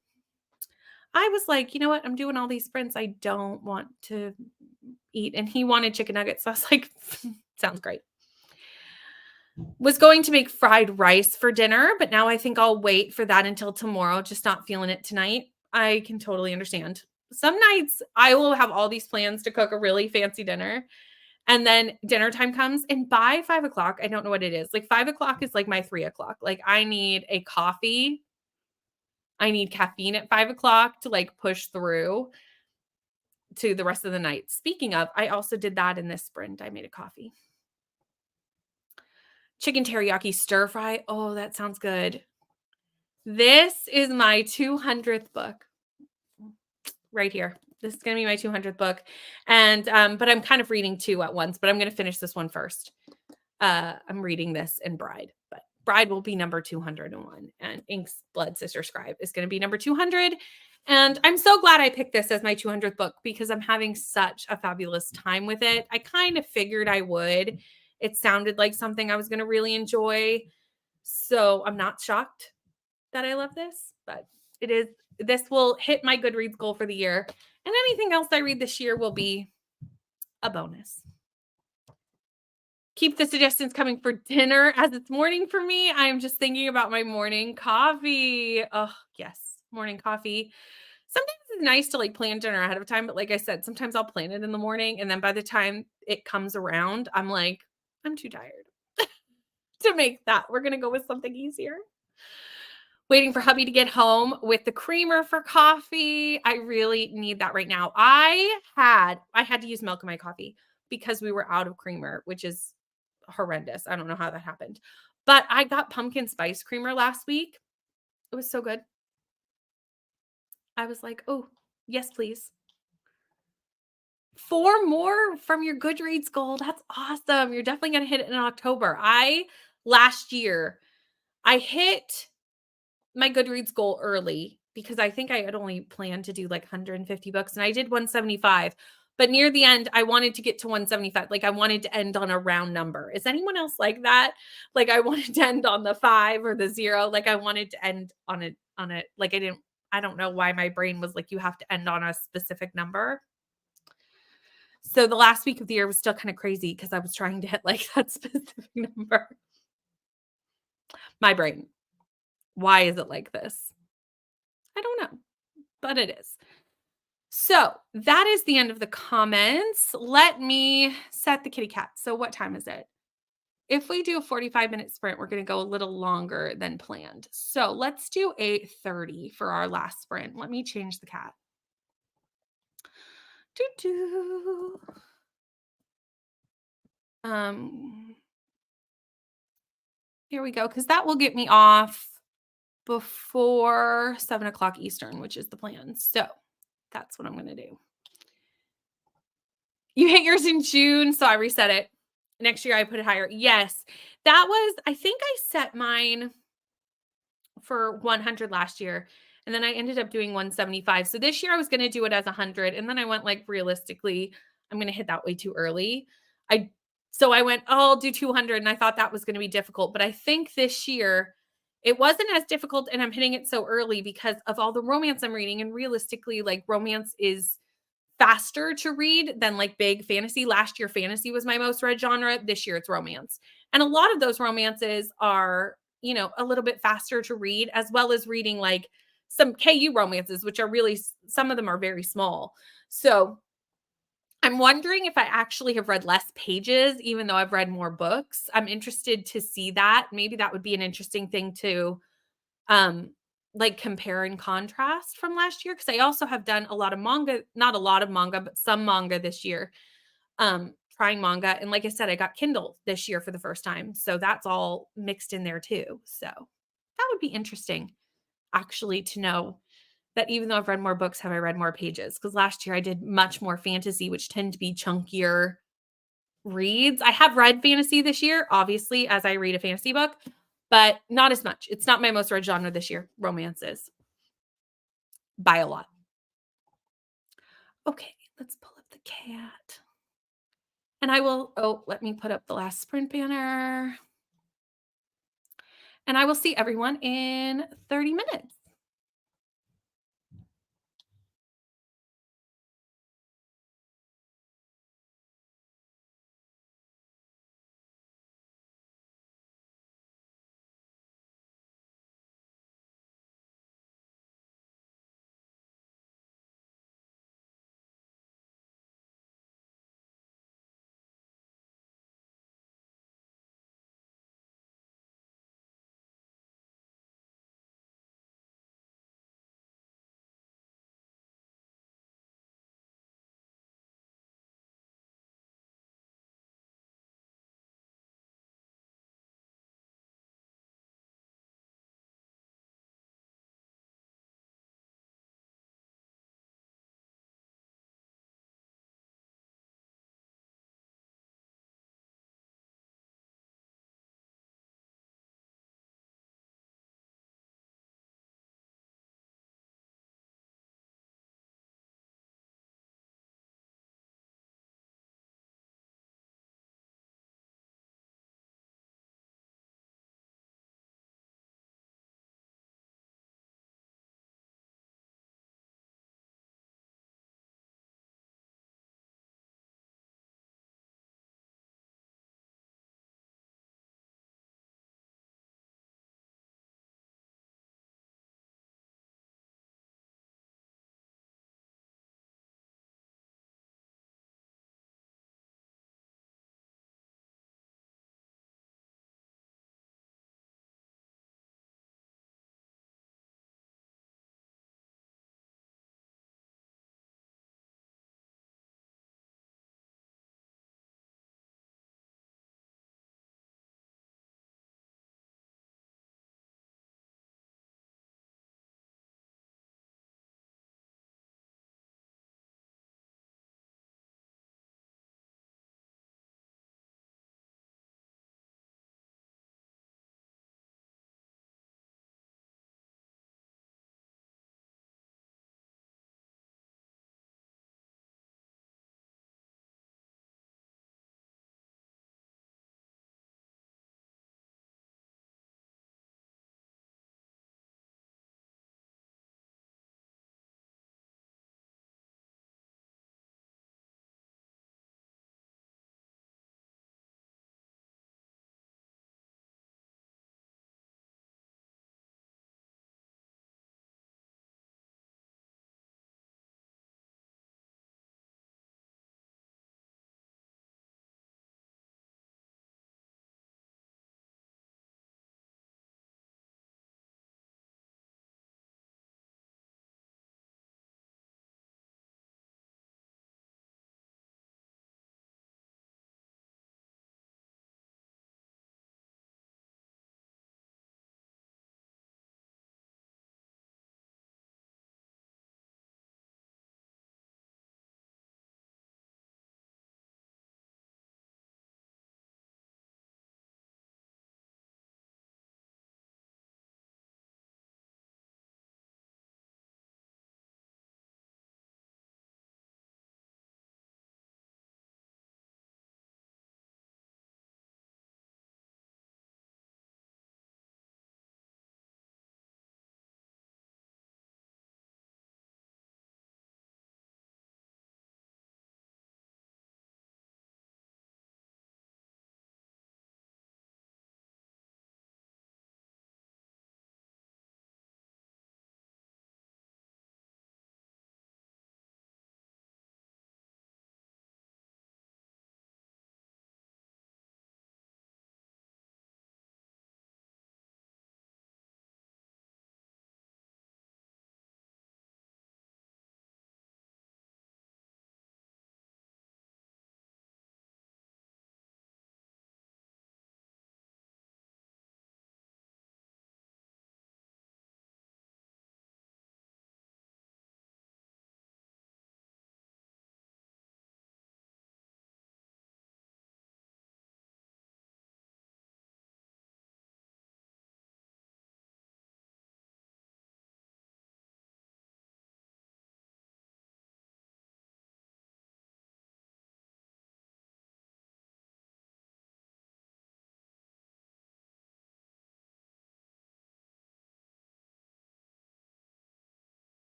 I was like, you know what? I'm doing all these sprints. I don't want to eat. And he wanted chicken nuggets. So I was like, sounds great. Was going to make fried rice for dinner, but now I think I'll wait for that until tomorrow. Just not feeling it tonight. I can totally understand. Some nights I will have all these plans to cook a really fancy dinner. And then dinner time comes, and by 5 o'clock, I don't know what it is. Like 5 o'clock is like my 3 o'clock. Like I need a coffee. I need caffeine at 5 o'clock to like push through to the rest of the night. Speaking of, I also did that in this sprint. I made a coffee. Chicken teriyaki stir fry. Oh, that sounds good. This is my 200th book right here. This is going to be my 200th book. And, but I'm kind of reading 2 at once, but I'm going to finish this one first. I'm reading this in Bride, but Bride will be number 201, and Ink's Blood Sister Scribe is going to be number 200. And I'm so glad I picked this as my 200th book because I'm having such a fabulous time with it. I kind of figured I would. It sounded like something I was going to really enjoy. So I'm not shocked that I love this, but it is. This will hit my Goodreads goal for the year. And anything else I read this year will be a bonus. Keep the suggestions coming for dinner as it's morning for me. I'm just thinking about my morning coffee. Oh, yes. Morning coffee. Sometimes nice to like plan dinner ahead of time, but like I said, sometimes I'll plan it in the morning and then by the time it comes around, I'm like, I'm too tired to make that. We're going to go with something easier. Waiting for hubby to get home with the creamer for coffee. I really need that right now. I had to use milk in my coffee because we were out of creamer, which is horrendous. I don't know how that happened. But I got pumpkin spice creamer last week. It was so good. I was like, "Oh, yes, please." 4 more from your Goodreads goal. That's awesome. You're definitely going to hit it in October. Last year, I hit my Goodreads goal early because I think I had only planned to do like 150 books and I did 175. But near the end, I wanted to get to 175. Like I wanted to end on a round number. Is anyone else like that? Like I wanted to end on the 5 or the 0. Like I wanted to end on it like I don't know why my brain was like you have to end on a specific number. So the last week of the year was still kind of crazy because I was trying to hit like that specific number. My brain. Why is it like this? I don't know, but it is. So that is the end of the comments. Let me set the kitty cat. So what time is it? If we do a 45-minute sprint, we're going to go a little longer than planned. So let's do 8:30 for our last sprint. Let me change the cat. Here we go, because that will get me off before 7 o'clock Eastern, which is the plan. So that's what I'm going to do. You hit yours in June, so I reset it. Next year I put it higher. Yes, that was, I think I set mine for 100 last year, and then I ended up doing 175. So this year I was going to do it as 100, and then I went like, realistically, I'm going to hit that way too early. So I went, oh, I'll do 200, and I thought that was going to be difficult. But I think this year it wasn't as difficult, and I'm hitting it so early because of all the romance I'm reading. And realistically, like romance is faster to read than like big fantasy. Last year, fantasy was my most read genre. This year, it's romance. And a lot of those romances are, you know, a little bit faster to read, as well as reading like some KU romances, which are really, some of them are very small. So I'm wondering if I actually have read less pages, even though I've read more books. I'm interested to see that. Maybe that would be an interesting thing to like compare and contrast from last year. Cause I also have done a lot of manga, not a lot of manga, but some manga this year, trying manga. And like I said, I got Kindle this year for the first time. So that's all mixed in there too. So that would be interesting actually to know that even though I've read more books, have I read more pages? Because last year I did much more fantasy, which tend to be chunkier reads. I have read fantasy this year, obviously, as I read a fantasy book, but not as much. It's not my most read genre this year, romances, by a lot. Okay, let's pull up the cat. And I will, let me put up the last sprint banner. And I will see everyone in 30 minutes.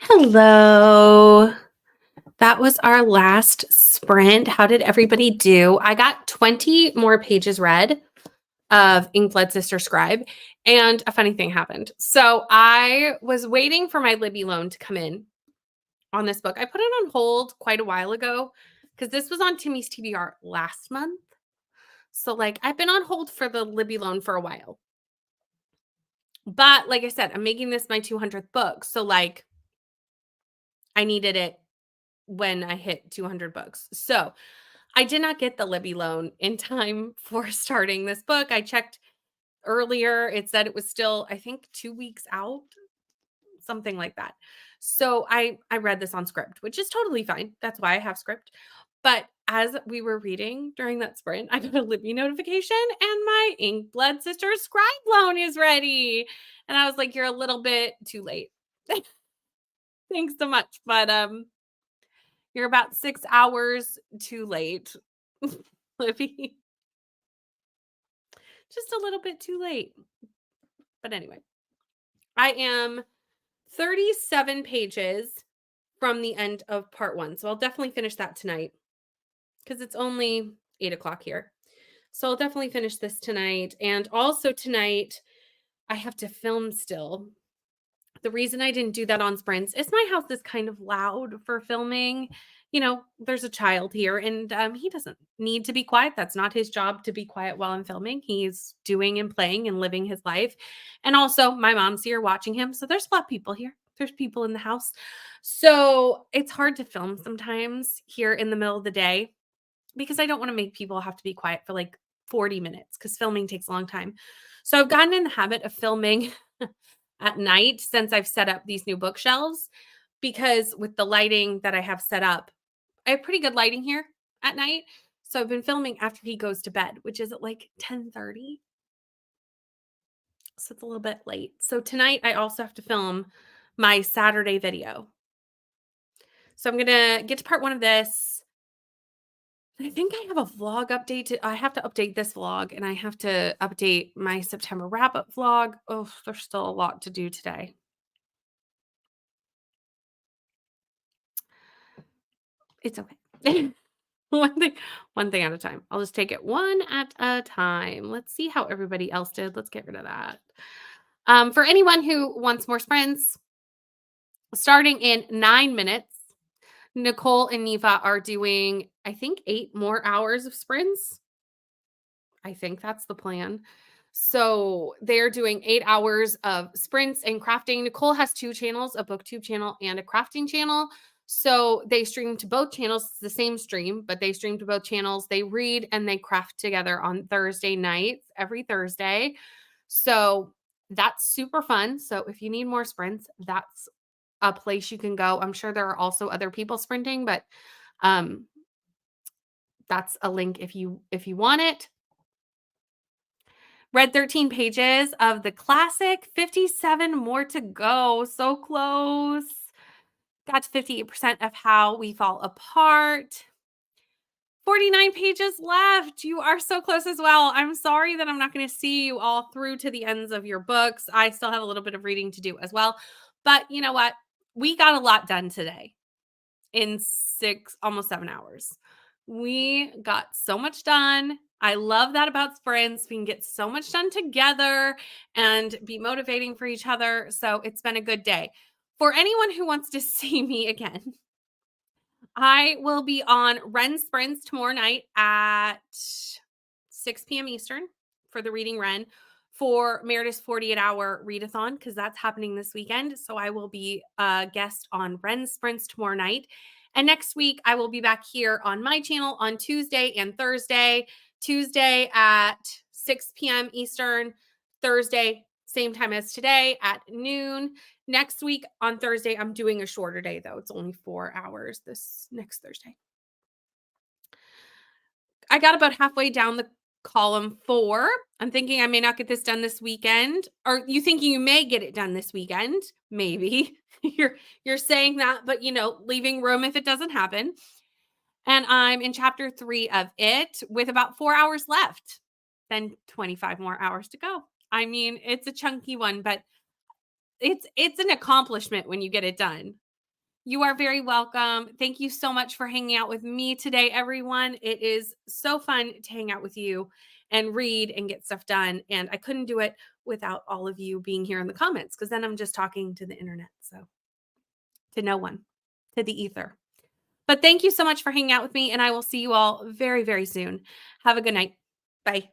Hello. That was our last sprint. How did everybody do? I got 20 more pages read of Ink Blood Sister Scribe, and a funny thing happened. So I was waiting for my Libby loan to come in on this book. I put it on hold quite a while ago because this was on Timmy's TBR last month. So like I've been on hold for the Libby loan for a while. But like I said, I'm making this my 200th book. So like I needed it when I hit 200 books. So I did not get the Libby loan in time for starting this book. I checked earlier. It said it was still, I think, 2 weeks out, something like that. So I read this on script, which is totally fine. That's why I have script. But as we were reading during that sprint, I got a Libby notification and my Ink Blood Sister Scribe loan is ready. And I was like, you're a little bit too late. Thanks so much. But you're about 6 hours too late, Libby. Just a little bit too late. But anyway, I am 37 pages from the end of part 1. So I'll definitely finish that tonight because it's only 8 o'clock here. So I'll definitely finish this tonight. And also tonight, I have to film still. The reason I didn't do that on sprints is my house is kind of loud for filming. You know, there's a child here and he doesn't need to be quiet. That's not his job to be quiet while I'm filming. He's doing and playing and living his life. And also my mom's here watching him. So there's a lot of people here. There's people in the house. So it's hard to film sometimes here in the middle of the day because I don't want to make people have to be quiet for like 40 minutes because filming takes a long time. So I've gotten in the habit of filming at night since I've set up these new bookshelves because with the lighting that I have set up, I have pretty good lighting here at night. So I've been filming after he goes to bed, which is at like 10:30. So it's a little bit late. So tonight I also have to film my Saturday video. So I'm going to get to part 1 of this. I think I have a vlog update. I have to update this vlog and I have to update my September wrap-up vlog. Oh, there's still a lot to do today. It's okay. one thing at a time. I'll just take it one at a time. Let's see how everybody else did. Let's get rid of that. For anyone who wants more sprints, starting in 9 minutes, Nicole and Neva are doing, I think, 8 more hours of sprints. I think that's the plan. So they're doing 8 hours of sprints and crafting. Nicole has 2 channels, a booktube channel and a crafting channel. So they stream to both channels. It's the same stream, but they stream to both channels. They read and they craft together on Thursday nights, every Thursday. So that's super fun. So if you need more sprints, that's a place you can go. I'm sure there are also other people sprinting, but that's a link if you want it. Read 13 pages of the classic, 57 more to go. So close. Got to 58% of How We Fall Apart. 49 pages left. You are so close as well. I'm sorry that I'm not going to see you all through to the ends of your books. I still have a little bit of reading to do as well. But you know what? We got a lot done today in almost 7 hours. We got so much done. I love that about sprints. We can get so much done together and be motivating for each other. So it's been a good day. For anyone who wants to see me again, I will be on Ren Sprints tomorrow night at 6 p.m. Eastern for the Reading Ren for Meredith's 48-hour readathon because that's happening this weekend. So I will be a guest on Ren Sprints tomorrow night. And next week, I will be back here on my channel on Tuesday and Thursday. Tuesday at 6 p.m. Eastern, Thursday, same time as today at noon. Next week on Thursday, I'm doing a shorter day, though. It's only 4 hours this next Thursday. I got about halfway down the column 4. I'm thinking I may not get this done this weekend. Are you thinking you may get it done this weekend? Maybe. You're saying that, but leaving room if it doesn't happen. And I'm in chapter 3 of it with about 4 hours left. Then 25 more hours to go. I mean, it's a chunky one, but it's an accomplishment when you get it done. You are very welcome. Thank you so much for hanging out with me today, everyone. It is so fun to hang out with you and read and get stuff done. And I couldn't do it without all of you being here in the comments, because then I'm just talking to the internet. So to no one, to the ether. But thank you so much for hanging out with me, and I will see you all very, very soon. Have a good night. Bye.